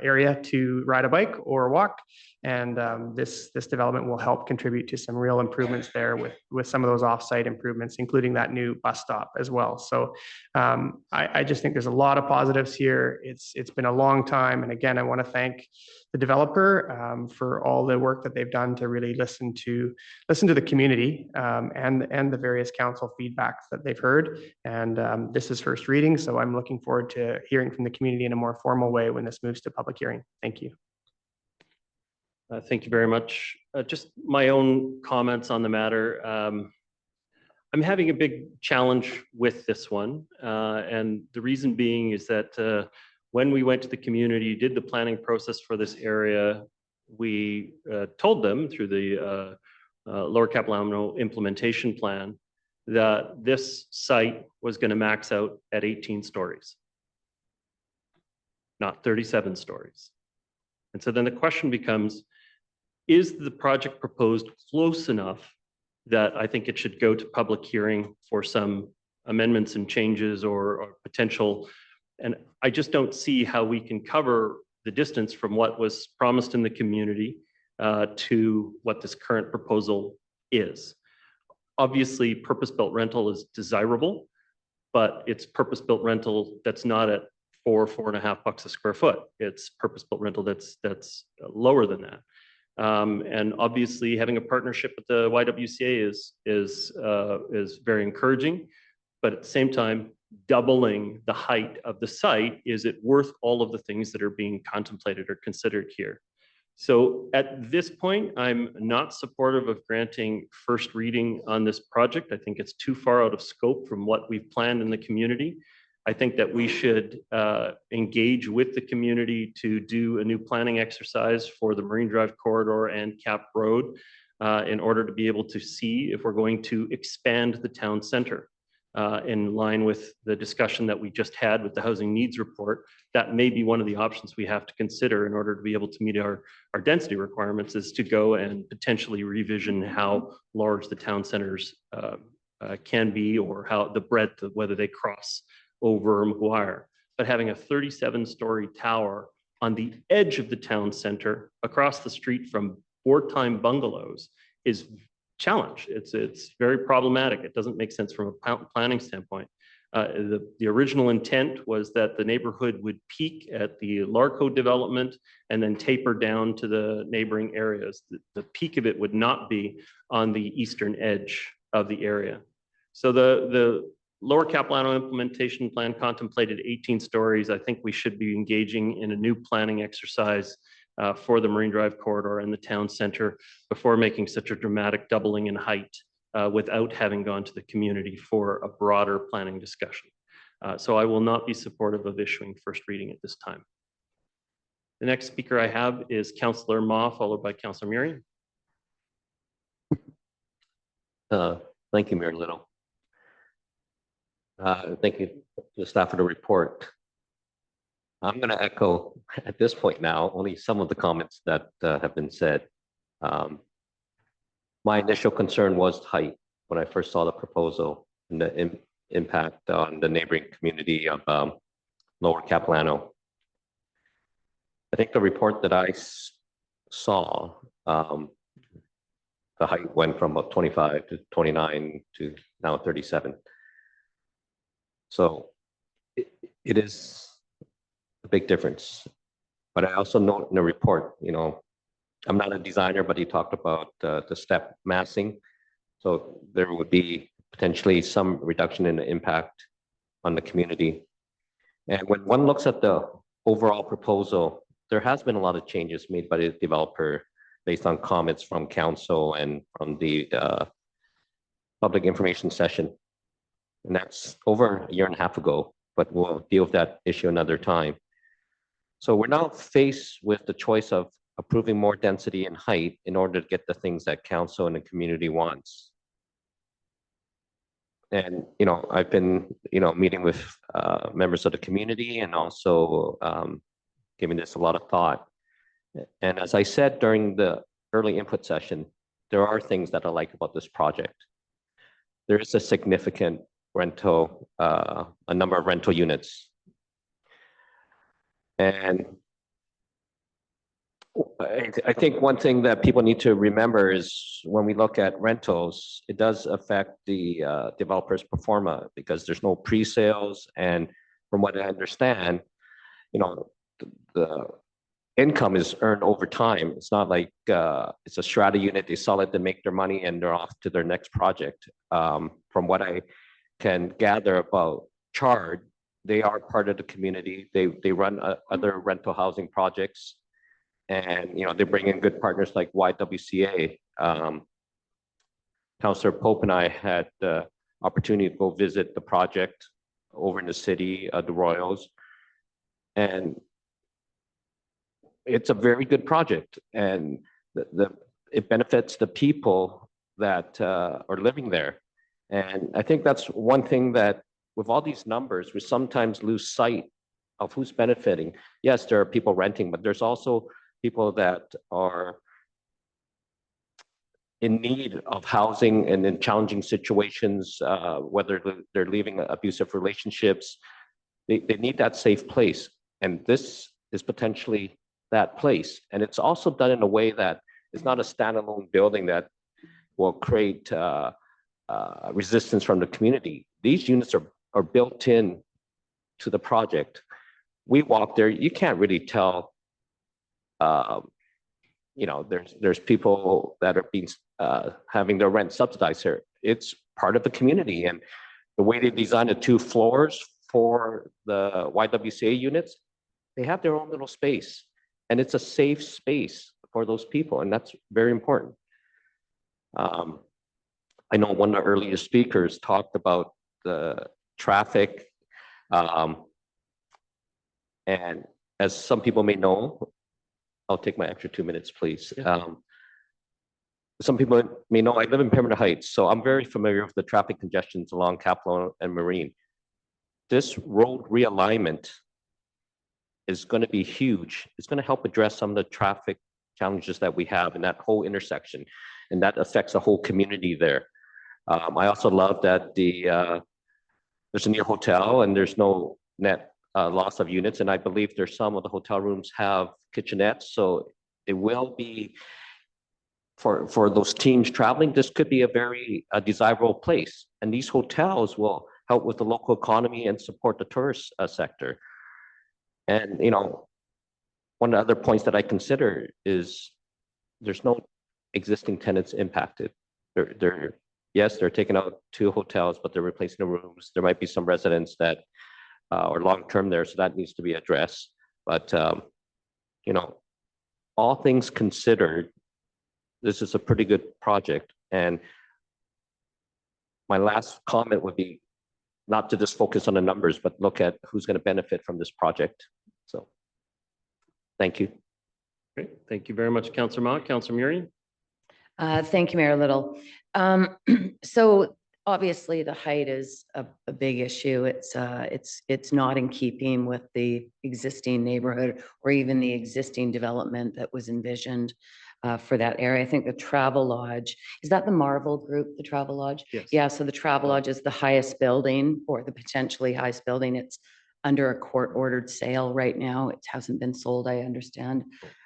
Speaker 2: area to ride a bike or walk. And this development will help contribute to some real improvements there with some of those offsite improvements, including that new bus stop as well. So I just think there's a lot of positives here. It's been a long time. And again, I want to thank the developer for all the work that they've done to really listen to the community and the various council feedbacks that they've heard. And this is first reading, so I'm looking forward to hearing from the community in a more formal way when this moves to public hearing. Thank you.
Speaker 1: Thank you very much. Just my own comments on the matter. I'm having a big challenge with this one. And the reason being is that when we went to the community, did the planning process for this area, we told them through the Lower Capilano implementation plan that this site was going to max out at 18 stories, not 37 stories. And so then the question becomes, is the project proposed close enough that I think it should go to public hearing for some amendments and changes or potential? And I just don't see how we can cover the distance from what was promised in the community to what this current proposal is. Obviously, purpose-built rental is desirable, but it's purpose-built rental that's not at $4.5 a square foot. It's purpose-built rental that's lower than that. And obviously, having a partnership with the YWCA is very encouraging, but at the same time, doubling the height of the site, is it worth all of the things that are being contemplated or considered here? So at this point, I'm not supportive of granting first reading on this project. I think it's too far out of scope from what we've planned in the community. I think that we should engage with the community to do a new planning exercise for the Marine Drive corridor and Cap Road in order to be able to see if we're going to expand the town center in line with the discussion that we just had with the housing needs report. That may be one of the options we have to consider in order to be able to meet our density requirements, is to go and potentially revision how large the town centers can be, or how the breadth of whether they cross over McGuire. But having a 37-story tower on the edge of the town center across the street from wartime bungalows is challenge. It's very problematic. It doesn't make sense from a planning standpoint. The original intent was that the neighborhood would peak at the Larco development and then taper down to the neighboring areas. The peak of it would not be on the eastern edge of the area. So the Lower Capilano implementation plan contemplated 18 stories. I think we should be engaging in a new planning exercise for the Marine Drive corridor and the town center before making such a dramatic doubling in height without having gone to the community for a broader planning discussion. So I will not be supportive of issuing first reading at this time. The next speaker I have is Councillor Ma, followed by Councillor Murian.
Speaker 15: Thank you, Mayor Little. Thank you to the staff for the report. I'm going to echo at this point now only some of the comments that have been said. My initial concern was height when I first saw the proposal and the impact on the neighboring community of Lower Capilano. I think the report that I saw, the height went from about 25 to 29 to now 37. So it is a big difference. But I also note in the report, you know, I'm not a designer, but he talked about the step massing. So there would be potentially some reduction in the impact on the community. And when one looks at the overall proposal, there has been a lot of changes made by the developer based on comments from council and from the public information session. And that's over a year and a half ago, but we'll deal with that issue another time. So we're now faced with the choice of approving more density and height in order to get the things that council and the community wants. And, you know, I've been, you know, meeting with members of the community and also giving this a lot of thought. And as I said during the early input session, there are things that I like about this project. There is a significant rental, a number of rental units. And I think one thing that people need to remember is when we look at rentals, it does affect the developer's pro forma because there's no pre-sales. And from what I understand, you know, the income is earned over time. It's not like it's a strata unit, they sell it, they make their money and they're off to their next project. From what I can gather about Chard, they are part of the community. They run other rental housing projects. And, you know, they bring in good partners like YWCA. Councillor Pope and I had the opportunity to go visit the project over in the city, the Royals. And it's a very good project. And it benefits the people that are living there. And I think that's one thing that with all these numbers, we sometimes lose sight of who's benefiting. Yes, there are people renting, but there's also people that are in need of housing and in challenging situations, whether they're leaving abusive relationships, they need that safe place. And this is potentially that place. And it's also done in a way that it's not a standalone building that will create resistance from the community. These units are built in to the project. We walk there, you can't really tell, you know, there's people that are being having their rent subsidized here. It's part of the community, and the way they designed the 2 floors for the YWCA units, they have their own little space, and it's a safe space for those people, and that's very important. I know one of the earlier speakers talked about the traffic, and as some people may know, I'll take my extra 2 minutes, please. Some people may know I live in Pembina Heights, so I'm very familiar with the traffic congestions along Capilano and Marine. This road realignment is going to be huge. It's going to help address some of the traffic challenges that we have in that whole intersection, and that affects the whole community there. I also love that there's a near hotel and there's no net loss of units, and I believe there's some of the hotel rooms have kitchenettes, so it will be for those teams traveling, this could be a very desirable place. And these hotels will help with the local economy and support the tourist sector. And, you know, one of the other points that I consider is there's no existing tenants impacted. Yes, they're taking out 2 hotels, but they're replacing the rooms. There might be some residents that are long-term there, so that needs to be addressed. But, you know, all things considered, this is a pretty good project. And my last comment would be not to just focus on the numbers, but look at who's going to benefit from this project. So, thank you.
Speaker 1: Great. Thank you very much, Councillor Mott. Councillor Murian.
Speaker 19: Thank you, Mayor Little. So obviously the height is a big issue. It's not in keeping with the existing neighborhood or even the existing development that was envisioned for that area. I think the Travel Lodge, is that the Marvel Group, the Travel Lodge?
Speaker 1: Yes.
Speaker 19: Yeah, so the Travel Lodge is the highest building or the potentially highest building. It's under a court-ordered sale right now. It hasn't been sold, I understand.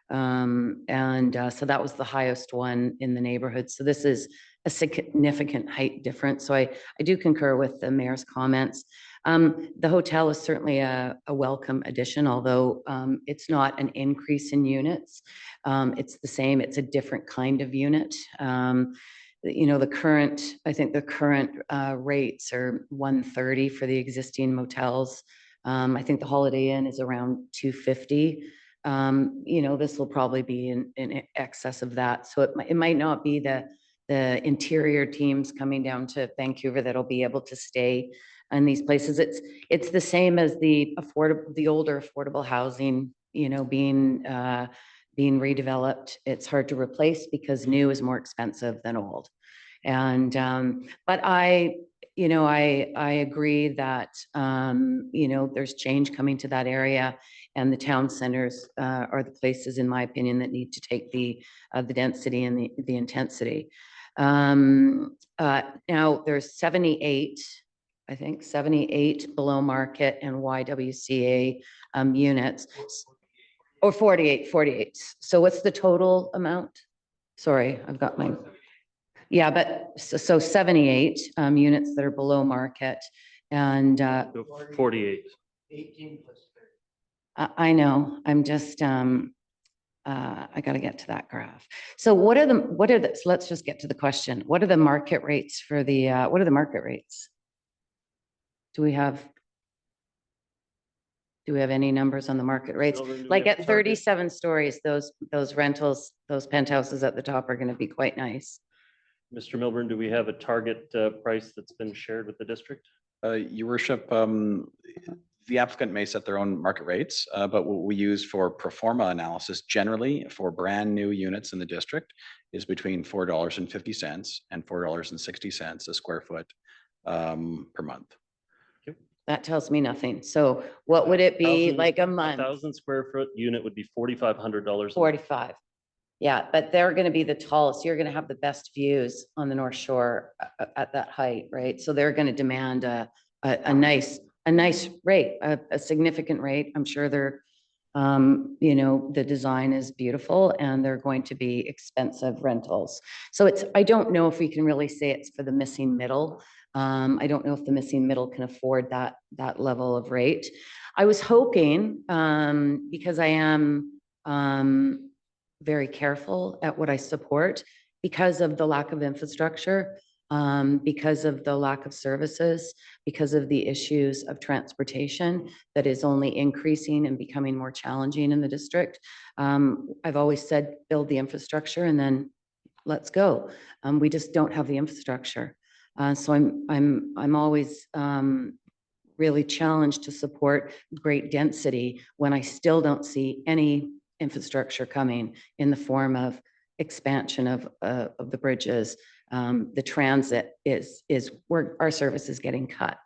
Speaker 19: So that was the highest one in the neighborhood. So this is a significant height difference. So I do concur with the mayor's comments. The hotel is certainly a welcome addition, although it's not an increase in units. It's the same, it's a different kind of unit. You know, I think the current rates are 130 for the existing motels. I think the Holiday Inn is around 250. You know, this will probably be in excess of that. So it might not be the interior teams coming down to Vancouver that'll be able to stay in these places. It's the same as the older affordable housing, you know, being redeveloped. It's hard to replace because new is more expensive than old. And but I agree that you know, there's change coming to that area, and the town centers are the places, in my opinion, that need to take the density and the intensity. Now there's 78, I think 78 below market and YWCA units, or 48. So what's the total amount? Sorry, I've got my. Yeah, but so 78 units that are below market, and
Speaker 1: 48.
Speaker 2: 18 plus 30.
Speaker 19: I know, I'm just, I got to get to that graph. So so let's just get to the question. What are the market rates for the, what are the market rates? Do we have any numbers on the market rates? Like at 37 stories, those rentals, those penthouses at the top are going to be quite nice.
Speaker 1: Mr. Milburn, do we have a target price that's been shared with the district?
Speaker 12: Your worship, the applicant may set their own market rates, but what we use for pro forma analysis generally for brand new units in the district is between $4.50 and $4.60 a square foot per month.
Speaker 19: That tells me nothing. So what would it be like a month?
Speaker 1: 1,000 square foot unit would be $4,500.
Speaker 19: 45. Yeah, but they're going to be the tallest. You're going to have the best views on the North Shore at that height, right? So they're going to demand a nice rate, a significant rate. I'm sure they're, you know, the design is beautiful and they're going to be expensive rentals. So I don't know if we can really say it's for the missing middle. I don't know if the missing middle can afford that level of rate. I was hoping, because I am very careful at what I support because of the lack of infrastructure, because of the lack of services, because of the issues of transportation that is only increasing and becoming more challenging in the district. I've always said, build the infrastructure and then let's go. We just don't have the infrastructure. So I'm always really challenged to support great density when I still don't see any infrastructure coming in the form of expansion of the bridges. The transit is where our service is getting cut.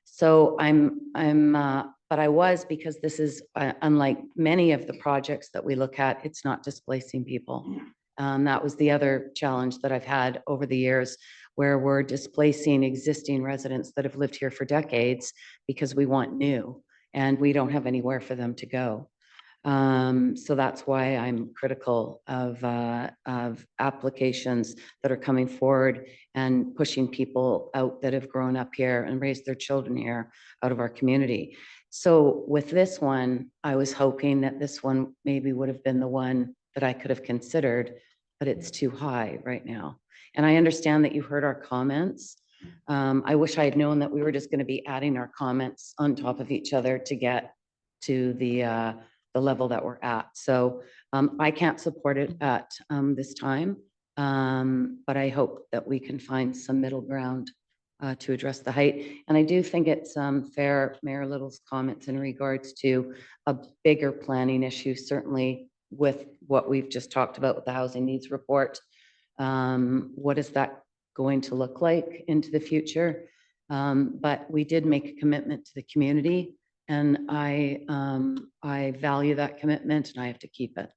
Speaker 19: So but I was, because this is unlike many of the projects that we look at, it's not displacing people. That was the other challenge that I've had over the years, where we're displacing existing residents that have lived here for decades because we want new and we don't have anywhere for them to go. So that's why I'm critical of applications that are coming forward and pushing people out that have grown up here and raised their children here out of our community. So with this one, I was hoping that this one maybe would have been the one that I could have considered, but it's too high right now. And I understand that you heard our comments. I wish I had known that we were just going to be adding our comments on top of each other to get to the level that we're at. So I can't support it at this time, but I hope that we can find some middle ground to address the height. And I do think it's fair, Mayor Little's comments in regards to a bigger planning issue, certainly with what we've just talked about with the housing needs report. What is that going to look like into the future? But we did make a commitment to the community, and I value that commitment, and I have to keep it.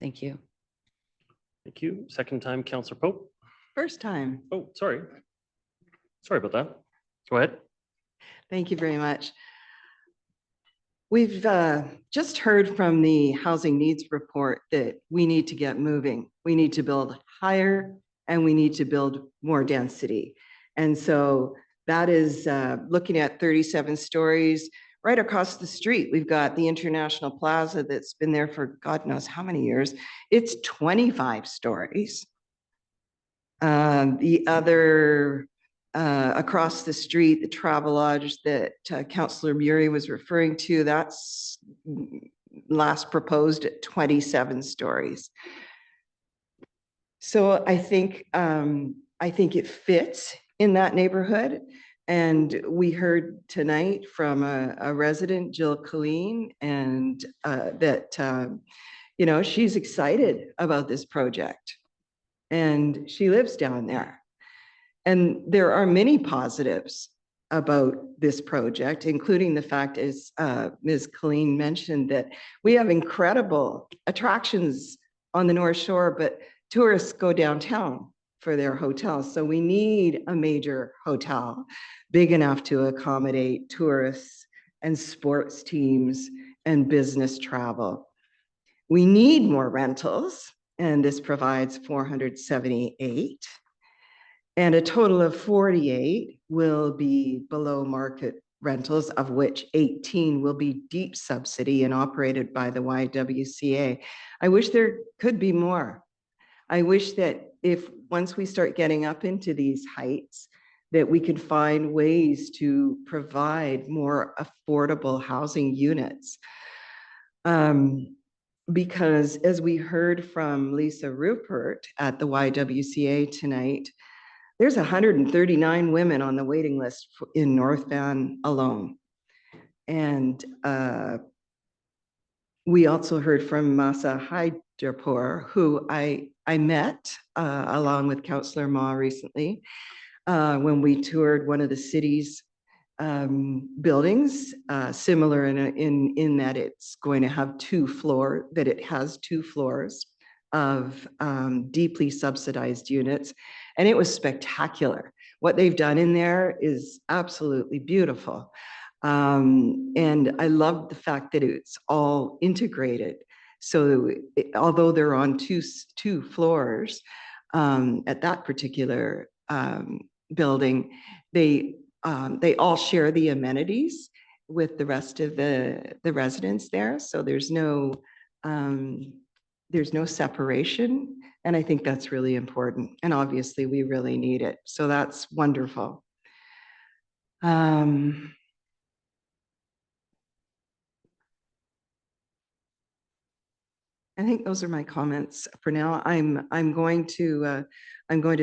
Speaker 19: Thank you.
Speaker 1: Thank you. Second time, Councillor Pope.
Speaker 16: First time.
Speaker 1: Oh, sorry. Sorry about that. Go ahead.
Speaker 16: Thank you very much. We've just heard from the housing needs report that we need to get moving. We need to build higher and we need to build more density. And so that is looking at 37 stories. Right across the street, we've got the International Plaza that's been there for God knows how many years. It's 25 stories. The other across the street, the Travelodge that Councillor Murray was referring to, that's last proposed at 27 stories. So I think it fits in that neighborhood. And we heard tonight from a resident, Jill Colleen, and that you know, she's excited about this project, and she lives down there. And there are many positives about this project, including the fact, as Ms. Colleen mentioned, that we have incredible attractions on the North Shore, but tourists go downtown for their hotels. So we need a major hotel big enough to accommodate tourists and sports teams and business travel. We need more rentals, and this provides 478. And a total of 48 will be below market rentals, of which 18 will be deep subsidy and operated by the YWCA. I wish there could be more. I wish that if once we start getting up into these heights, that we could find ways to provide more affordable housing units. Because as we heard from Lisa Rupert at the YWCA tonight, there's 139 women on the waiting list in North Van alone. And we also heard from Masa Haidarpour, who I met along with Councillor Ma recently when we toured one of the city's buildings, similar in that it's going to have it has two floors of deeply subsidized units. And it was spectacular. What they've done in there is absolutely beautiful. And I love the fact that it's all integrated. So although they're on two floors at that particular building, they all share the amenities with the rest of the residents there. So there's no separation. And I think that's really important. And obviously we really need it. So that's wonderful. I think those are my comments for now. I'm going to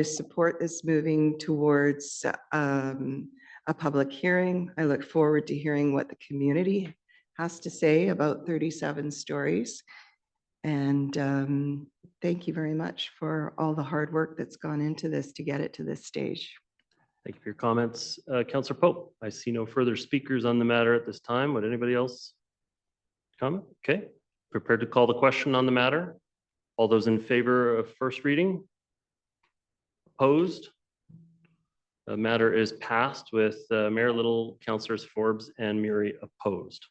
Speaker 16: support this moving towards a public hearing. I look forward to hearing what the community has to say about 37 stories. And thank you very much for all the hard work that's gone into this to get it to this stage.
Speaker 1: Thank you for your comments. Councillor Pope, I see no further speakers on the matter at this time. Would anybody else comment? Okay, prepared to call the question on the matter. All those in favor of first reading? Opposed? The matter is passed with Mayor Little, Councillors Forbes and Murray opposed.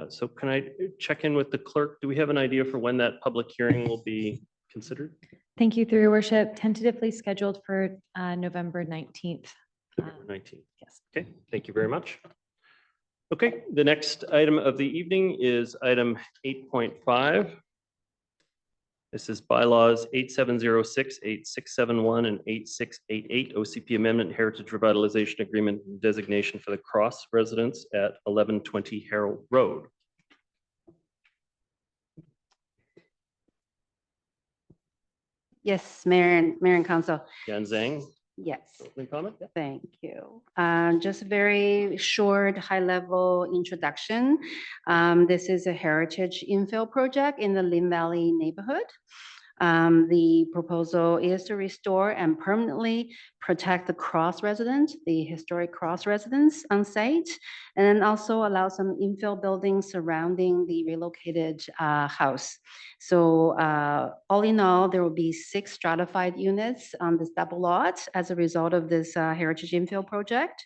Speaker 1: So can I check in with the clerk? Do we have an idea for when that public hearing will be considered?
Speaker 20: Thank you, through your worship. Tentatively scheduled for November 19th.
Speaker 1: November 19th. Yes. Okay, thank you very much. Okay, the next item of the evening is item 8.5. This is bylaws 8706, 8671, and 8688, OCP Amendment Heritage Revitalization Agreement Designation for the Cross residents at 1120 Harold Road.
Speaker 18: Yes, Mayor and Council.
Speaker 1: Yan Zhang,
Speaker 18: Yes.
Speaker 1: opening comment? Yeah.
Speaker 18: Thank you. Just a very short, high-level introduction. This is a heritage infill project in the Lynn Valley neighborhood. The proposal is to restore and permanently protect the cross residents, the historic cross residents on site, and then also allow some infill buildings surrounding the relocated house. So all in all, there will be 6 stratified units on this double lot as a result of this heritage infill project.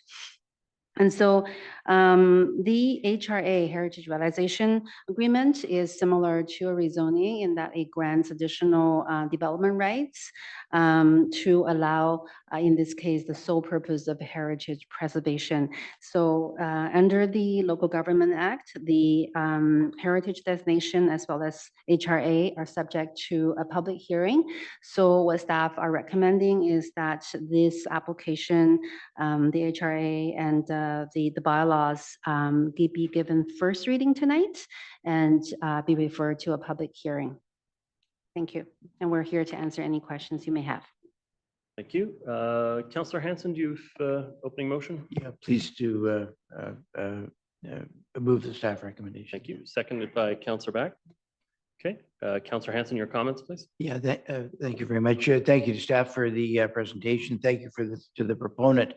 Speaker 18: And so the HRA, Heritage Revitalization Agreement, is similar to a rezoning in that it grants additional development rights to allow, in this case, the sole purpose of heritage preservation. So under the Local Government Act, the heritage designation as well as HRA are subject to a public hearing. So what staff are recommending is that this application, the HRA and the bylaws be given first reading tonight and be referred to a public hearing. Thank you. And we're here to answer any questions you may have.
Speaker 1: Thank you. Councillor Hanson, do you have opening motion?
Speaker 14: Yeah, please do move the staff recommendation.
Speaker 1: Thank you. Seconded by Councillor Back. Okay, Councillor Hanson, your comments, please.
Speaker 14: Yeah, thank you very much. Thank you to staff for the presentation. Thank you to the proponent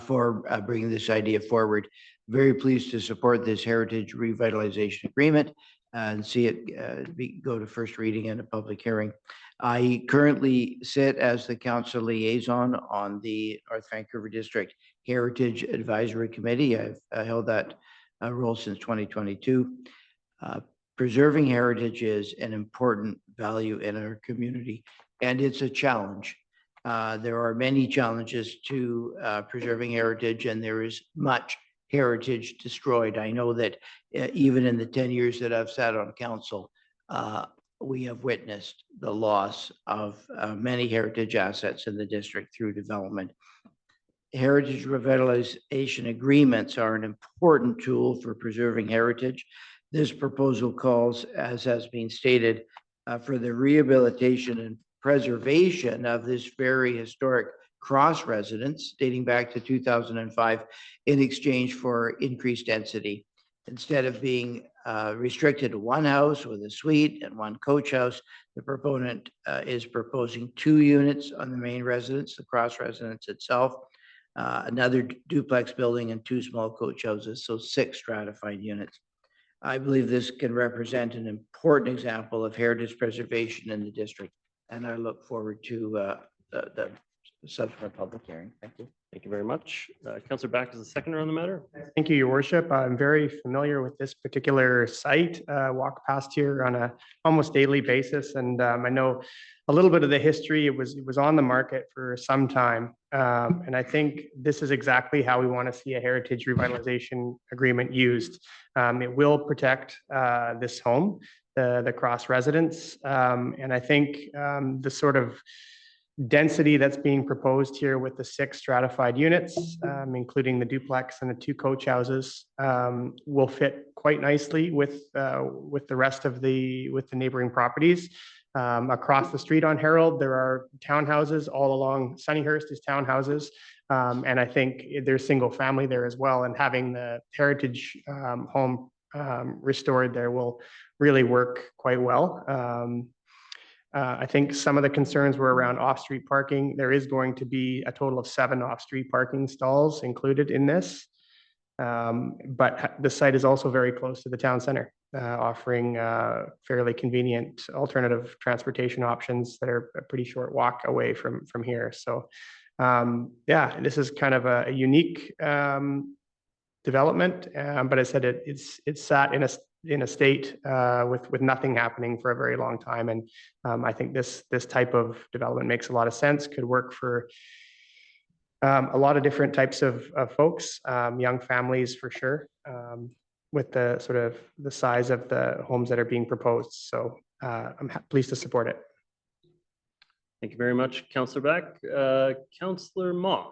Speaker 14: for bringing this idea forward. Very pleased to support this heritage revitalization agreement and see it go to first reading and a public hearing. I currently sit as the council liaison on the North Vancouver District Heritage Advisory Committee. I've held that role since 2022. Preserving heritage is an important value in our community, and it's a challenge. There are many challenges to preserving heritage, and there is much heritage destroyed. I know that even in the 10 years that I've sat on council, we have witnessed the loss of many heritage assets in the district through development. Heritage revitalization agreements are an important tool for preserving heritage. This proposal calls, as has been stated, for the rehabilitation and preservation of this very historic cross residence dating back to 2005 in exchange for increased density. Instead of being restricted to one house with a suite and one coach house, the proponent is proposing 2 units on the main residence, the cross residence itself, another duplex building and 2 small coach houses, so 6 stratified units. I believe this can represent an important example of heritage preservation in the district, and I look forward to the subsequent public hearing. Thank you.
Speaker 1: Thank you very much. Councillor Back is the seconder on the matter.
Speaker 2: Thank you, Your Worship. I'm very familiar with this particular site. Walk past here on a almost daily basis, and I know a little bit of the history. It was on the market for some time, and I think this is exactly how we want to see a heritage revitalization agreement used. It will protect this home, the cross residents, and I think the sort of density that's being proposed here with the 6 stratified units, including the duplex and the 2 coach houses, will fit quite nicely with the rest of the neighboring properties. Across the street on Herald, there are townhouses all along. Sunnyhurst is townhouses, and I think there's single family there as well. And having the heritage home restored there will really work quite well. I think some of the concerns were around off-street parking. There is going to be a total of 7 off-street parking stalls included in this. But the site is also very close to the town center, offering fairly convenient alternative transportation options that are a pretty short walk away from here. So yeah, this is kind of a unique development. But I said it's sat in a state with nothing happening for a very long time. And I think this type of development makes a lot of sense, could work for a lot of different types of folks, young families for sure, with the sort of the size of the homes that are being proposed. So I'm pleased to support it.
Speaker 1: Thank you very much, Councillor Beck. Councillor Ma.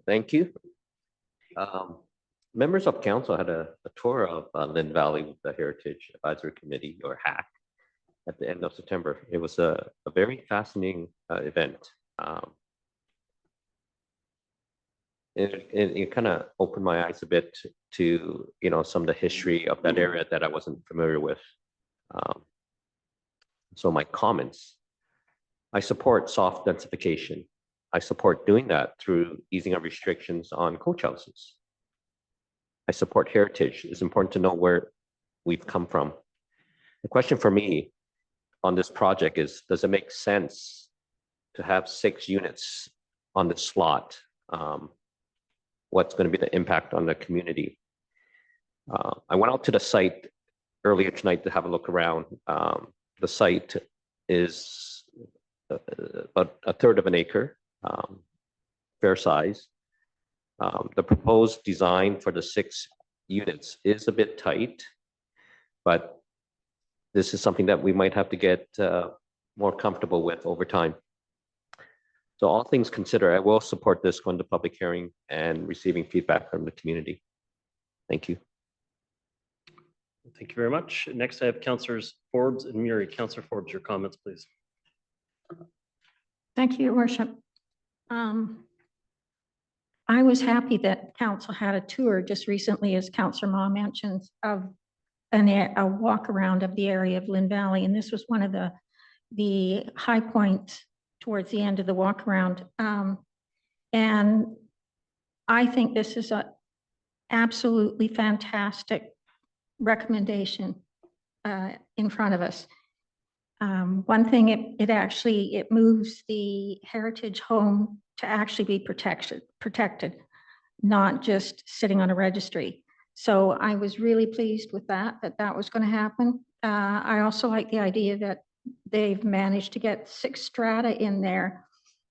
Speaker 15: Thank you. Members of council had a tour of Lynn Valley with the Heritage Advisory Committee, or HAC, at the end of September. It was a very fascinating event. It kind of opened my eyes a bit to some of the history of that area that I wasn't familiar with. So my comments: I support soft densification. I support doing that through easing of restrictions on coach houses. I support heritage. It's important to know where we've come from. The question for me on this project is, does it make sense to have 6 units on this lot? What's going to be the impact on the community? I went out to the site earlier tonight to have a look around. The site is about 1/3 of an acre, fair size. The proposed design for the 6 units is a bit tight, but this is something that we might have to get more comfortable with over time. So all things considered, I will support this going to public hearing and receiving feedback from the community. Thank you.
Speaker 1: Thank you very much. Next, I have Councillors Forbes and Murray. Councillor Forbes, your comments, please.
Speaker 17: Thank you, Your Worship. I was happy that council had a tour just recently, as Councillor Ma mentions, of a walk around of the area of Lynn Valley. And this was one of the high points towards the end of the walk around. And I think this is a absolutely fantastic recommendation in front of us. One thing, it moves the heritage home to actually be protected, not just sitting on a registry. So I was really pleased with that was going to happen. I also like the idea that they've managed to get 6 strata in there,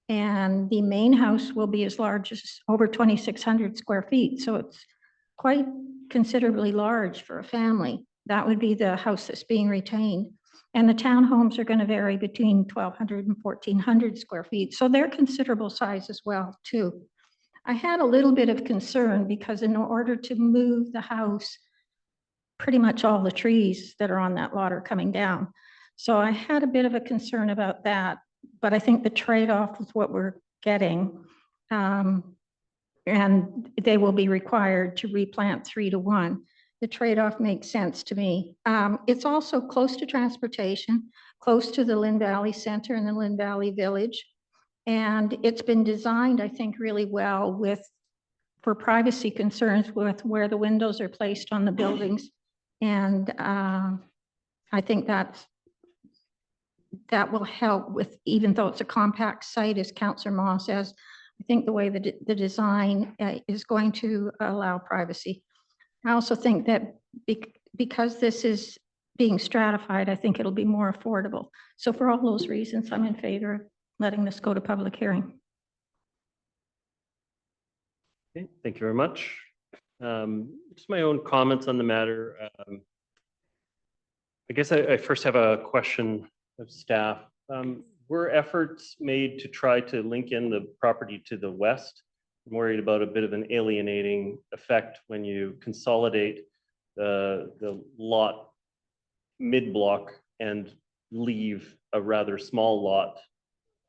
Speaker 17: and the main house will be as large as over 2,600 square feet. So it's quite considerably large for a family. That would be the house that's being retained. And the townhomes are going to vary between 1,200 and 1,400 square feet. So they're considerable size as well, too. I had a little bit of concern because in order to move the house, pretty much all the trees that are on that lot are coming down. So I had a bit of a concern about that, but I think the trade-off with what we're getting, and they will be required to replant 3 to 1. The trade-off makes sense to me. It's also close to transportation, close to the Lynn Valley Center and the Lynn Valley Village. And it's been designed, I think, really well for privacy concerns with where the windows are placed on the buildings. And I think that will help with, even though it's a compact site, as Councillor Ma says, I think the way the design is going to allow privacy. I also think that because this is being stratified, I think it'll be more affordable. So for all those reasons, I'm in favor of letting this go to public hearing.
Speaker 1: Okay, thank you very much. Just my own comments on the matter. I guess I first have a question of staff. Were efforts made to try to link in the property to the west? I'm worried about a bit of an alienating effect when you consolidate the lot mid-block and leave a rather small lot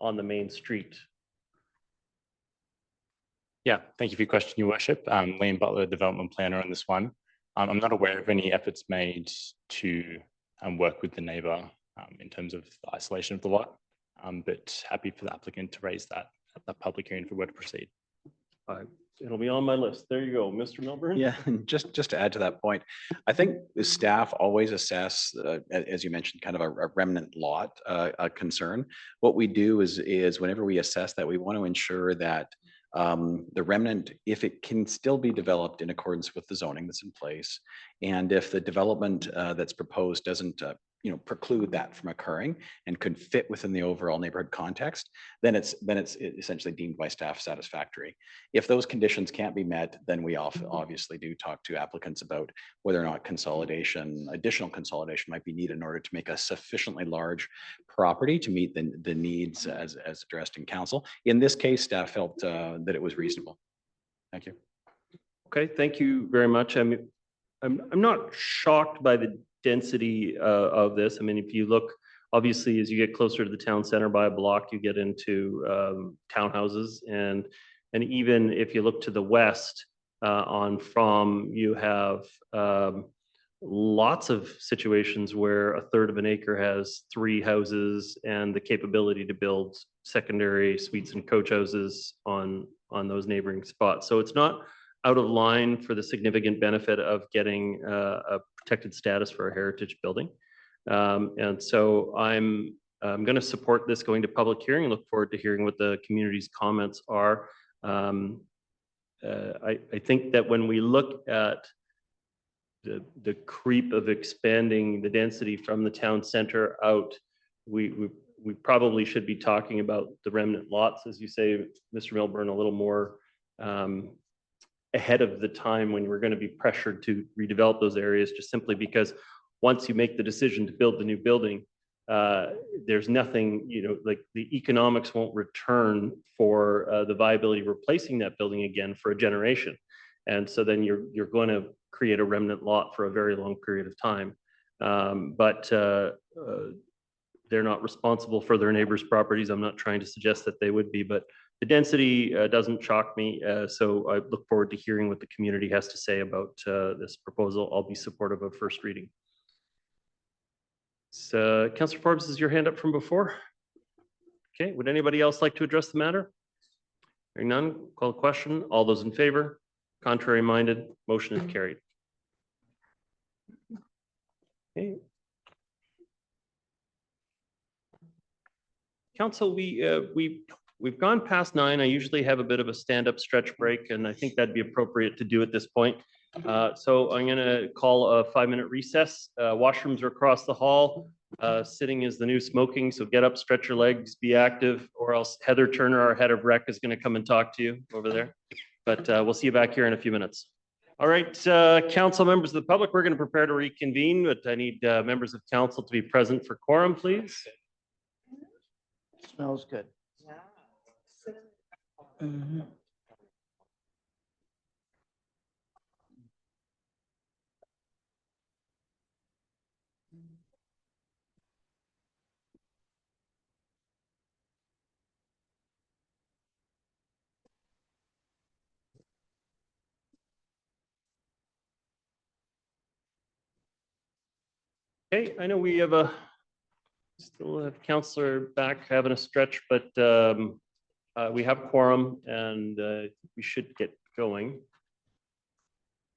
Speaker 1: on the main street.
Speaker 8: Yeah, thank you for your question, Your Worship. Lynn Butler, development planner on this one. I'm not aware of any efforts made to work with the neighbour in terms of the isolation of the lot, but happy for the applicant to raise that at the public hearing if we were to proceed.
Speaker 1: It'll be on my list. There you go, Mr. Milburn.
Speaker 12: Yeah, and just to add to that point, I think the staff always assess, as you mentioned, kind of a remnant lot concern. What we do is whenever we assess that, we want to ensure that The remnant, if it can still be developed in accordance with the zoning that's in place, and if the development that's proposed doesn't preclude that from occurring and could fit within the overall neighborhood context, then it's essentially deemed by staff satisfactory. If those conditions can't be met, then we obviously do talk to applicants about whether or not additional consolidation might be needed in order to make a sufficiently large property to meet the needs as addressed in council. In this case, staff felt that it was reasonable. Thank you.
Speaker 1: Okay, thank you very much. I'm not shocked by the density of this. I mean, if you look, obviously, as you get closer to the town center by a block, you get into townhouses, and even if you look to the west on From, you have lots of situations where a third of an acre has 3 houses and the capability to build secondary suites and coach houses on those neighboring spots. So it's not out of line for the significant benefit of getting a protected status for a heritage building. And so I'm going to support this going to public hearing and look forward to hearing what the community's comments are. I think that when we look at the creep of expanding the density from the town center out, we probably should be talking about the remnant lots, as you say, Mr. Milburn, a little more ahead of the time when we're going to be pressured to redevelop those areas, just simply because once you make the decision to build the new building, there's nothing, like the economics won't return for the viability of replacing that building again for a generation. And so then you're going to create a remnant lot for a very long period of time. But they're not responsible for their neighbors' properties. I'm not trying to suggest that they would be, but the density doesn't shock me. So I look forward to hearing what the community has to say about this proposal. I'll be supportive of first reading. So, Councillor Forbes, is your hand up from before? Okay, would anybody else like to address the matter? Hearing none, call the question. All those in favor? Contrary minded, motion is carried. Okay. Council, we've gone past 9. I usually have a bit of a stand-up stretch break, and I think that'd be appropriate to do at this point. So I'm going to call a 5-minute recess. Washrooms are across the hall. Sitting is the new smoking, so get up, stretch your legs, be active, or else Heather Turner, our head of rec, is going to come and talk to you over there. But we'll see you back here in a few minutes. All right, council, members of the public, we're going to prepare to reconvene, but I need members of council to be present for quorum, please.
Speaker 14: Smells good. Mm-hmm.
Speaker 1: Okay, I know we have still have Councillor back having a stretch, but we have quorum and we should get going.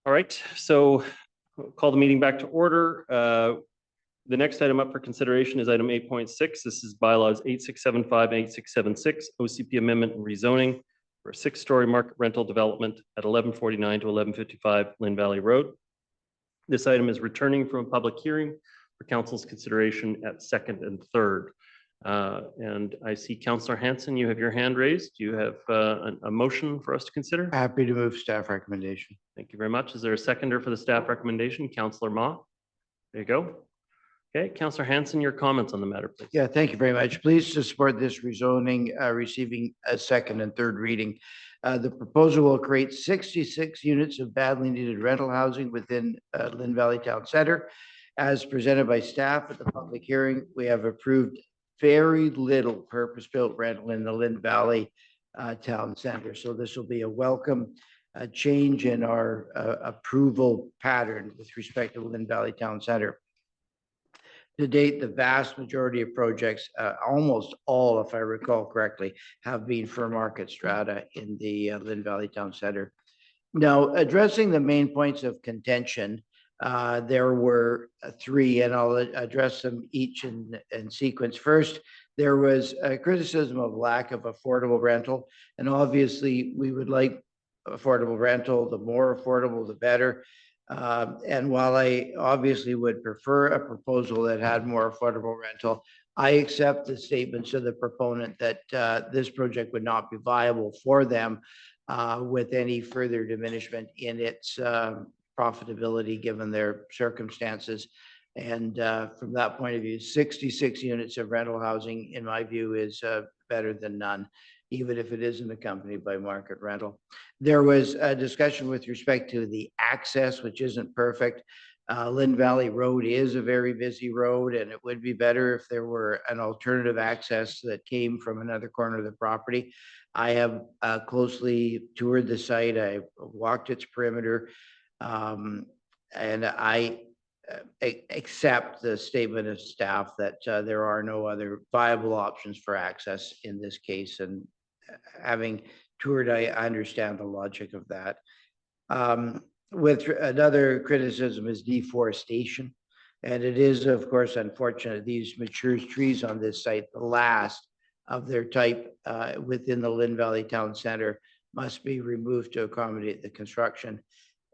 Speaker 1: All right, so I'll call the meeting back to order. The next item up for consideration is item 8.6. This is bylaws 8675 and 8676, OCP amendment and rezoning for a 6-story market rental development at 1149 to 1155 Lynn Valley Road. This item is returning from a public hearing for council's consideration at 2nd and 3rd. And I see Councillor Hanson, you have your hand raised. Do you have a motion for us to consider?
Speaker 14: Happy to move staff recommendation.
Speaker 1: Thank you very much. Is there a seconder for the staff recommendation? Councillor Ma? There you go. Okay, Councillor Hanson, your comments on the matter, please.
Speaker 14: Yeah, thank you very much. Pleased to support this rezoning receiving a 2nd and 3rd reading. The proposal will create 66 units of badly needed rental housing within Lynn Valley Town Center. As presented by staff at the public hearing, we have approved very little purpose-built rental in the Lynn Valley Town Center. So this will be a welcome change in our approval pattern with respect to Lynn Valley Town Center. To date, the vast majority of projects, almost all, if I recall correctly, have been for market strata in the Lynn Valley Town Center. Now, addressing the main points of contention, there were 3, and I'll address them each in sequence. First, There was a criticism of lack of affordable rental, and obviously we would like affordable rental. The more affordable, the better. And while I obviously would prefer a proposal that had more affordable rental, I accept the statements of the proponent that this project would not be viable for them with any further diminishment in its profitability given their circumstances. And from that point of view, 66 units of rental housing, in my view, is better than none, even if it isn't accompanied by market rental. There was a discussion with respect to the access, which isn't perfect. Lynn Valley Road is a very busy road, and it would be better if there were an alternative access that came from another corner of the property. I have closely toured the site. I walked its perimeter, and I accept the statement of staff that there are no other viable options for access in this case. And having toured, I understand the logic of that. With another criticism is deforestation. And it is, of course, unfortunate these mature trees on this site, the last of their type within the Lynn Valley Town Center, must be removed to accommodate the construction.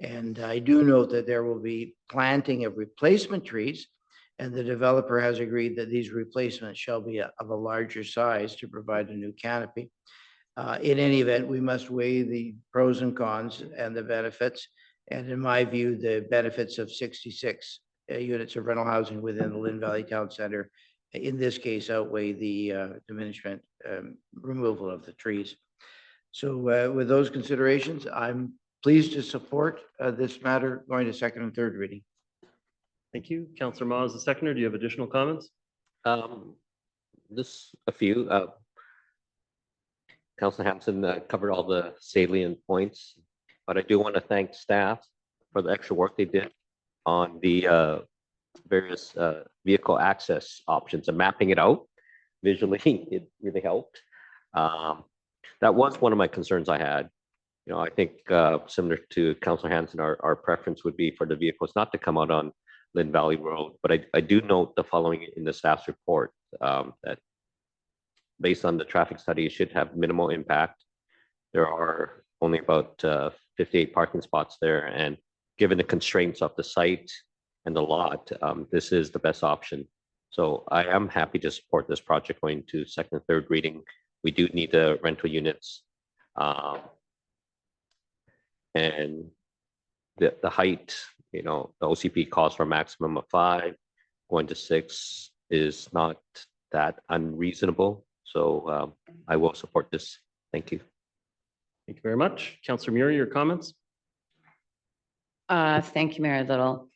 Speaker 14: And I do note that there will be planting of replacement trees, and the developer has agreed that these replacements shall be of a larger size to provide a new canopy. In any event, we must weigh the pros and cons and the benefits. And in my view, the benefits of 66 units of rental housing within the Lynn Valley Town Center, in this case, outweigh the diminishment removal of the trees. So with those considerations, I'm pleased to support this matter going to second and third reading.
Speaker 1: Thank you. Councillor Ma is the seconder. Do you have additional comments?
Speaker 15: Just a few. Councillor Hampson covered all the salient points, but I do want to thank staff for the extra work they did on the various vehicle access options and mapping it out visually. It really helped. That was one of my concerns I had. You know, I think similar to Councillor Hanson, our preference would be for the vehicles not to come out on Lynn Valley Road. But I do note the following in the staff's report, that based on the traffic study, it should have minimal impact. There are only about 58 parking spots there. And given the constraints of the site and the lot, this is the best option. So I am happy to support this project going to second and third reading. We do need the rental units. And the height, you know, the OCP calls for a maximum of 5, going to 6 is not that unreasonable. So I will support this. Thank you.
Speaker 1: Thank you very much. Councillor Muri, your comments?
Speaker 19: Thank you, Mayor Little.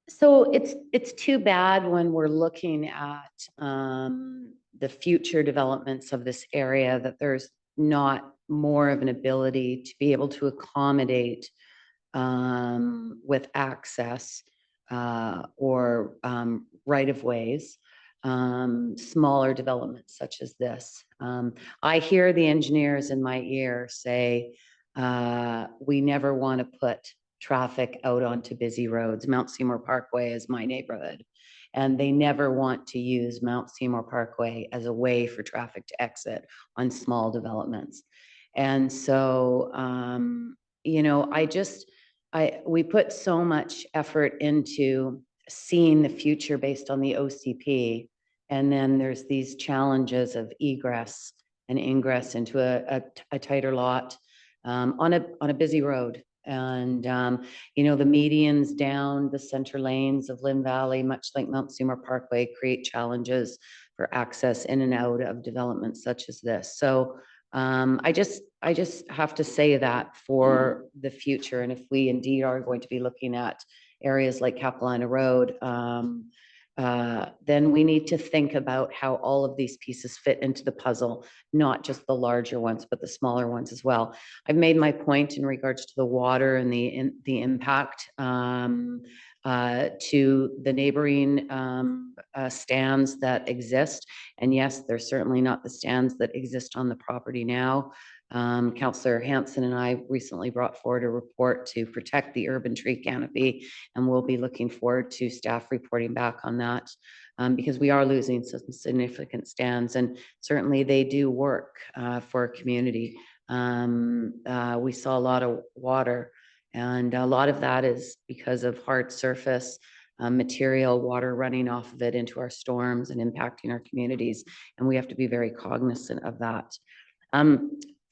Speaker 19: So it's too bad when we're looking at the future developments of this area that there's not more of an ability to be able to accommodate with access or right-of-ways, smaller developments such as this. I hear the engineers in my ear say, we never want to put traffic out onto busy roads. Mount Seymour Parkway is my neighborhood, and they never want to use Mount Seymour Parkway as a way for traffic to exit on small developments. And so, you know, we put so much effort into seeing the future based on the OCP. And then there's these challenges of egress and ingress into a tighter lot on a busy road. And, you know, the medians down the center lanes of Lynn Valley, much like Mount Seymour Parkway, create challenges for access in and out of developments such as this. So I just have to say that for the future. And if we indeed are going to be looking at areas like Capilano Road, then we need to think about how all of these pieces fit into the puzzle, not just the larger ones, but the smaller ones as well. I've made my point in regards to the water and the impact to the neighboring stands that exist. And yes, they're certainly not the stands that exist on the property now. Councillor Hanson and I recently brought forward a report to protect the urban tree canopy, and we'll be looking forward to staff reporting back on that because we are losing some significant stands, and certainly they do work for our community. We saw a lot of water, and a lot of that is because of hard surface material, water running off of it into our storms and impacting our communities, and we have to be very cognizant of that.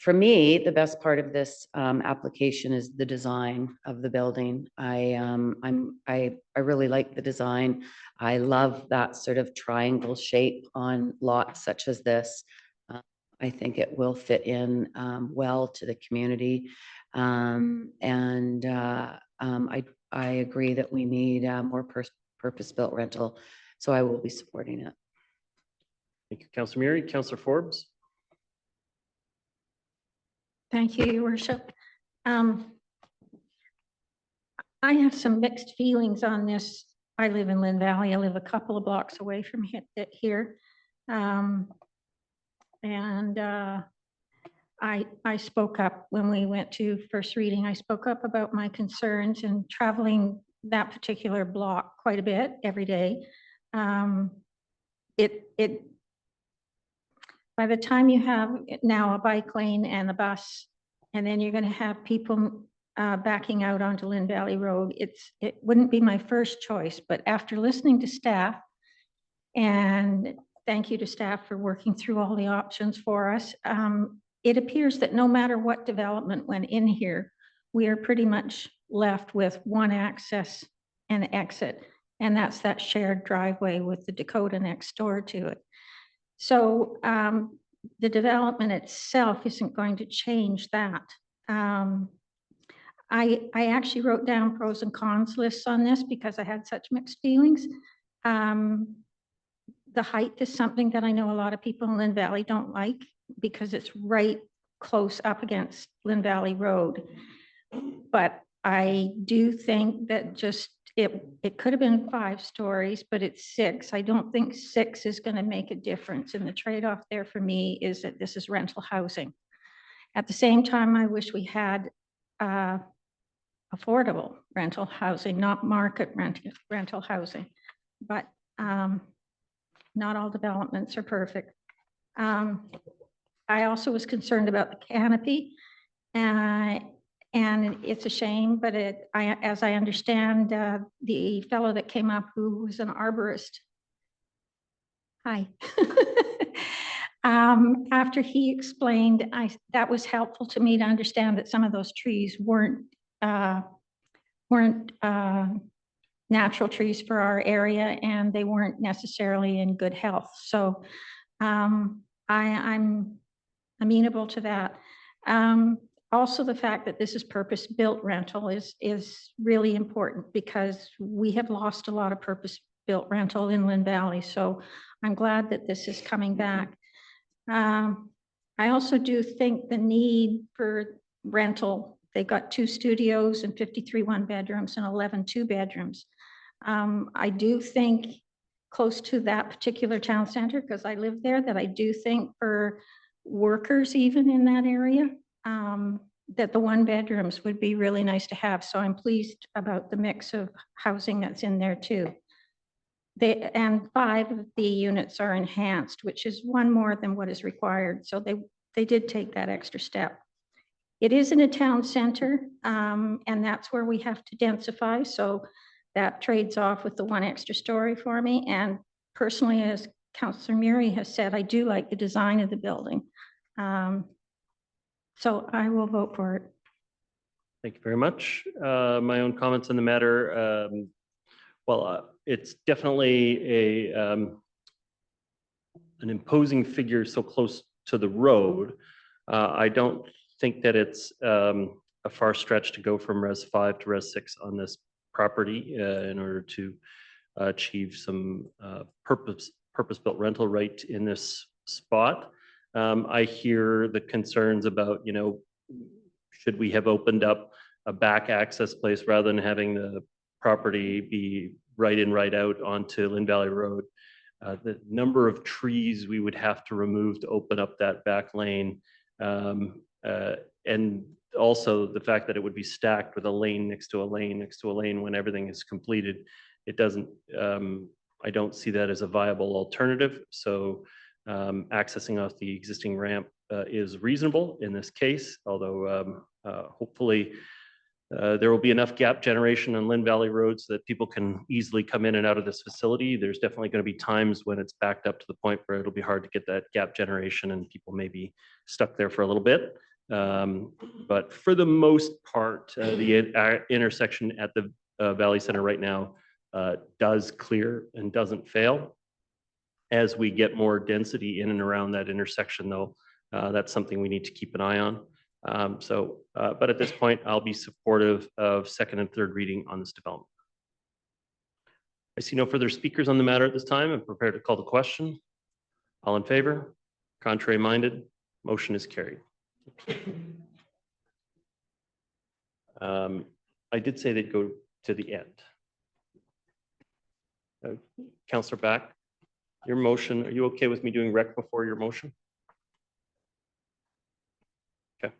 Speaker 19: For me, the best part of this application is the design of the building. I really like the design. I love that sort of triangle shape on lots such as this. I think it will fit in well to the community. I agree that we need more purpose-built rental, so I will be supporting it.
Speaker 1: Thank you, Councillor Murray. Councillor Forbes.
Speaker 17: Thank you, Your Worship. I have some mixed feelings on this. I live in Lynn Valley. I live a couple of blocks away from here. I spoke up when we went to first reading. I spoke up about my concerns and traveling that particular block quite a bit every day. By the time you have now a bike lane and a bus, and then you're going to have people backing out onto Lynn Valley Road, it wouldn't be my first choice. But after listening to staff, and thank you to staff for working through all the options for us, it appears that no matter what development went in here, we are pretty much left with one access and exit, and that's that shared driveway with the Dakota next door to it. So the development itself isn't going to change that. I actually wrote down pros and cons lists on this because I had such mixed feelings. The height is something that I know a lot of people in Lynn Valley don't like because it's right close up against Lynn Valley Road. But I do think that just it could have been 5 stories, but it's 6. I don't think 6 is going to make a difference. And the trade-off there for me is that this is rental housing. At the same time, I wish we had affordable rental housing, not market rental housing. But not all developments are perfect. I also was concerned about the canopy, and it's a shame, but as I understand, the fellow that came up who was an arborist, hi, after he explained, that was helpful to me to understand that some of those trees weren't natural trees for our area, and they weren't necessarily in good health. So I'm amenable to that. Also, the fact that this is purpose-built rental is really important because we have lost a lot of purpose-built rental in Lynn Valley. So I'm glad that this is coming back. I also do think the need for rental, they've got 2 studios and 53 1-bedrooms and 11 2-bedrooms. I do think close to that particular town center, because I live there, that I do think for workers even in that area, that the 1-bedrooms would be really nice to have. So I'm pleased about the mix of housing that's in there too. And 5 of the units are enhanced, which is 1 more than what is required. So they did take that extra step. It is in a town center, and that's where we have to densify. So that trades off with the 1 extra story for me. And personally, as Councillor Murray has said, I do like the design of the building. So I will vote for it.
Speaker 1: Thank you very much. My own comments on the matter. It's definitely an imposing figure so close to the road. I don't think that it's a far stretch to go from Res 5 to Res 6 on this property in order to achieve some purpose-built rental right in this spot. I hear the concerns about, should we have opened up a back access place rather than having the property be right in, right out onto Lynn Valley Road. The number of trees we would have to remove to open up that back lane, and also the fact that it would be stacked with a lane next to a lane next to a lane when everything is completed. It doesn't, I don't see that as a viable alternative. So accessing off the existing ramp is reasonable in this case, although hopefully there will be enough gap generation on Lynn Valley roads that people can easily come in and out of this facility. There's definitely going to be times when it's backed up to the point where it'll be hard to get that gap generation and people may be stuck there for a little bit. But for the most part, the intersection at the Valley Center right now does clear and doesn't fail. As we get more density in and around that intersection, though, that's something we need to keep an eye on. But at this point, I'll be supportive of second and third reading on this development. I see no further speakers on the matter at this time. I'm prepared to call the question. All in favor? Contrary minded? Motion is carried. I did say they'd go to the end. Councillor Back, your motion, are you okay with me doing rec before your motion? Okay.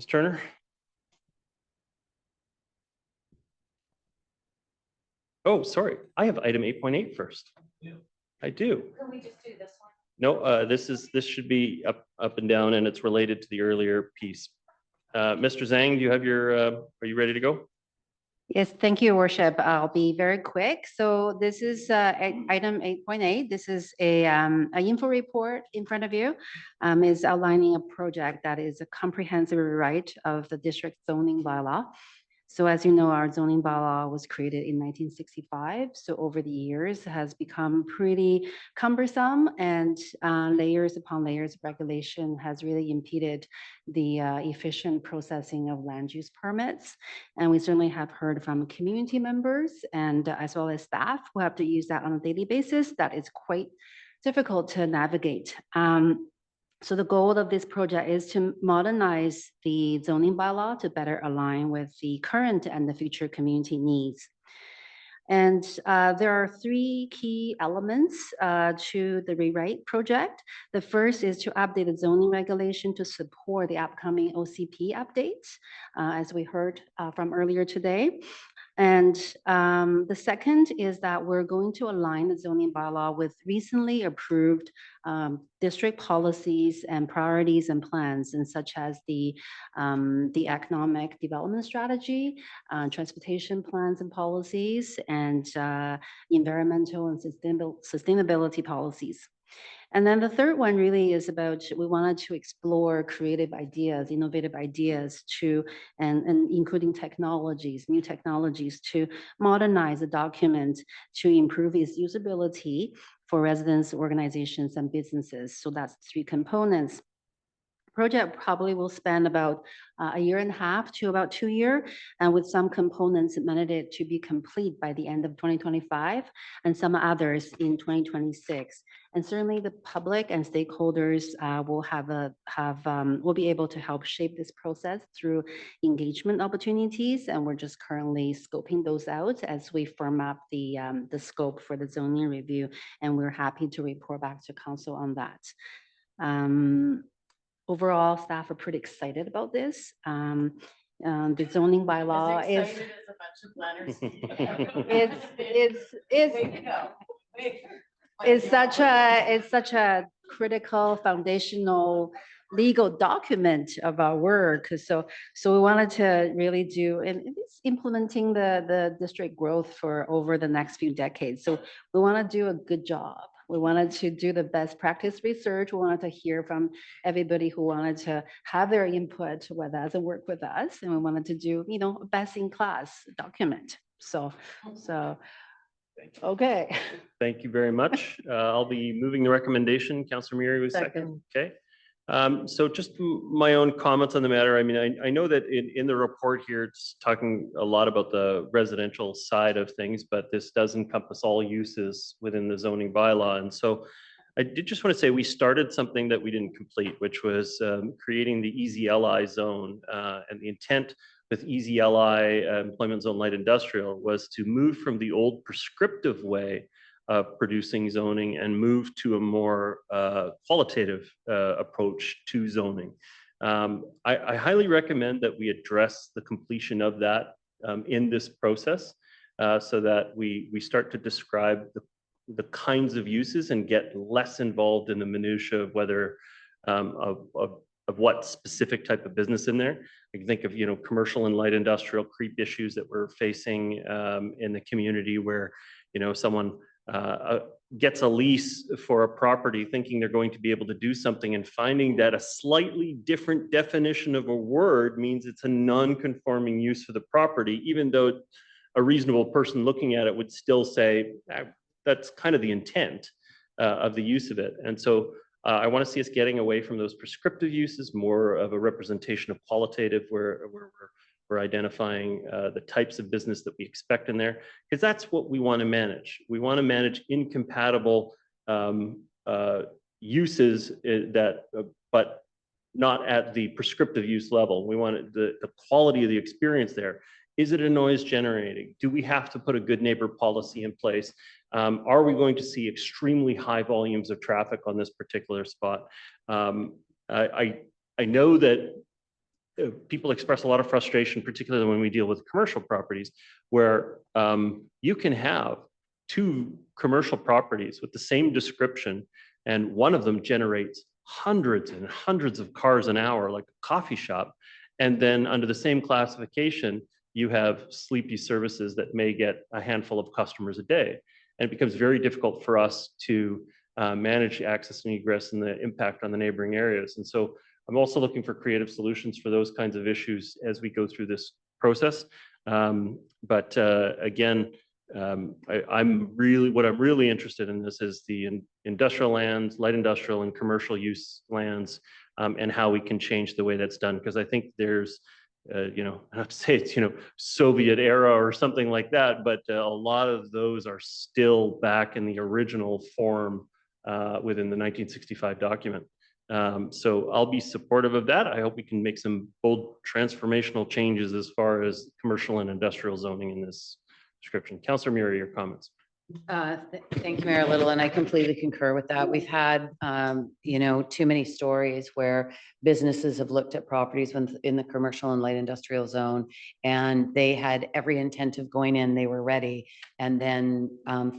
Speaker 1: Ms. Turner? Oh, sorry. I have item 8.8 first. Yeah. I do.
Speaker 4: Can we just do this one?
Speaker 1: No, this should be up and down, and it's related to the earlier piece. Mr. Zhang, do you have your? Are you ready to go?
Speaker 18: Yes, thank you, Worship. I'll be very quick. So this is item 8.8. This is an info report in front of you. Is outlining a project that is a comprehensive rewrite of the district zoning bylaw. So as you know, our zoning bylaw was created in 1965. So over the years has become pretty cumbersome, and layers upon layers of regulation has really impeded the efficient processing of land use permits. And we certainly have heard from community members and as well as staff who have to use that on a daily basis. That is quite difficult to navigate. So the goal of this project is to modernize the zoning bylaw to better align with the current and the future community needs. And there are three key elements to the rewrite project. The first is to update the zoning regulation to support the upcoming OCP updates, as we heard from earlier today. And the second is that we're going to align the zoning bylaw with recently approved district policies and priorities and plans, and such as the economic development strategy, transportation plans and policies, and environmental and sustainability policies. And then the third one really is about, we wanted to explore creative ideas, innovative ideas and including technologies, new technologies to modernize the document to improve its usability for residents, organizations, and businesses. So that's three components. Project probably will spend about a year and a half to about 2 years, and with some components mandated to be complete by the end of 2025, and some others in 2026. And certainly the public and stakeholders will be able to help shape this process through engagement opportunities, and we're just currently scoping those out as we firm up the scope for the zoning review, and we're happy to report back to council on that. Overall, staff are pretty excited about this. The zoning bylaw is.
Speaker 4: As excited as a bunch of planners.
Speaker 18: It's such a critical foundational legal document of our work. So we wanted to really do, and it's implementing the district growth for over the next few decades. So we want to do a good job. We wanted to do the best practice research. We wanted to hear from everybody who wanted to have their input with us and work with us. And we wanted to do, a best in class document. So, okay.
Speaker 1: Thank you very much. I'll be moving the recommendation. Councillor Meary was second. Okay. So just my own comments on the matter. I mean, I know that in the report here, it's talking a lot about the residential side of things, but this does encompass all uses within the zoning bylaw. And so I did just want to say we started something that we didn't complete, which was creating the EZLI zone. And the intent with EZLI, Employment Zone Light Industrial, was to move from the old prescriptive way of producing zoning and move to a more qualitative approach to zoning. I highly recommend that we address the completion of that in this process. so that we start to describe the kinds of uses and get less involved in the minutia of whether of what specific type of business in there. I can think of, commercial and light industrial creep issues that we're facing in the community where, someone gets a lease for a property thinking they're going to be able to do something and finding that a slightly different definition of a word means it's a non-conforming use for the property, even though a reasonable person looking at it would still say, that's kind of the intent of the use of it. And so I want to see us getting away from those prescriptive uses, more of a representation of qualitative where we're identifying the types of business that we expect in there, because that's what we want to manage. We want to manage incompatible uses but not at the prescriptive use level. We want the quality of the experience there. Is it a noise generating? Do we have to put a good neighbor policy in place? Are we going to see extremely high volumes of traffic on this particular spot? I know that people express a lot of frustration, particularly when we deal with commercial properties, where you can have two commercial properties with the same description, and one of them generates hundreds and hundreds of cars an hour, like a coffee shop. And then under the same classification, you have sleepy services that may get a handful of customers a day. And it becomes very difficult for us to manage access and egress and the impact on the neighboring areas. And so I'm also looking for creative solutions for those kinds of issues as we go through this process. Again, what I'm really interested in this is the industrial lands, light industrial and commercial use lands, and how we can change the way that's done. Because I think there's, I have to say it's, Soviet era or something like that, but a lot of those are still back in the original form within the 1965 document. So I'll be supportive of that. I hope we can make some bold transformational changes as far as commercial and industrial zoning in this description. Councillor Murray, your comments.
Speaker 19: Thank you, Mayor Little, and I completely concur with that. We've had, too many stories where businesses have looked at properties in the commercial and light industrial zone, and they had every intent of going in, they were ready, and then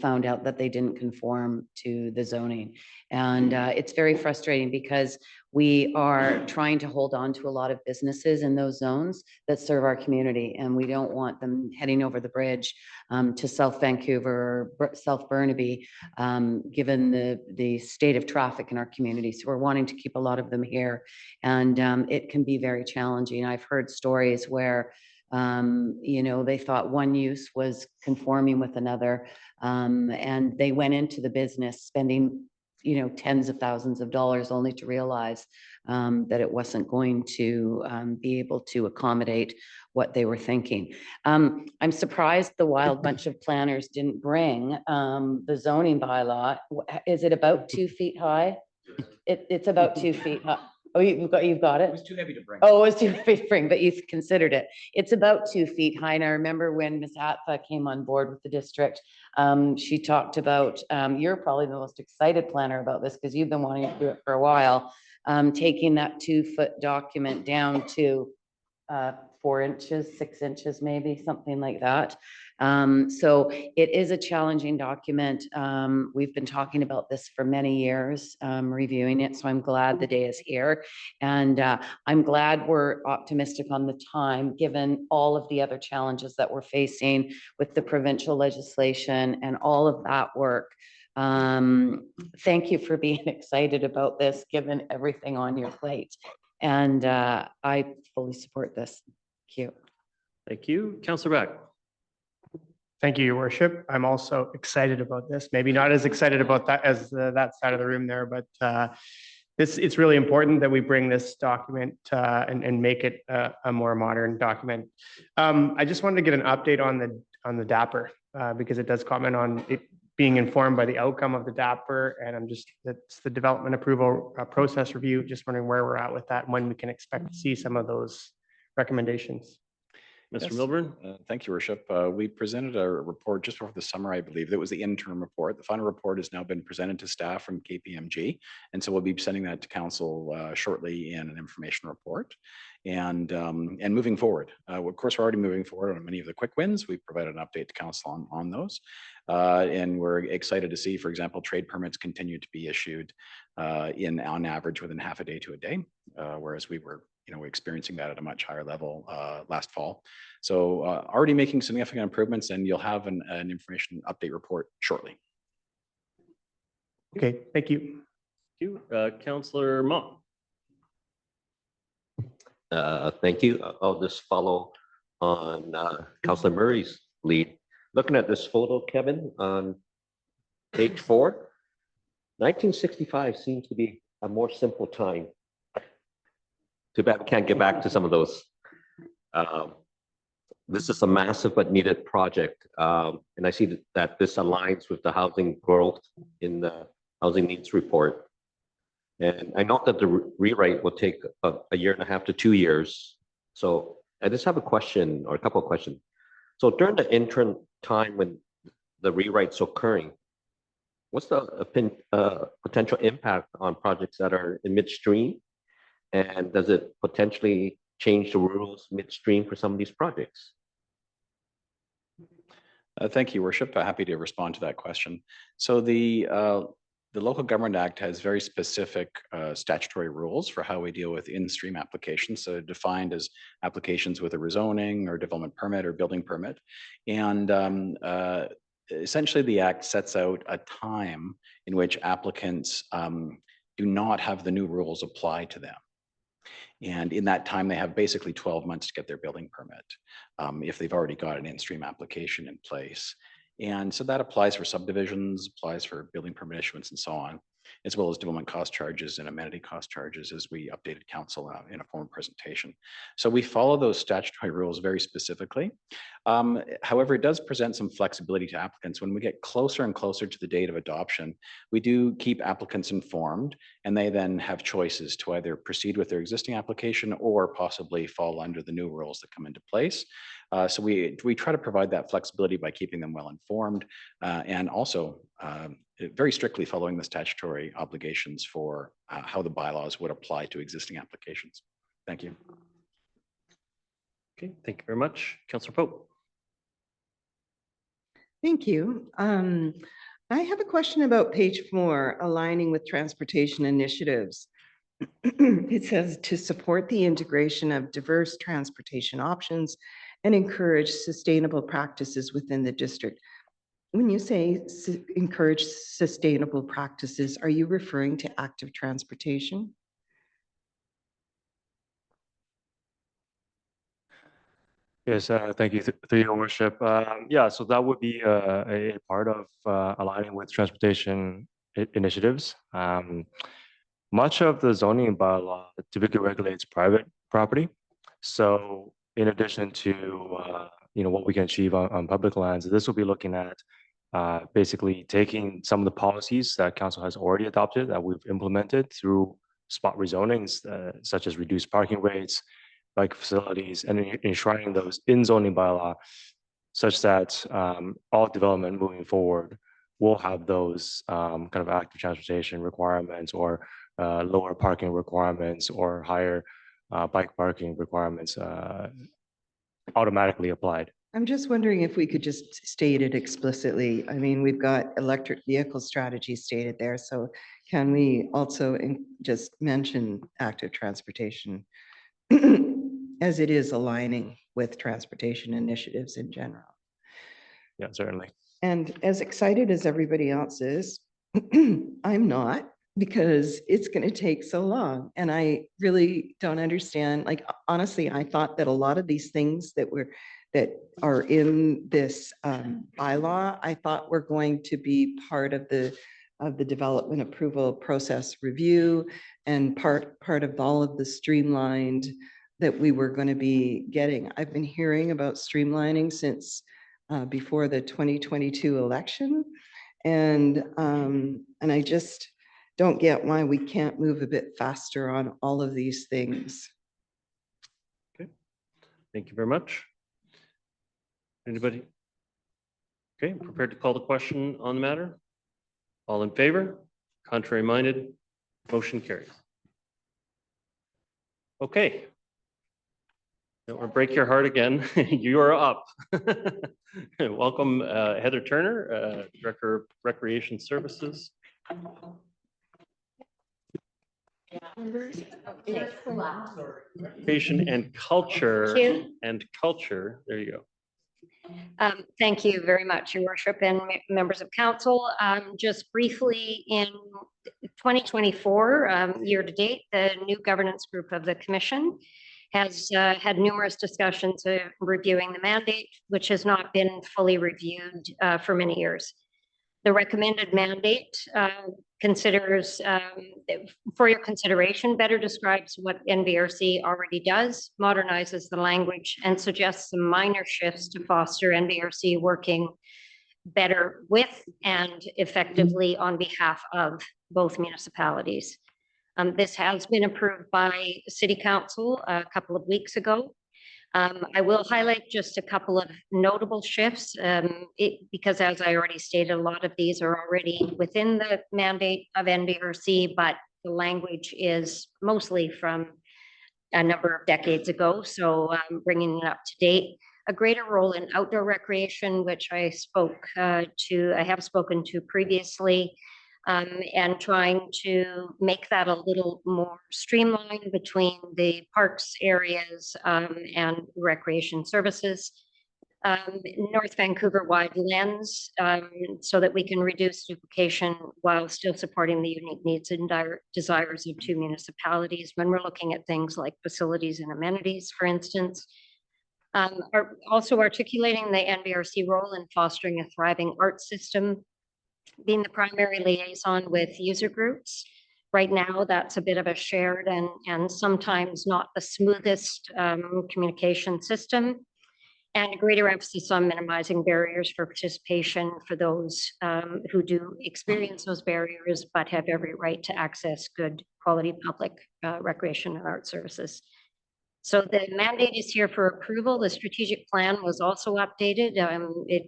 Speaker 19: found out that they didn't conform to the zoning. And it's very frustrating because we are trying to hold on to a lot of businesses in those zones that serve our community, and we don't want them heading over the bridge to South Vancouver or South Burnaby, given the state of traffic in our community. So we're wanting to keep a lot of them here, and it can be very challenging. I've heard stories where they thought one use was conforming with another, and they went into the business spending tens of thousands of dollars only to realize that it wasn't going to be able to accommodate what they were thinking. I'm surprised the wild bunch of planners didn't bring the zoning bylaw. Is it about 2 feet high? It's about 2 feet high. Oh, you've got it?
Speaker 12: It was too heavy to bring.
Speaker 19: Oh, it was too heavy to bring, but you considered it. It's about 2 feet high. And I remember when Ms. Atha came on board with the district, she talked about, you're probably the most excited planner about this because you've been wanting to do it for a while, taking that 2-foot document down to 4 inches, 6 inches, maybe something like that. So it is a challenging document. We've been talking about this for many years, reviewing it. So I'm glad the day is here. And I'm glad we're optimistic on the time, given all of the other challenges that we're facing with the provincial legislation and all of that work. Thank you for being excited about this, given everything on your plate. And I fully support this. Thank you.
Speaker 1: Thank you. Councillor Beck.
Speaker 2: Thank you, Your Worship. I'm also excited about this. Maybe not as excited about that as that side of the room there, but it's really important that we bring this document and make it a more modern document. I just wanted to get an update on the DAPR because it does comment on it being informed by the outcome of the DAPR, and that's the development approval process review. Just wondering where we're at with that and when we can expect to see some of those recommendations.
Speaker 1: Mr.
Speaker 12: Yes.
Speaker 1: Milburn?
Speaker 12: Thank you, Worship. We presented a report just before the summer, I believe. That was the interim report. The final report has now been presented to staff from KPMG. And so we'll be sending that to council shortly in an information report. And moving forward, of course, we're already moving forward on many of the quick wins. We've provided an update to council on those. And we're excited to see, for example, trade permits continue to be issued on average within half a day to a day, whereas we were experiencing that at a much higher level last fall. So already making significant improvements, and you'll have an information update report shortly.
Speaker 2: Okay, thank you.
Speaker 1: Thank you. Councillor Mott.
Speaker 15: Thank you. I'll just follow on Councillor Murray's lead. Looking at this photo, Kevin, on page 4, 1965 seems to be a more simple time. Too bad we can't get back to some of those. This is a massive but needed project. And I see that this aligns with the housing growth in the housing needs report. And I note that the rewrite will take a 1.5 to 2 years. So I just have a question or a couple of questions. So during the interim time when the rewrite's occurring, what's the potential impact on projects that are in midstream? And does it potentially change the rules midstream for some of these projects?
Speaker 12: Thank you, Worship. Happy to respond to that question. So the Local Government Act has very specific statutory rules for how we deal with in-stream applications. So defined as applications with a rezoning or development permit or building permit. And essentially the Act sets out a time in which applicants do not have the new rules apply to them. And in that time, they have basically 12 months to get their building permit if they've already got an in-stream application in place. And so that applies for subdivisions, applies for building permit issuance and so on, as well as development cost charges and amenity cost charges as we updated council in a formal presentation. So we follow those statutory rules very specifically. However, it does present some flexibility to applicants. When we get closer and closer to the date of adoption, we do keep applicants informed, and they then have choices to either proceed with their existing application or possibly fall under the new rules that come into place. So we try to provide that flexibility by keeping them well informed and also very strictly following the statutory obligations for how the bylaws would apply to existing applications. Thank you.
Speaker 1: Okay, thank you very much. Councillor Pope.
Speaker 16: Thank you. I have a question about page 4, aligning with transportation initiatives. It says to support the integration of diverse transportation options and encourage sustainable practices within the district. When you say encourage sustainable practices, are you referring to active transportation?
Speaker 21: Yes, thank you, through your worship. Yeah, so that would be a part of aligning with transportation initiatives. Much of the zoning bylaw typically regulates private property. So in addition to what we can achieve on public lands, this will be looking at basically taking some of the policies that council has already adopted that we've implemented through spot rezonings, such as reduced parking rates, bike facilities, and enshrining those in zoning bylaw such that all development moving forward will have those kind of active transportation requirements or lower parking requirements or higher bike parking requirements automatically applied.
Speaker 16: I'm just wondering if we could just state it explicitly. I mean, we've got electric vehicle strategy stated there, so can we also just mention active transportation as it is aligning with transportation initiatives in general?
Speaker 21: Yeah, certainly.
Speaker 16: And as excited as everybody else is, I'm not, because it's going to take so long. And I really don't understand. Like, honestly, I thought that a lot of these things that are in this bylaw, I thought were going to be part of the development approval process review and part of all of the streamlined that we were going to be getting. I've been hearing about streamlining since before the 2022 election. And I just don't get why we can't move a bit faster on all of these things.
Speaker 1: Okay, thank you very much. Anybody? Okay, prepared to call the question on the matter? All in favor? Contrary minded? Motion carries. Okay. Don't want to break your heart again. You are up. Welcome, Heather Turner, Director of Recreation Services. Recreation and culture. There you go.
Speaker 5: Thank you very much, Your Worship and members of council. Just briefly, in 2024, year to date, the new governance group of the commission has had numerous discussions of reviewing the mandate, which has not been fully reviewed for many years. The recommended mandate considers, for your consideration, better describes what NVRC already does, modernizes the language, and suggests some minor shifts to foster NVRC working better with and effectively on behalf of both municipalities. This has been approved by City Council a couple of weeks ago. I will highlight just a couple of notable shifts because, as I already stated, a lot of these are already within the mandate of NVRC, but the language is mostly from a number of decades ago, so bringing it up to date. A greater role in outdoor recreation, which I have spoken to previously, and trying to make that a little more streamlined between the parks areas and recreation services. North Vancouver-wide lens so that we can reduce duplication while still supporting the unique needs and desires of two municipalities when we're looking at things like facilities and amenities, for instance. Are also articulating the NVRC role in fostering a thriving arts system, being the primary liaison with user groups. Right now, that's a bit of a shared and sometimes not the smoothest communication system, and a greater emphasis on minimizing barriers for participation for those who do experience those barriers, but have every right to access good quality public recreation and art services. So the mandate is here for approval. The strategic plan was also updated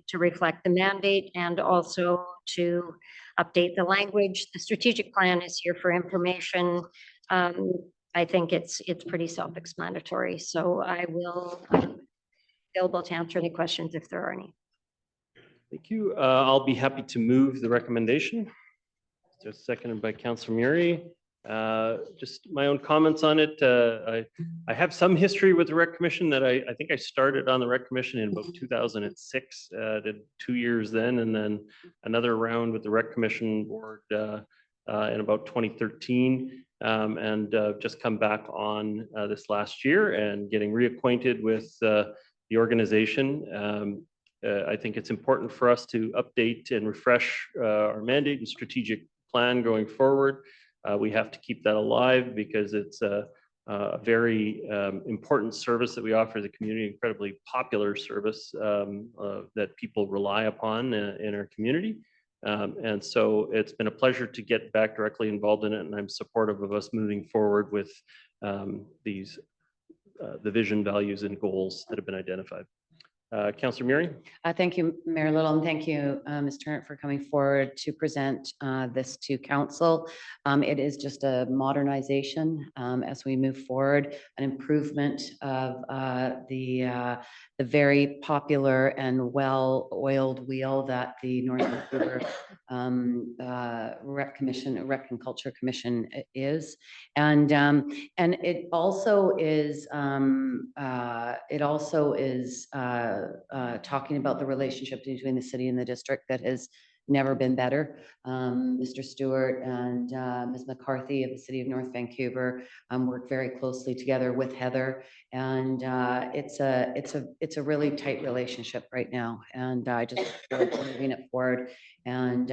Speaker 5: to reflect the mandate and also to update the language. The strategic plan is here for information. I think it's pretty self-explanatory. So I will be available to answer any questions if there are any.
Speaker 1: Thank you. I'll be happy to move the recommendation. Just seconded by Councillor Murray. Just my own comments on it. I have some history with the Rec Commission that I think I started on the Rec Commission in about 2006, did 2 years then, and then another round with the Rec Commission board in about 2013, and just come back on this last year and getting reacquainted with the organization. I think it's important for us to update and refresh our mandate and strategic plan going forward. We have to keep that alive because it's a very important service that we offer the community, incredibly popular service that people rely upon in our community. And so it's been a pleasure to get back directly involved in it, and I'm supportive of us moving forward with the vision, values, and goals that have been identified. Councillor Murray.
Speaker 19: Thank you, Mayor Little, and thank you, Ms. Turner, for coming forward to present this to council. It is just a modernization as we move forward, an improvement of the very popular and well-oiled wheel that the North Vancouver Rec and Culture Commission is, and it also is talking about the relationship between the city and the district that has never been better. Mr. Stewart and Ms. McCarthy of the City of North Vancouver work very closely together with Heather, and it's a really tight relationship right now, and I just look forward to moving it forward and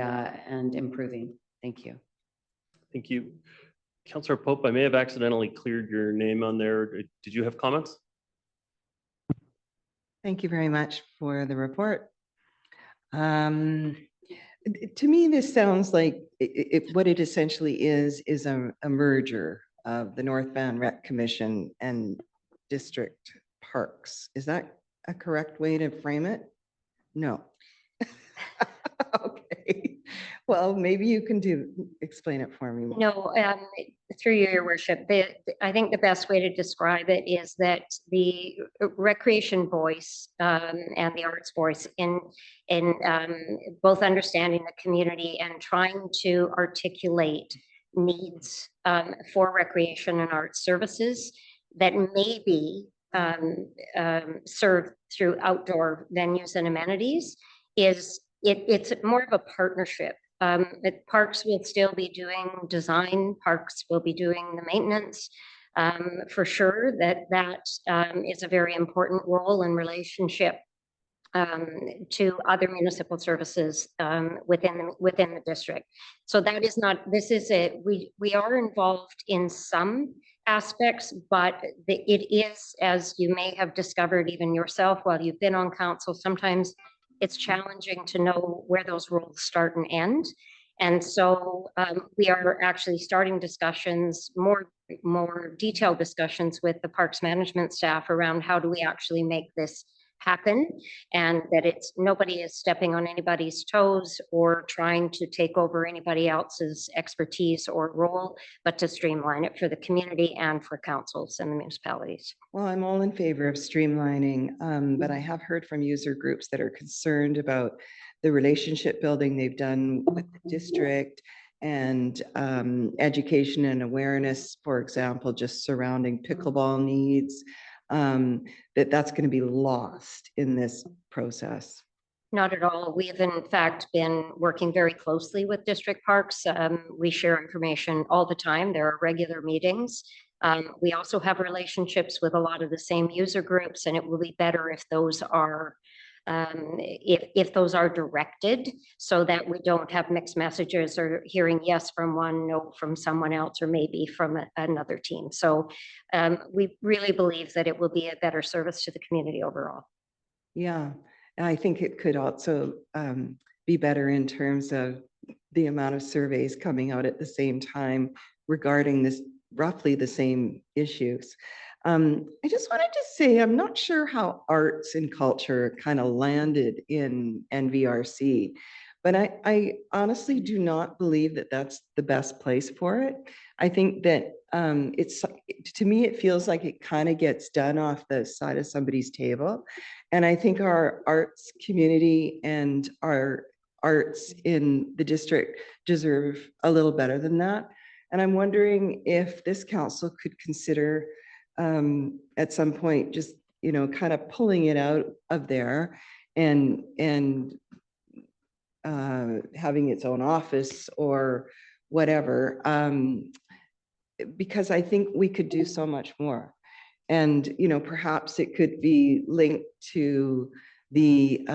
Speaker 19: improving. Thank you.
Speaker 1: Thank you. Councillor Pope, I may have accidentally cleared your name on there. Did you have comments?
Speaker 16: Thank you very much for the report. To me, this sounds like what it essentially is a merger of the North Van Rec Commission and district parks. Is that a correct way to frame it? No. Okay. Well, maybe you can explain it for me.
Speaker 5: No, through you, your worship, I think the best way to describe it is that the recreation voice and the arts voice in both understanding the community and trying to articulate needs for recreation and arts services that may be served through outdoor venues and amenities is it's more of a partnership. Parks will still be doing design, parks will be doing the maintenance. For sure that is a very important role and relationship to other municipal services within the district. So that is not, this is we are involved in some aspects, but it is, as you may have discovered even yourself while you've been on council, sometimes it's challenging to know where those roles start and end. And so we are actually starting discussions, more detailed discussions with the parks management staff around how do we actually make this happen, and that it's nobody is stepping on anybody's toes or trying to take over anybody else's expertise or role, but to streamline it for the community and for councils and the municipalities.
Speaker 16: Well, I'm all in favor of streamlining, but I have heard from user groups that are concerned about the relationship building they've done with the district and education and awareness, for example, just surrounding pickleball needs, that's going to be lost in this process.
Speaker 5: Not at all. We have in fact been working very closely with district parks. We share information all the time. There are regular meetings. We also have relationships with a lot of the same user groups, and it will be better if those are if those are directed so that we don't have mixed messages or hearing yes from one, no from someone else, or maybe from another team. So we really believe that it will be a better service to the community overall.
Speaker 16: Yeah, and I think it could also be better in terms of the amount of surveys coming out at the same time regarding this roughly the same issues. I just wanted to say, I'm not sure how arts and culture kind of landed in NVRC, but I honestly do not believe that that's the best place for it. I think that to me, it feels like it kind of gets done off the side of somebody's table. And I think our arts community and our arts in the district deserve a little better than that. And I'm wondering if this council could consider at some point, just, kind of pulling it out of there and having its own office or whatever, because I think we could do so much more. And, perhaps it could be linked to the,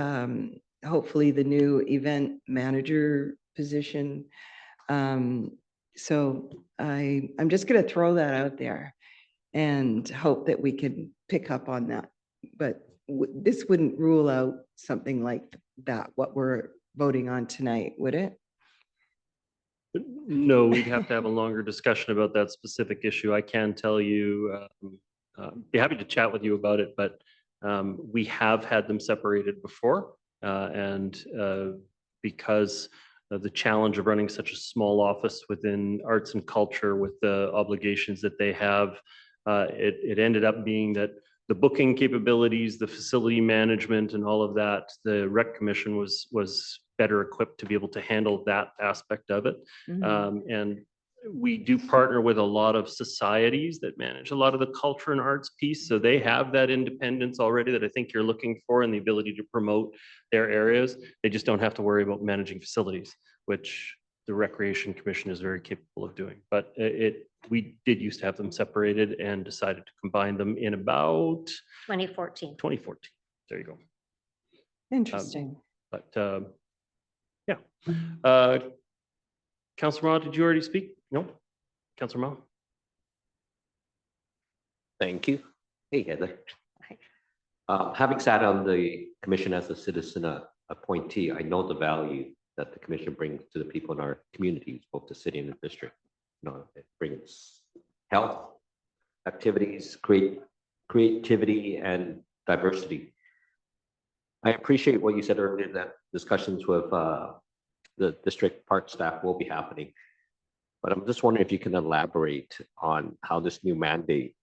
Speaker 16: hopefully the new event manager position. So I'm just going to throw that out there and hope that we can pick up on that. But this wouldn't rule out something like that, what we're voting on tonight, would it?
Speaker 1: No, we'd have to have a longer discussion about that specific issue. I can tell you, be happy to chat with you about it, but we have had them separated before. And because of the challenge of running such a small office within arts and culture with the obligations that they have, it ended up being that the booking capabilities, the facility management and all of that, the rec commission was better equipped to be able to handle that aspect of it. And we do partner with a lot of societies that manage a lot of the culture and arts piece. So they have that independence already that I think you're looking for, and the ability to promote their areas. They just don't have to worry about managing facilities, which the Recreation Commission is very capable of doing. But we did used to have them separated and decided to combine them in about
Speaker 5: 2014.
Speaker 1: 2014. There you go.
Speaker 16: Interesting.
Speaker 1: Yeah. Councillor Ma, did you already speak? No? Councillor Ma?
Speaker 15: Thank you. Hey, Heather. Having sat on the commission as a citizen appointee, I know the value that the commission brings to the people in our communities, both the city and the district. It brings health, activities, creativity, and diversity. I appreciate what you said earlier, that discussions with the district park staff will be happening. But I'm just wondering if you can elaborate on how this new mandate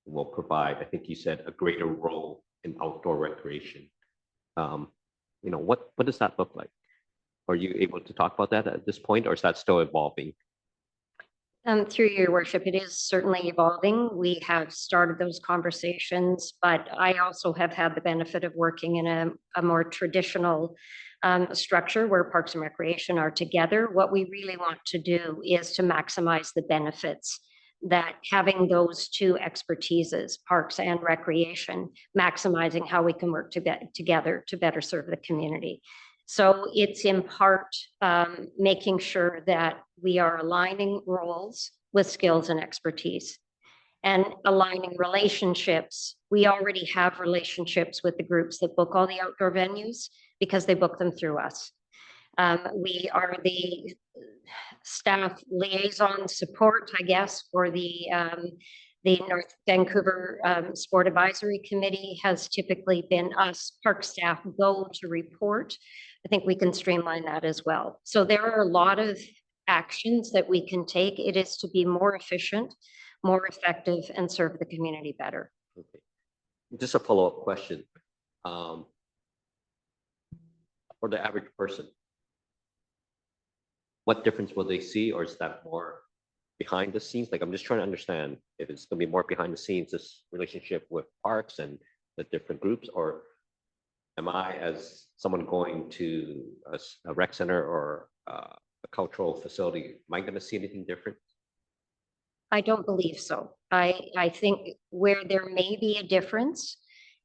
Speaker 15: will provide, I think you said, a greater role in outdoor recreation. What does that look like? Are you able to talk about that at this point, or is that still evolving?
Speaker 5: Through your worship, it is certainly evolving. We have started those conversations, but I also have had the benefit of working in a more traditional structure where Parks and Recreation are together. What we really want to do is to maximize the benefits that having those two expertises, Parks and Recreation, maximizing how we can work together to better serve the community. So it's in part making sure that we are aligning roles with skills and expertise and aligning relationships. We already have relationships with the groups that book all the outdoor venues because they book them through us. We are the staff liaison support, I guess, for the North Vancouver Sport Advisory Committee has typically been us park staff go to report. I think we can streamline that as well. So there are a lot of actions that we can take. It is to be more efficient, more effective, and serve the community better.
Speaker 15: Okay. Just a follow-up question. For the average person, what difference will they see, or is that more behind the scenes? Like, I'm just trying to understand if it's going to be more behind the scenes, this relationship with parks and the different groups, or am I, as someone going to a rec center or a cultural facility, am I going to see anything different?
Speaker 5: I don't believe so. I think where there may be a difference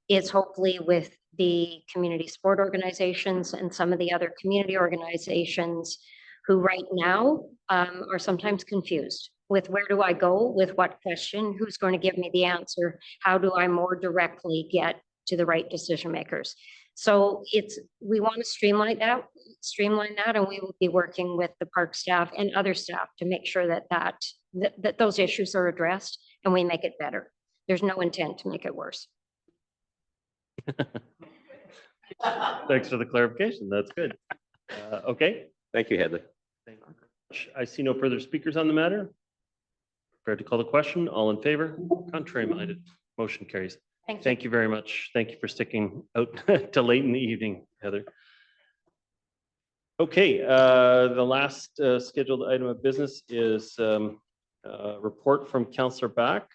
Speaker 5: is hopefully with the community sport organizations and some of the other community organizations who right now are sometimes confused with where do I go, with what question, who's going to give me the answer, how do I more directly get to the right decision makers. So we want to streamline that, and we will be working with the park staff and other staff to make sure that those issues are addressed and we make it better. There's no intent to make it worse.
Speaker 1: Thanks for the clarification. That's good. Okay.
Speaker 15: Thank you, Heather.
Speaker 1: Thank you. I see no further speakers on the matter. Prepared to call the question. All in favor? Contrary minded. Motion carries. Thank you very much. Thank you for sticking out till late in the evening, Heather. Okay, the last scheduled item of business is a report from Councillor Back.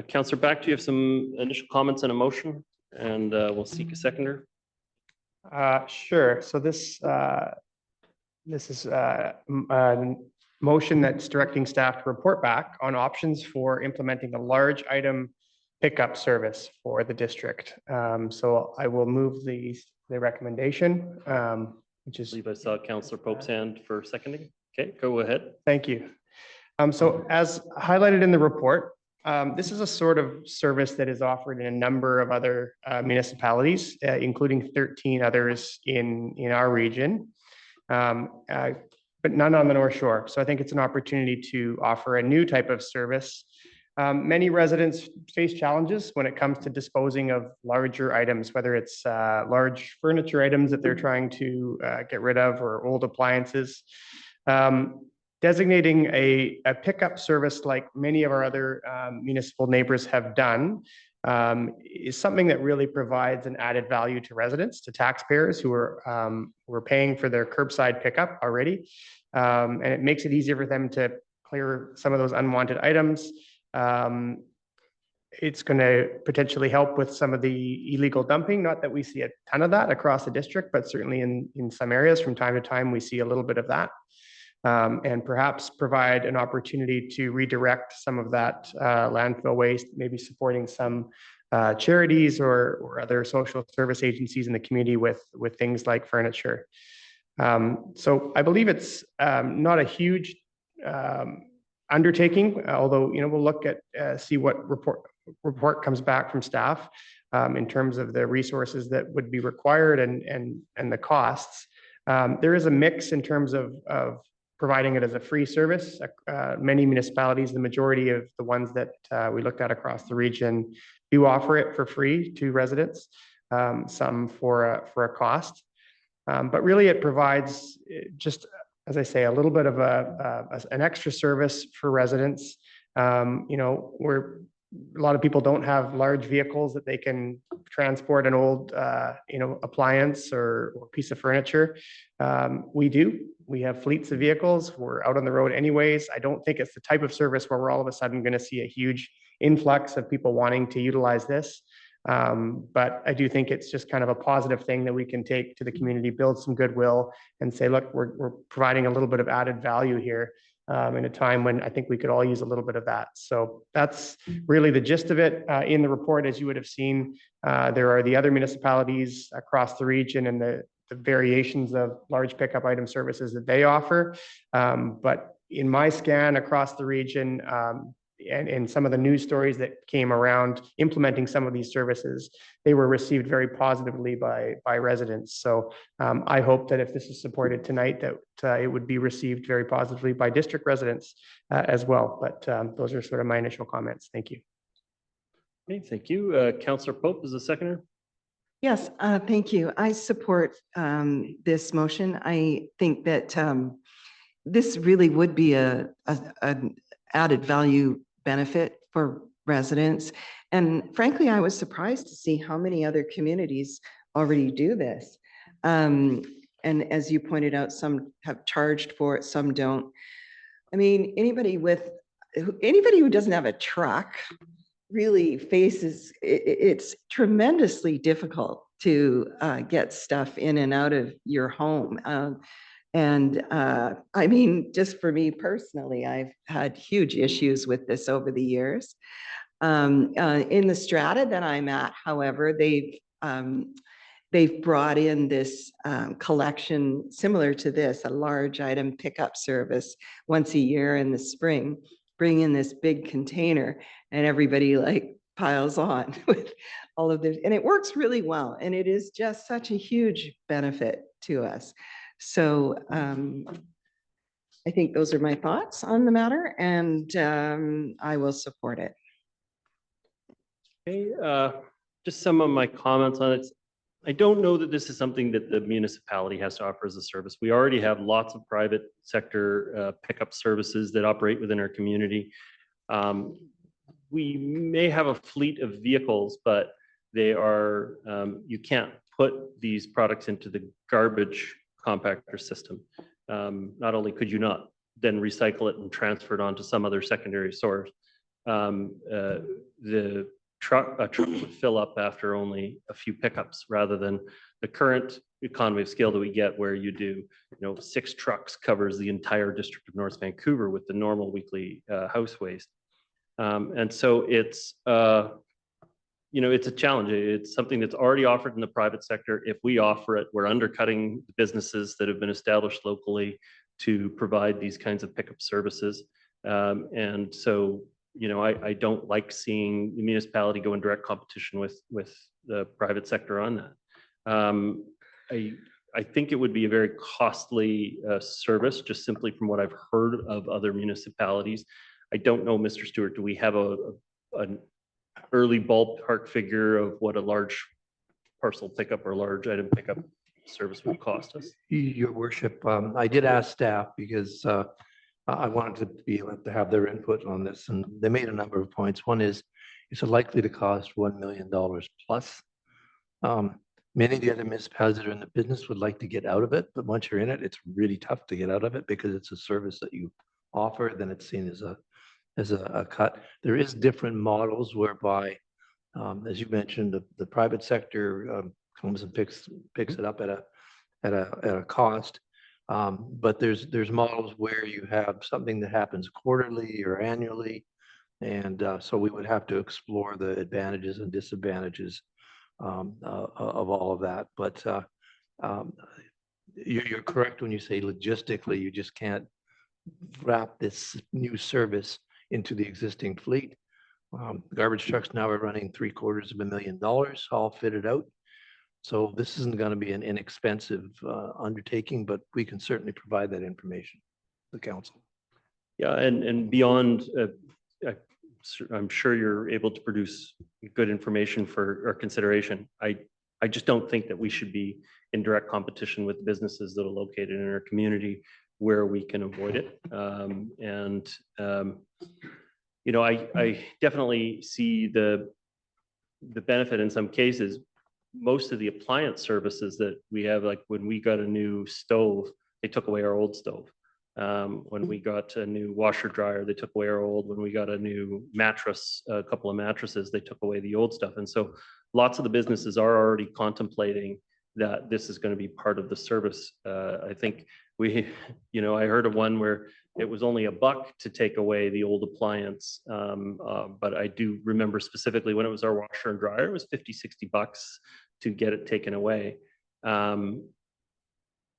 Speaker 1: Councillor Back, do you have some initial comments and a motion? And we'll seek a seconder.
Speaker 2: Sure. So this is a motion that's directing staff to report back on options for implementing a large item pickup service for the district. So I will move the recommendation, which is.
Speaker 1: I believe I saw Councillor Pope's hand for seconding. Okay, go ahead.
Speaker 2: Thank you. So as highlighted in the report, this is a sort of service that is offered in a number of other municipalities, including 13 others in our region, but none on the North Shore. So I think it's an opportunity to offer a new type of service. Many residents face challenges when it comes to disposing of larger items, whether it's large furniture items that they're trying to get rid of or old appliances. Designating a pickup service like many of our other municipal neighbors have done is something that really provides an added value to residents, to taxpayers who are paying for their curbside pickup already. And it makes it easier for them to clear some of those unwanted items. It's going to potentially help with some of the illegal dumping. Not that we see a ton of that across the district, but certainly in some areas from time to time, we see a little bit of that. And perhaps provide an opportunity to redirect some of that landfill waste, maybe supporting some charities or other social service agencies in the community with things like furniture. So I believe it's not a huge undertaking, although we'll look at see what report comes back from staff in terms of the resources that would be required and the costs. There is a mix in terms of providing it as a free service. Many municipalities, the majority of the ones that we looked at across the region, do offer it for free to residents. some for a cost. But really it provides just, as I say, a little bit of an extra service for residents. You know, a lot of people don't have large vehicles that they can transport an old, you know, appliance or piece of furniture. We do. We have fleets of vehicles. We're out on the road anyways. I don't think it's the type of service where we're all of a sudden going to see a huge influx of people wanting to utilize this. But I do think it's just kind of a positive thing that we can take to the community, build some goodwill, and say, look, we're providing a little bit of added value here in a time when I think we could all use a little bit of that. So that's really the gist of it. In the report, as you would have seen, there are the other municipalities across the region and the variations of large pickup item services that they offer. But in my scan across the region, and some of the news stories that came around implementing some of these services, they were received very positively by residents. So I hope that if this is supported tonight, that it would be received very positively by district residents as well. But those are sort of my initial comments. Thank you.
Speaker 1: Okay, thank you. Councillor Pope is the seconder.
Speaker 16: Yes, thank you. I support this motion. I think that this really would be an added value benefit for residents. And frankly, I was surprised to see how many other communities already do this. And as you pointed out, some have charged for it, some don't. I mean, anybody who doesn't have a truck really faces, it's tremendously difficult to get stuff in and out of your home. I mean, just for me personally, I've had huge issues with this over the years. In the strata that I'm at, however, they've brought in this collection similar to this, a large item pickup service once a year in the spring, bring in this big container and everybody like piles on with all of this. And it works really well. And it is just such a huge benefit to us. So I think those are my thoughts on the matter, and I will support it.
Speaker 1: Okay, just some of my comments on it. I don't know that this is something that the municipality has to offer as a service. We already have lots of private sector pickup services that operate within our community. We may have a fleet of vehicles, but they are, you can't put these products into the garbage compactor system. Not only could you not then recycle it and transfer it onto some other secondary source, the truck would fill up after only a few pickups, rather than the current economy of scale that we get, where you do, 6 trucks covers the entire district of North Vancouver with the normal weekly house waste. And so it's it's a challenge. It's something that's already offered in the private sector. If we offer it, we're undercutting the businesses that have been established locally to provide these kinds of pickup services. And so, I don't like seeing the municipality go in direct competition with the private sector on that. I think it would be a very costly service, just simply from what I've heard of other municipalities. I don't know, Mr. Stewart, do we have an early ballpark figure of what a large parcel pickup or large item pickup service would cost us?
Speaker 3: Your worship, I did ask staff because I wanted to be able to have their input on this, and they made a number of points. One is it's likely to cost $1 million plus. Many of the other municipalities that are in the business would like to get out of it, but once you're in it, it's really tough to get out of it because it's a service that you offer, then it's seen as a cut. There is different models whereby, as you mentioned, the private sector comes and picks it up at a cost. But there's models where you have something that happens quarterly or annually, and so we would have to explore the advantages and disadvantages of all of that. But you're correct when you say logistically, you just can't wrap this new service into the existing fleet. Garbage trucks now are running $750,000 all fitted out. So this isn't going to be an inexpensive undertaking, but we can certainly provide that information to the council.
Speaker 1: Yeah, and beyond, I'm sure you're able to produce good information for our consideration. I I just don't think that we should be in direct competition with businesses that are located in our community where we can avoid it. You know, I definitely see the benefit in some cases. Most of the appliance services that we have, like when we got a new stove, they took away our old stove. When we got a new washer dryer, they took away our old. When we got a new mattress, a couple of mattresses, they took away the old stuff. And so lots of the businesses are already contemplating that this is going to be part of the service. I think I heard of one where it was only $1 to take away the old appliance. But I do remember specifically when it was our washer and dryer, it was $50-$60 to get it taken away. You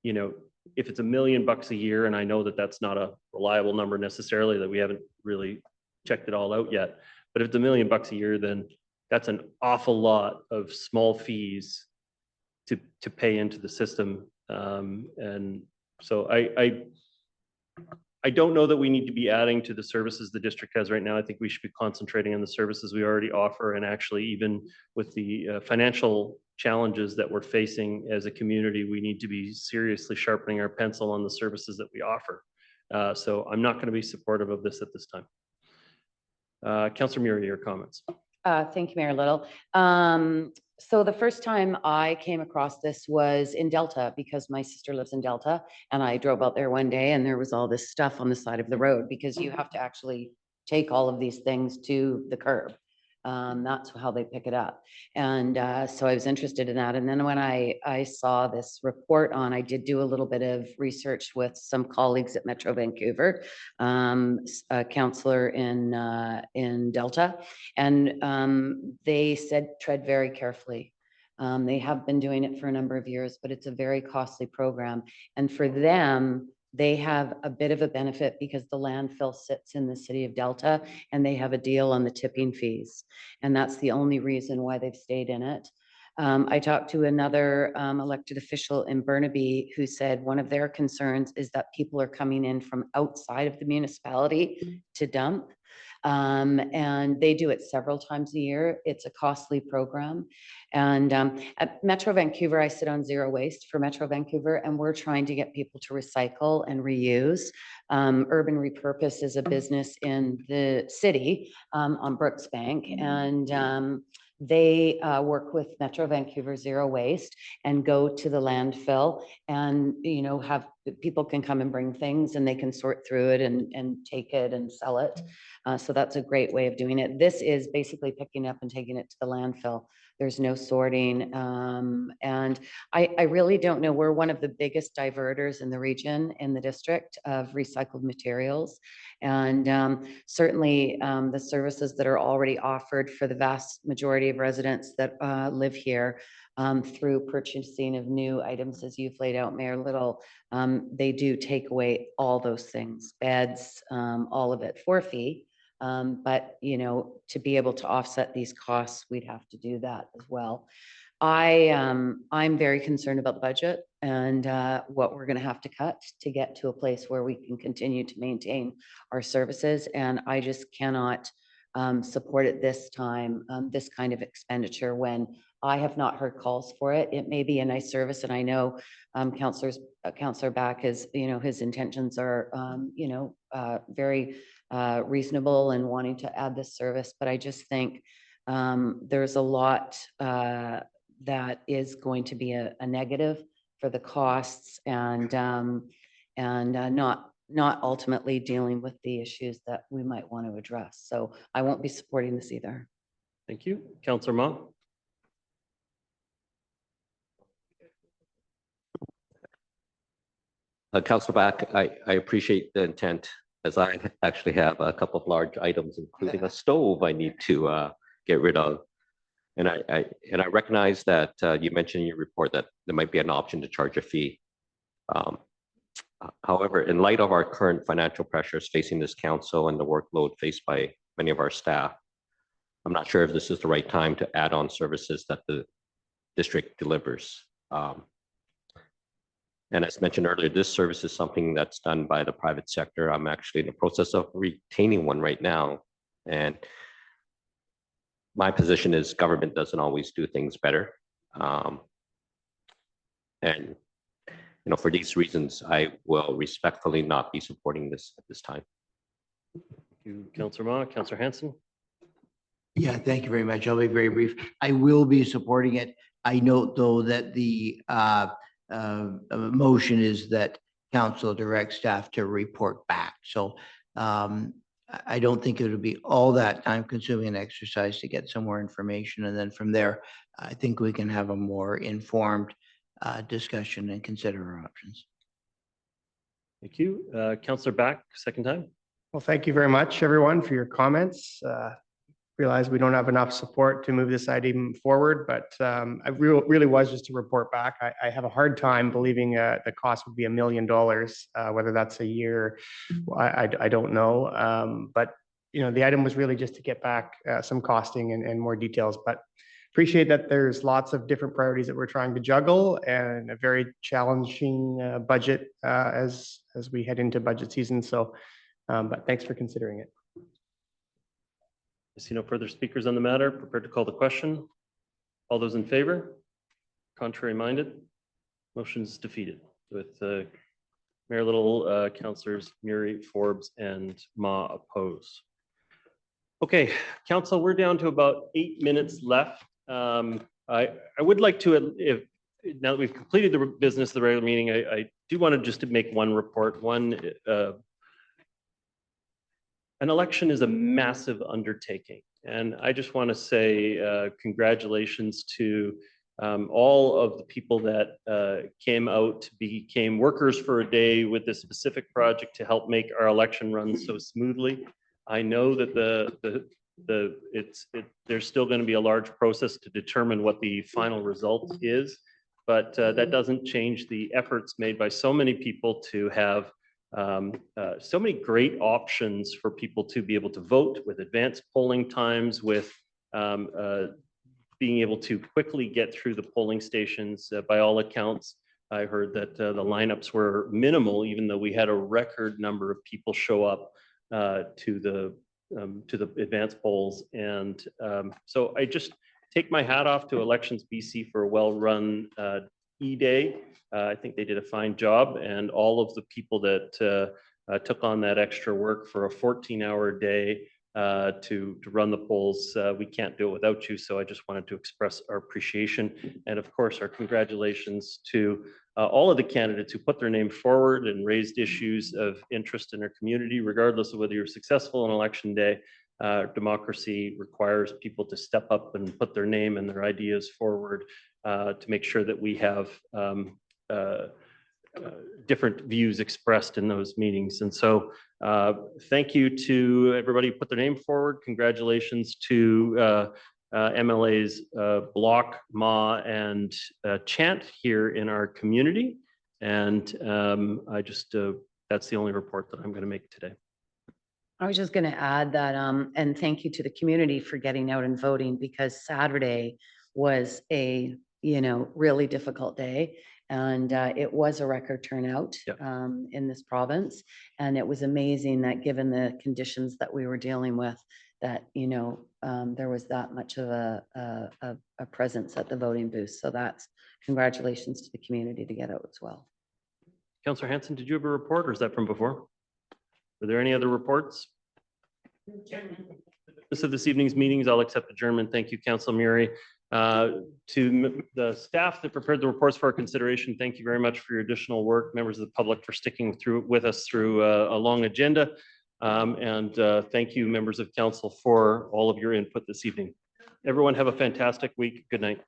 Speaker 1: know, if it's $1 million a year, and I know that that's not a reliable number necessarily, that we haven't really checked it all out yet, but if it's $1 million a year, then that's an awful lot of small fees to pay into the system. And so I don't know that we need to be adding to the services the district has right now. I think we should be concentrating on the services we already offer. And actually, even with the financial challenges that we're facing as a community, we need to be seriously sharpening our pencil on the services that we offer. So I'm not going to be supportive of this at this time. Councillor Murray, your comments.
Speaker 19: Thank you, Mayor Little. So the first time I came across this was in Delta, because my sister lives in Delta, and I drove out there one day and there was all this stuff on the side of the road, because you have to actually take all of these things to the curb. That's how they pick it up. And so I was interested in that. And then when I saw this report I did do a little bit of research with some colleagues at Metro Vancouver, a councillor in Delta, and they said tread very carefully. They have been doing it for a number of years, but it's a very costly program. And for them, they have a bit of a benefit because the landfill sits in the city of Delta and they have a deal on the tipping fees. And that's the only reason why they've stayed in it. I talked to another elected official in Burnaby who said one of their concerns is that people are coming in from outside of the municipality to dump. And they do it several times a year. It's a costly program. And at Metro Vancouver, I sit on zero waste for Metro Vancouver, and we're trying to get people to recycle and reuse. Urban Repurpose is a business in the city on Brooks Bank, and they work with Metro Vancouver Zero Waste and go to the landfill, and have people can come and bring things and they can sort through it and take it and sell it. So that's a great way of doing it. This is basically picking up and taking it to the landfill. There's no sorting. And I really don't know. We're one of the biggest diverters in the region, in the district, of recycled materials. And certainly the services that are already offered for the vast majority of residents that live here through purchasing of new items, as you've laid out, Mayor Little, they do take away all those things, beds, all of it for fee. But to be able to offset these costs, we'd have to do that as well. I'm very concerned about the budget and what we're going to have to cut to get to a place where we can continue to maintain our services. And I just cannot support it this time, this kind of expenditure, when I have not heard calls for it. It may be a nice service, and I know Councillor Back is, his intentions are, very reasonable and wanting to add this service. But I just think there's a lot that is going to be a negative for the costs, and not ultimately dealing with the issues that we might want to address. So I won't be supporting this either.
Speaker 1: Thank you. Councillor Ma.
Speaker 15: Councillor Back, I appreciate the intent, as I actually have a couple of large items, including a stove I need to get rid of. And I recognize that you mentioned in your report that there might be an option to charge a fee. However, in light of our current financial pressures facing this council and the workload faced by many of our staff, I'm not sure if this is the right time to add on services that the district delivers. And as mentioned earlier, this service is something that's done by the private sector. I'm actually in the process of retaining one right now. And my position is government doesn't always do things better. And for these reasons, I will respectfully not be supporting this at this time.
Speaker 1: Thank you, Councillor Ma. Councillor Hanson.
Speaker 14: Yeah, thank you very much. I'll be very brief. I will be supporting it. I note, though, that the motion is that council direct staff to report back. So I don't think it would be all that time consuming an exercise to get some more information. And then from there, I think we can have a more informed discussion and consider our options.
Speaker 1: Thank you. Councillor Back, second time.
Speaker 2: Well, thank you very much, everyone, for your comments. Realize we don't have enough support to move this item forward, but I really was just to report back. I have a hard time believing the cost would be $1 million, whether that's a year, I don't know. But the item was really just to get back some costing and more details. But appreciate that there's lots of different priorities that we're trying to juggle and a very challenging budget as we head into budget season. So, but thanks for considering it.
Speaker 1: I see no further speakers on the matter. Prepared to call the question. All those in favor? Contrary minded? Motion is defeated with Mayor Little, Councillors Murray, Forbes, and Ma oppose. Okay, Council, we're down to about 8 minutes left. I would like to, now that we've completed the business of the regular meeting, I do want to just make one report. An election is a massive undertaking, and I just want to say congratulations to all of the people that came out, became workers for a day with this specific project to help make our election run so smoothly. I know that there's still going to be a large process to determine what the final result is, but that doesn't change the efforts made by so many people to have so many great options for people to be able to vote, with advanced polling times, with being able to quickly get through the polling stations. By all accounts, I heard that the lineups were minimal, even though we had a record number of people show up to the advanced polls. And so I just take my hat off to Elections BC for a well-run E-Day. I think they did a fine job, and all of the people that took on that extra work for a 14-hour day to run the polls. We can't do it without you, so I just wanted to express our appreciation, and of course our congratulations to all of the candidates who put their name forward and raised issues of interest in our community, regardless of whether you're successful on election day. Democracy requires people to step up and put their name and their ideas forward to make sure that we have different views expressed in those meetings. And so thank you to everybody who put their name forward. Congratulations to MLAs Block, Ma, and Chant here in our community. And I just, that's the only report that I'm going to make today.
Speaker 19: I was just going to add that, and thank you to the community for getting out and voting, because Saturday was a, really difficult day. And it was a record turnout in this province. And it was amazing that, given the conditions that we were dealing with, that, there was that much of a presence at the voting booth. So that's congratulations to the community to get out as well.
Speaker 1: Councillor Hanson, did you have a report, or is that from before? Are there any other reports? Of this evening's meetings, I'll accept adjournment. Thank you, Councillor Murray. To the staff that prepared the reports for our consideration, thank you very much for your additional work. Members of the public for sticking with us through a long agenda. And thank you, members of council, for all of your input this evening. Everyone have a fantastic week. Good night.